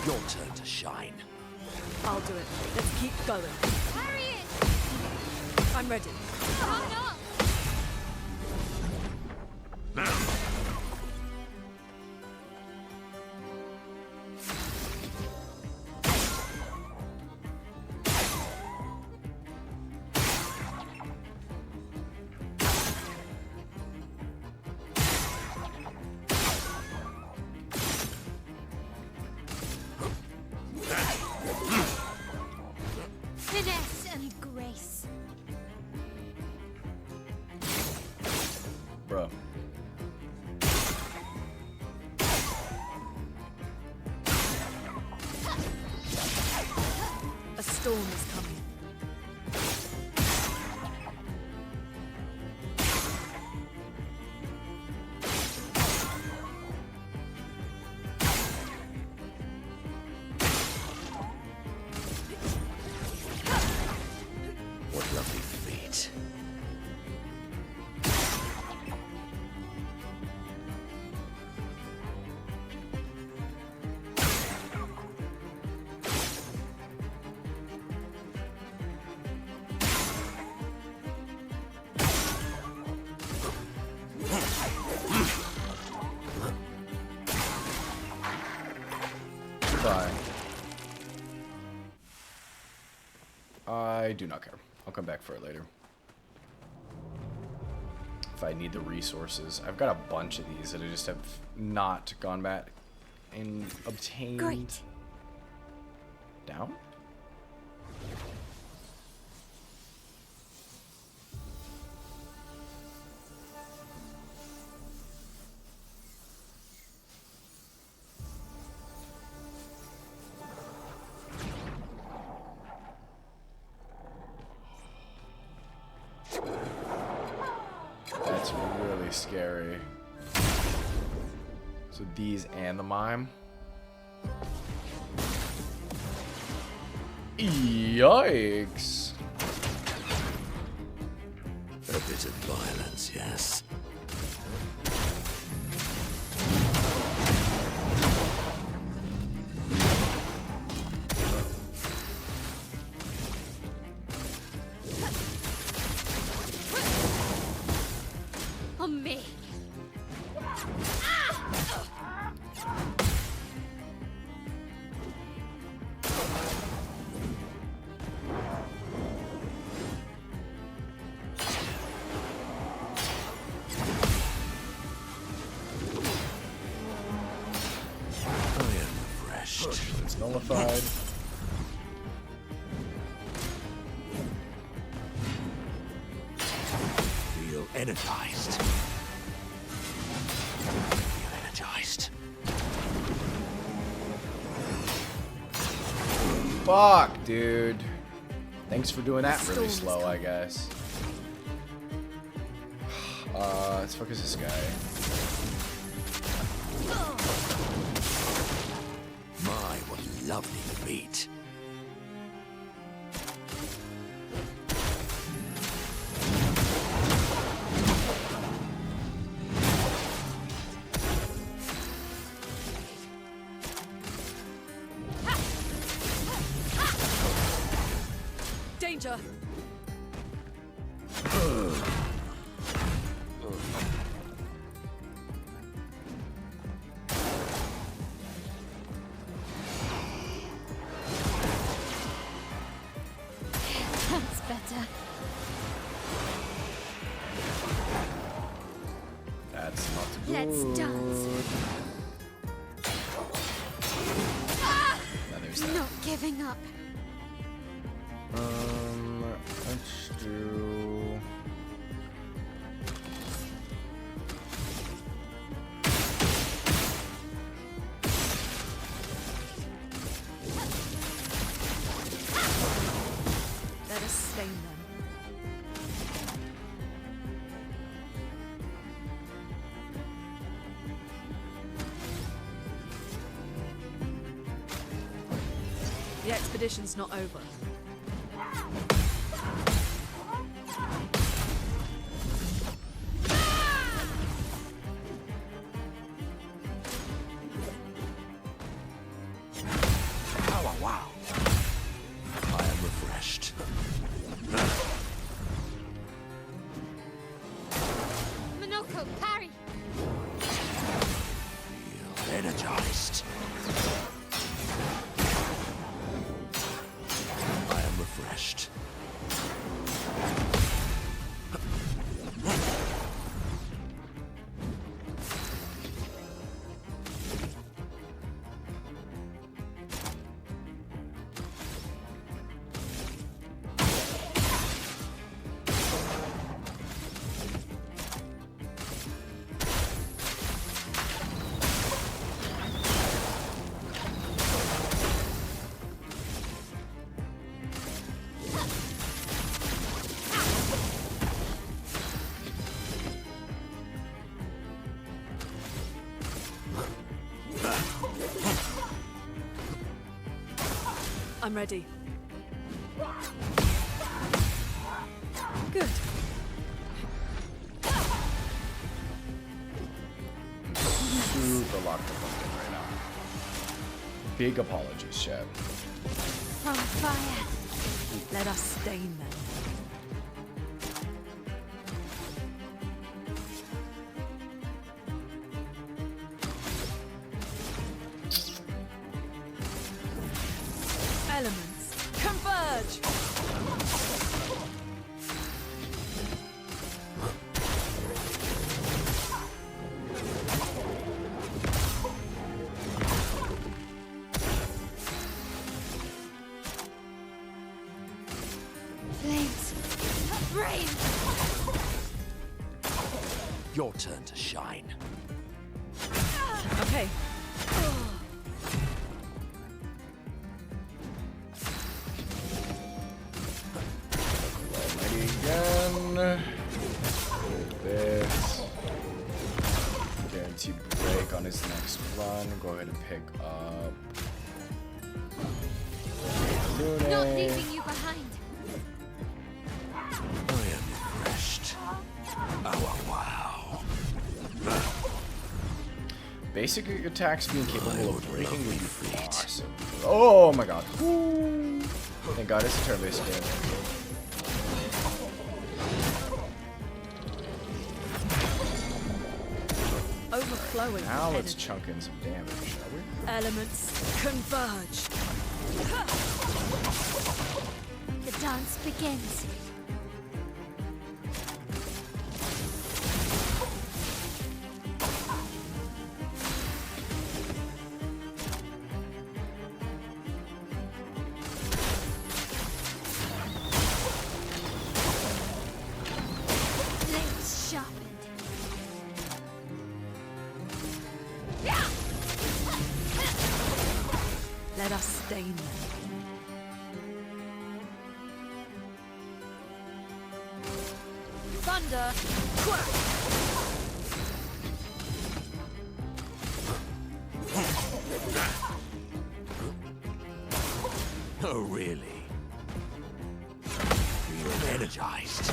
Your turn to shine. I'll do it. Let's keep going. Harriet! I'm ready. Hang on! Finesse and grace. Bro. A storm is coming. What lovely feet. I do not care. I'll come back for it later. If I need the resources. I've got a bunch of these that I just have not gone back and obtained. Great. Down? That's really scary. So these and the mime. Yikes. A bit of violence, yes. On me. It's nullified. Feel energized. Feel energized. Fuck, dude. Thanks for doing that really slow, I guess. Let's focus this guy. My, what a lovely feat. Danger! That's better. That's not good. Let's dance. Now there's that. Not giving up. Let's do... Let us stain them. The expedition's not over. Wow, wow. I am refreshed. Minoko, parry. Feel energized. I am refreshed. I'm ready. Good. Super locked up on it right now. Big apologies, Chad. On fire. Let us stain them. Elements, converge! flame! Your turn to shine. Okay. Almighty again. This. Guarantee break on his next run. Go ahead and pick up. Not Lune. leaving you behind. I am refreshed. Oh, wow. Basic attacks being capable of breaking would be feet. awesome. Oh my god. Woo. Thank god it's a turn-based game. Overflowing. Now let's energy. chunk in some damage, shall we? Elements converge. The dance begins. Blades sharpened. Let us stain them. Thunder! Quack! Oh, really? Feel energized.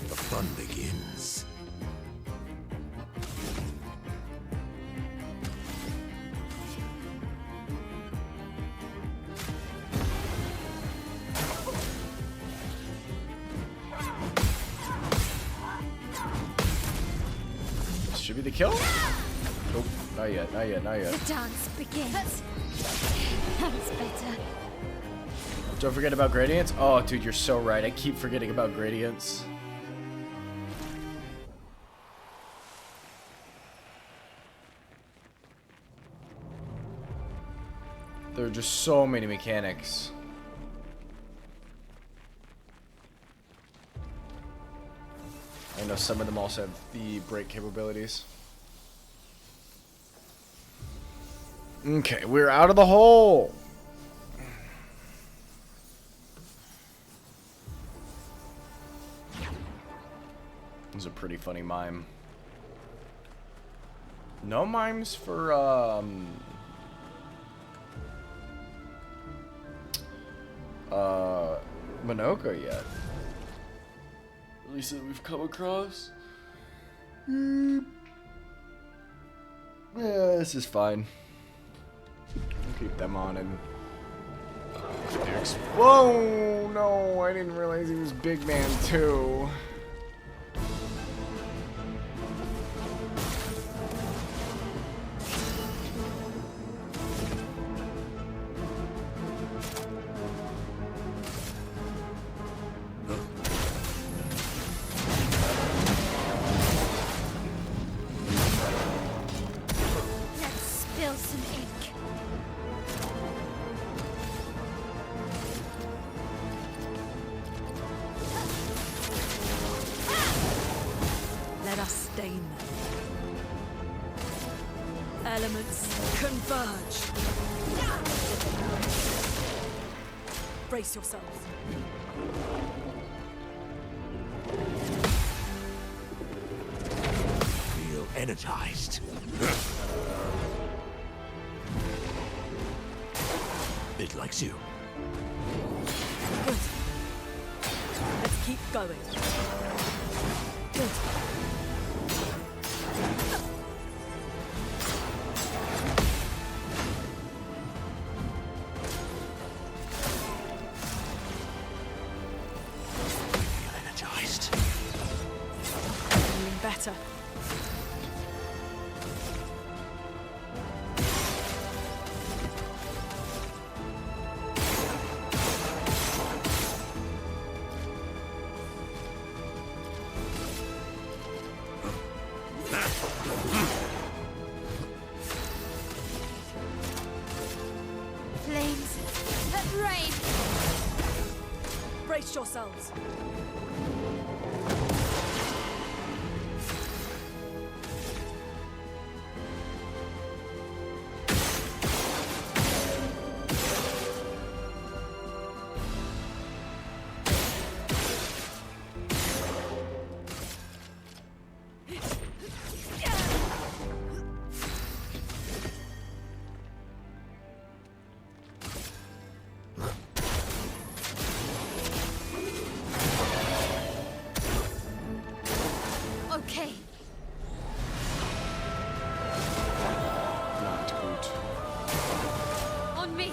The fun begins. This should be the kill? Nope, not yet, not yet, not yet. The dance begins. That's better. Don't forget about gradients. Oh, dude, you're so right. I keep forgetting about gradients. There are just so many mechanics. I know some of them also have the break capabilities. Okay, we're out of the hole. This is a pretty funny mime. No mimes for Minoka yet. At least that we've come across. Yeah, this is fine. I'll keep them on and whoa, no, I didn't realize he was Big Man too. Let's spill some ink. Let us stain them. Elements converge. Brace yourselves. Feel energized. It likes you. Good. Let's keep going. Good. Feel energized. Feeling better. yourselves. Okay. Not gut. On me.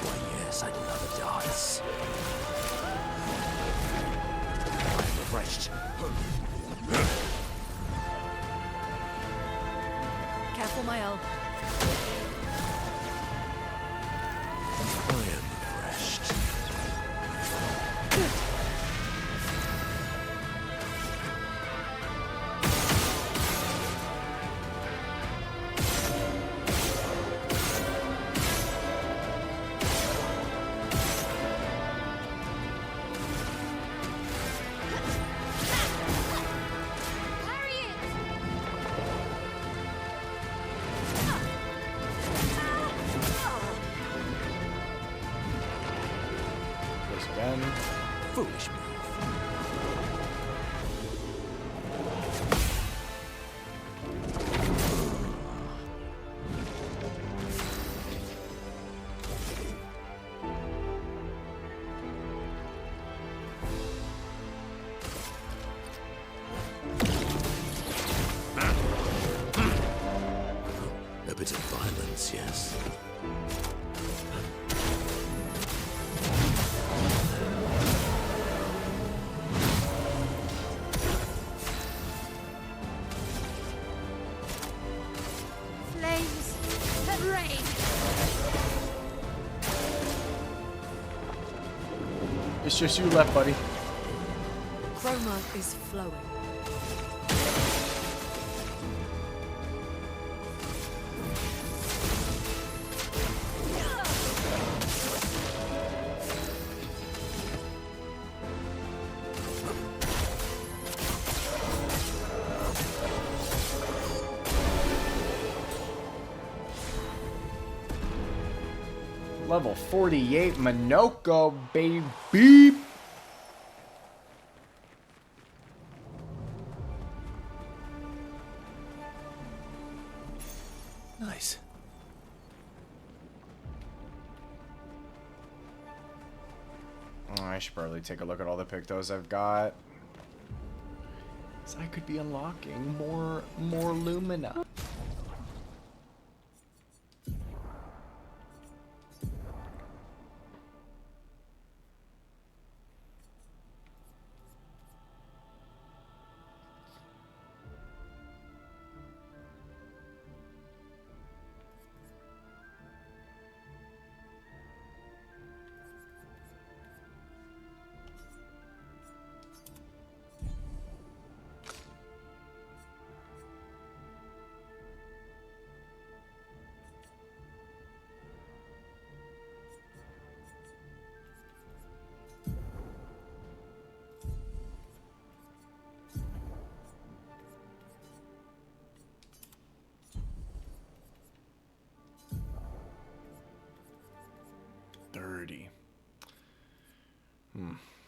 Why, yes, I love a dance. I'm refreshed. Careful, Mael. I am refreshed. Parry it. This again. Foolish move. A bit of violence, yes. Flames that rain. It's just you left, buddy. Chroma is flowing. Level 48 Minoko, baby. Nice. Oh, I should probably take a look at all the pictos I've got. So I could be unlocking more Lumina.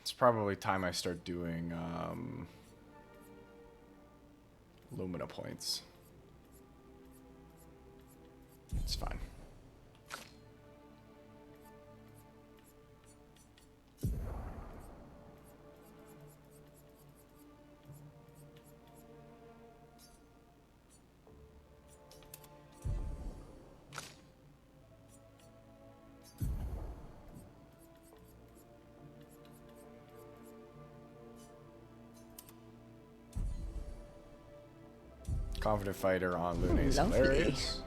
It's probably time I start doing Lumina points. It's fine. Confident fighter on Lune is Lovely. hilarious.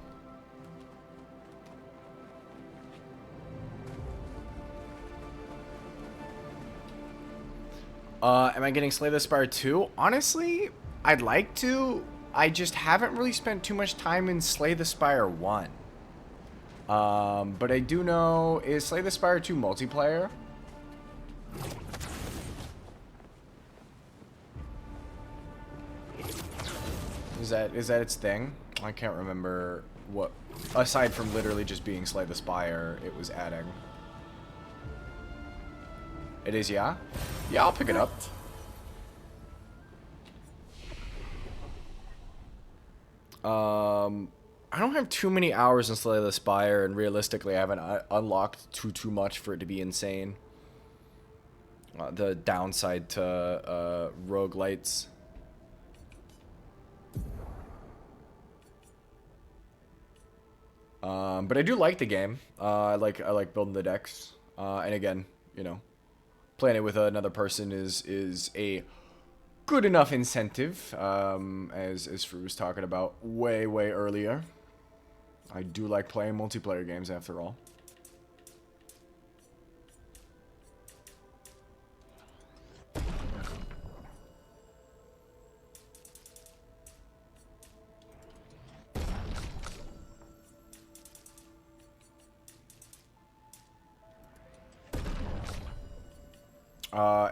Am I getting Slay the Spire 2? Honestly, I'd like to, I just haven't really spent too much time in Slay the Spire 1. But I do know, is Slay the Spire 2 multiplayer? Is that its thing? I can't remember what, aside from literally just being Slay the Spire, it was adding. It is, yeah? Yeah, I'll pick it up. I don't have too many hours in Slay the Spire, and realistically, I haven't unlocked too much for it to be insane. The downside to roguelites. But I do like the game. I like building the decks. And again, you know, playing it with another person is a good enough incentive. As Fru was talking about way earlier. I do like playing multiplayer games after all.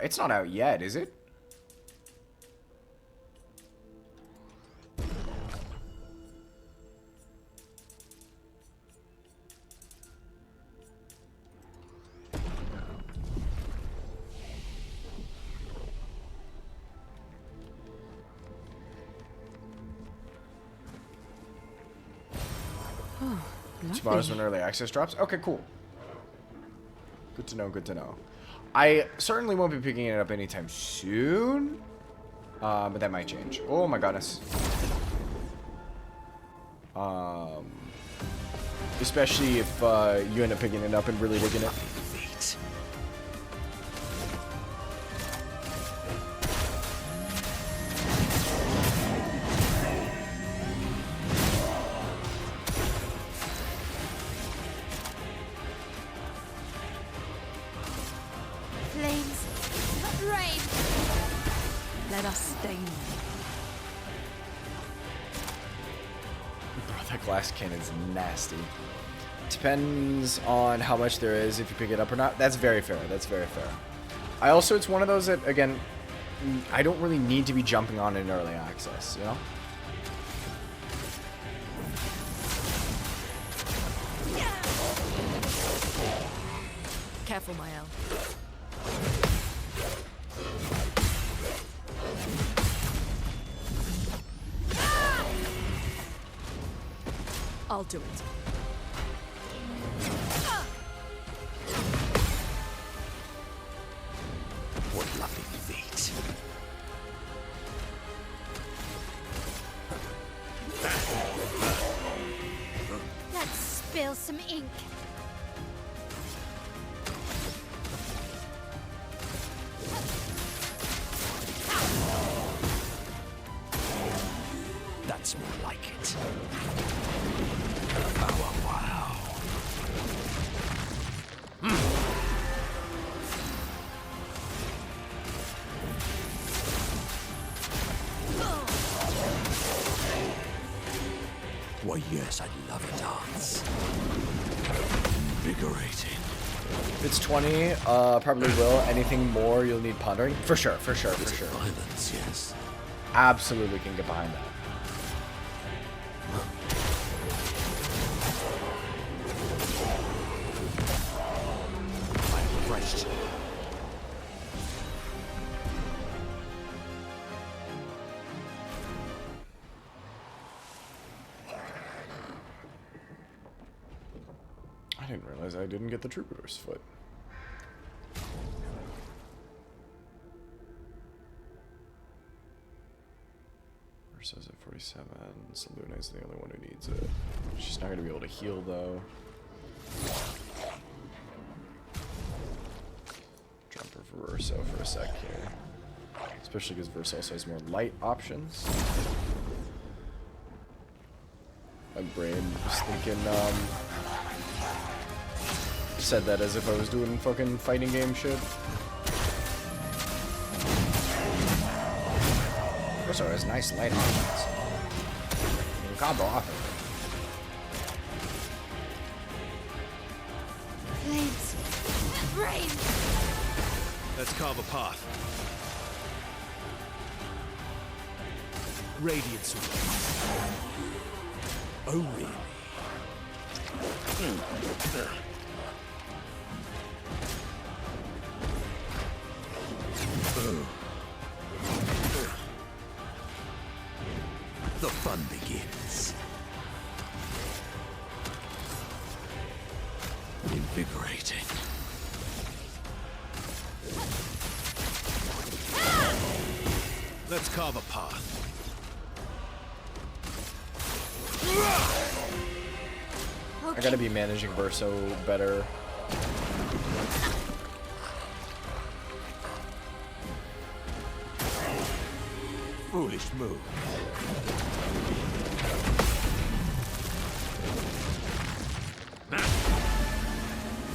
It's not out yet, is it? Tomorrow's when early access drops? Okay, cool. Good to know, good to know. I certainly won't be picking it up anytime soon. But that might change. Oh my goodness. Especially if you end up picking it up and really digging it. Let us stain them. Bro, that glass cannon's nasty. Depends on how much there is if you pick it up or not. That's very fair. That's very fair. I also, it's one of those that, again, I don't really need to be jumping on in early access, you know? Careful, Mael. I'll do it. What lovely feet. Let's spill some ink. That's more like it. Wow. Why, yes, I'd love a dance. Invigorating. If it's 20, probably will. Anything more, you'll need pondering. For sure. Violence, yes. Absolutely can get behind that. I'm refreshed. I didn't realize I didn't get the Troubadour's Foot. Versa's at 47. Saluna's the only one who needs it. She's not going to be able to heal, though. Jump her for Versa for a sec here. Especially because Versa also has more light options. My brain was thinking, said that as if I was doing fucking fighting game shit. Versa has nice light options. God, off. Blades. Rain. Let's carve a path. Radiance. Oh, really? The fun begins. Invigorating. Let's carve a path. I gotta be managing Verso better. Foolish move.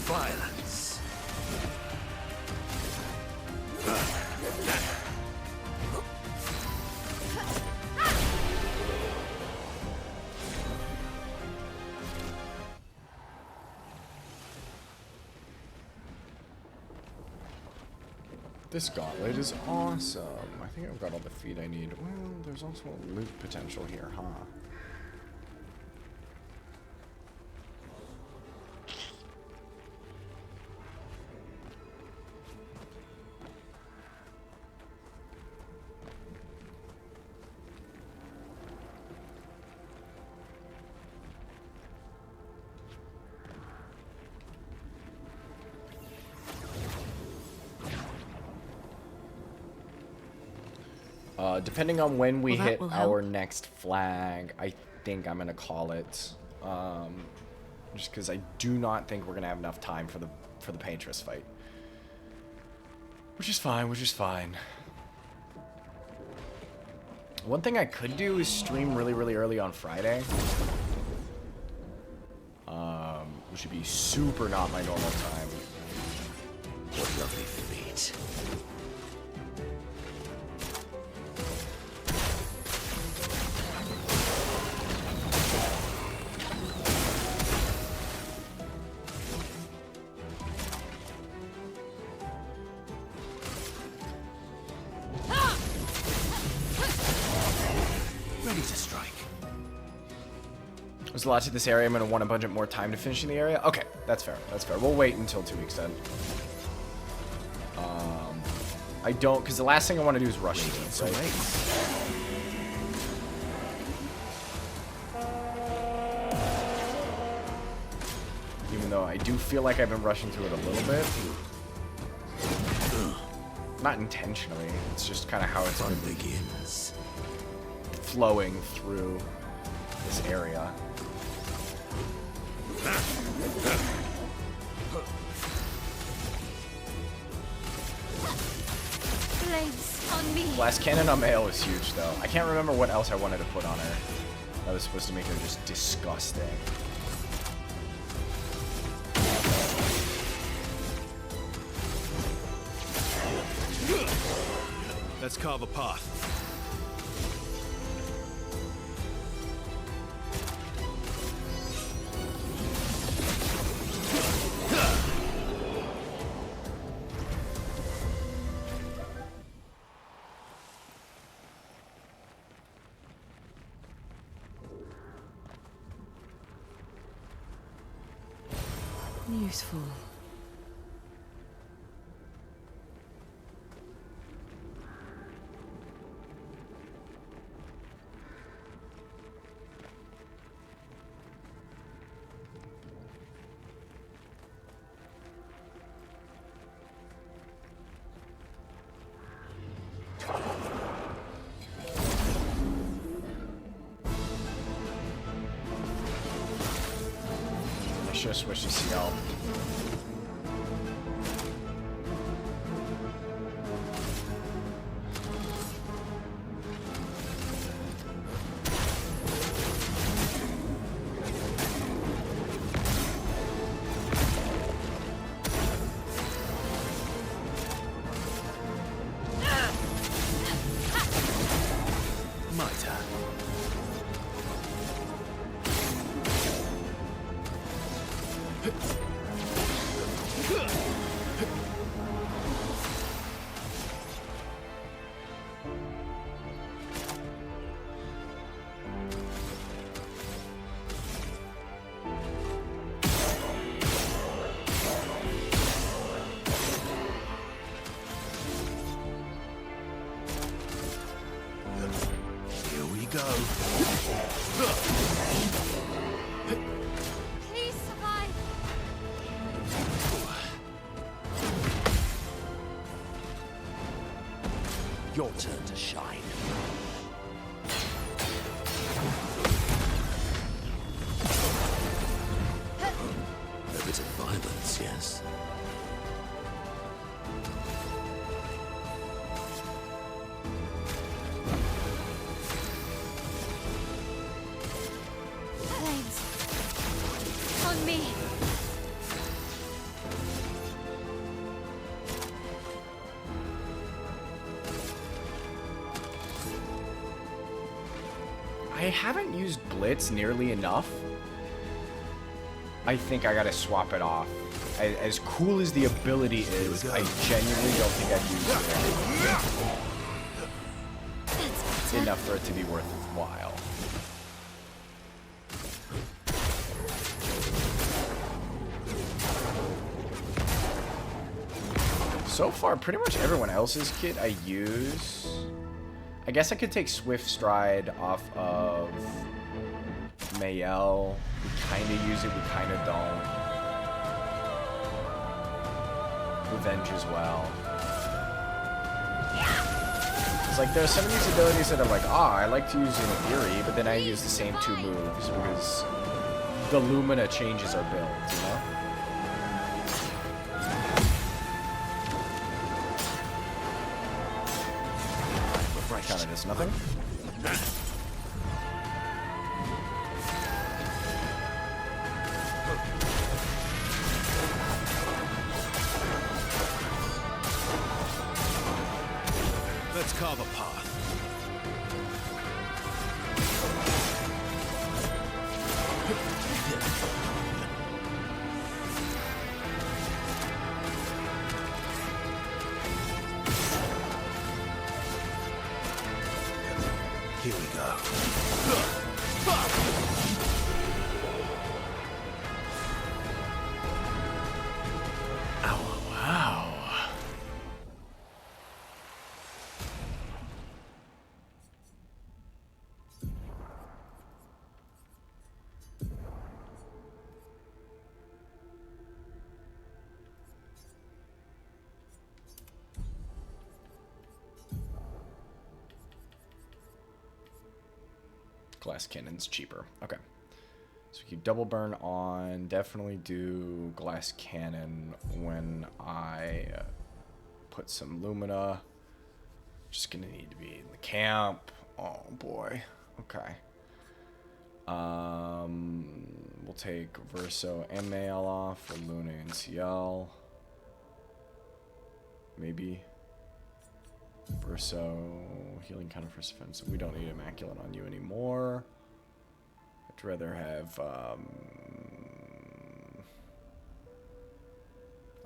Violence. This gauntlet is awesome. I think I've got all the feet I need. Well, there's also a loot potential here, huh? Depending on when we Well, that hit will our help. next flag, I think I'm gonna call it. Just because I do not think we're gonna have enough time for the Paintress fight, which is fine. Which is fine. One thing I could do is stream really early on Friday. Which would be super not my normal time. What lovely feet. Ready to strike. There's a lot to this area. I'm going to want a budget more time to finishing the area. Okay, that's fair. That's fair. We'll wait until 2 weeks then. I don't, because the last thing I want to do is rush these, right? Even though I do feel like I've been rushing through it a little bit. Not intentionally. It's just kind of how it's Fun begins. flowing through this area. Blades on me. Blast cannon on Mail is huge, though. I can't remember what else I wanted to put on her. That was supposed to make her just disgusting. Let's carve a path. Useful. I should have switched to Scalp. My turn. Here we go. Please survive. Your turn to shine. A bit of violence, yes. Flames. On me. I haven't used Blitz nearly enough. I think I gotta swap it off. As cool as the ability is, I genuinely don't think I've used it enough for it to be worthwhile. So far, pretty much everyone else's kit I use. I guess I could take Swift Stride off of Mayel. We kind of use it, we kind of don't. Revenge as well. It's like there are some of these abilities that are like, I like to use in theory, but then I use the same two moves because the Lumina changes our build, you know? Counter does nothing. Let's carve a path. Here we go. Oh, wow. Glass cannon's cheaper. Okay. So we keep double burn on. Definitely do glass cannon when I put some Lumina. Just gonna need to be in the camp. Oh boy. Okay. We'll take Verso and Mael off for Luna and CL. Maybe. Verso, healing counter for defense. We don't need Immaculate on you anymore. I'd rather have,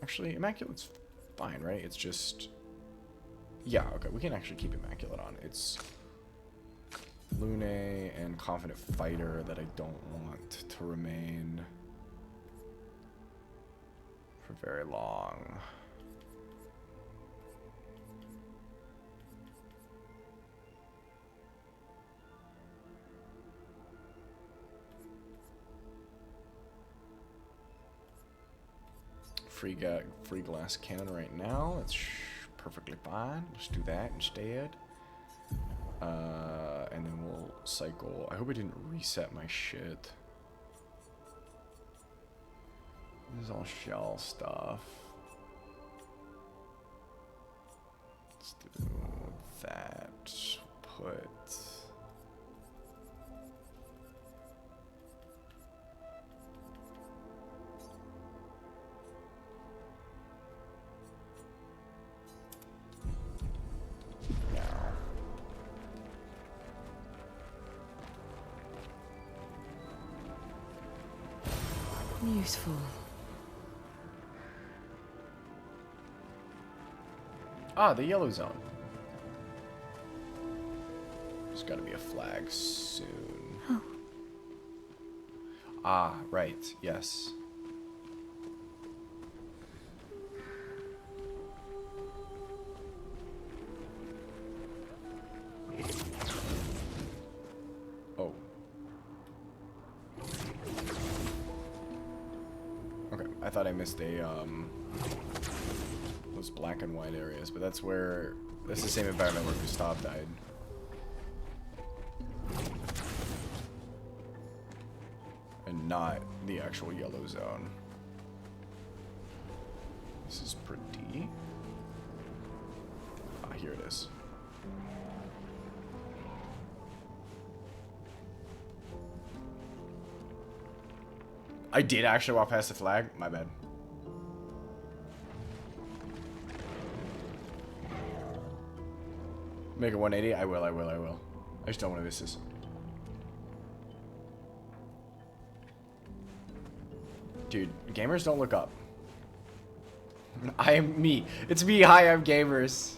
actually, Immaculate's fine, right? It's just, yeah, okay, we can actually keep Immaculate on. It's Lune and Confident Fighter that I don't want to remain for very long. Free glass cannon right now. That's perfectly fine. Let's do that instead. And then we'll cycle. I hope I didn't reset my shit. This is all shell stuff. Let's do that. Put... Useful. Ah, the yellow zone. There's got to be a flag soon. Oh. Ah, right. Yes. Oh. Okay, I thought I missed those black and white areas, but that's the same environment where Gustav died. And not the actual yellow zone. This is pretty. Ah, here it is. I did actually walk past the flag. My bad. Make it 180? I will. I just don't want to miss this. Dude, gamers don't look up. I am me. It's me. Hi, I'm gamers.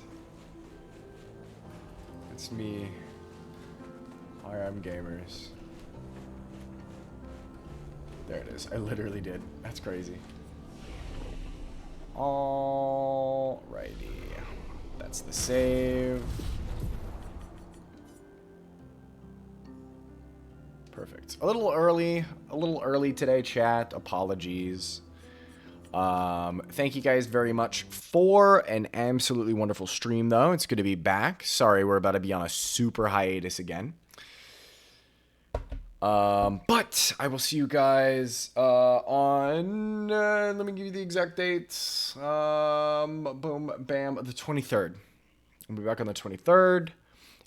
It's me. Hi, I'm gamers. There it is. I literally did. That's crazy. Alrighty. That's the save. Perfect. A little early today, chat. Apologies. Thank you guys very much for an absolutely wonderful stream, though. It's good to be back. Sorry, we're about to be on a super hiatus again. But I will see you guys on. Let me give you the exact dates. Boom, bam, the 23rd. We'll be back on the 23rd.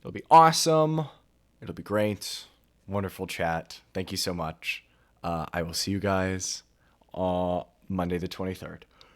It'll be awesome. It'll be great. Wonderful chat. Thank you so much. I will see you guys Monday the 23rd.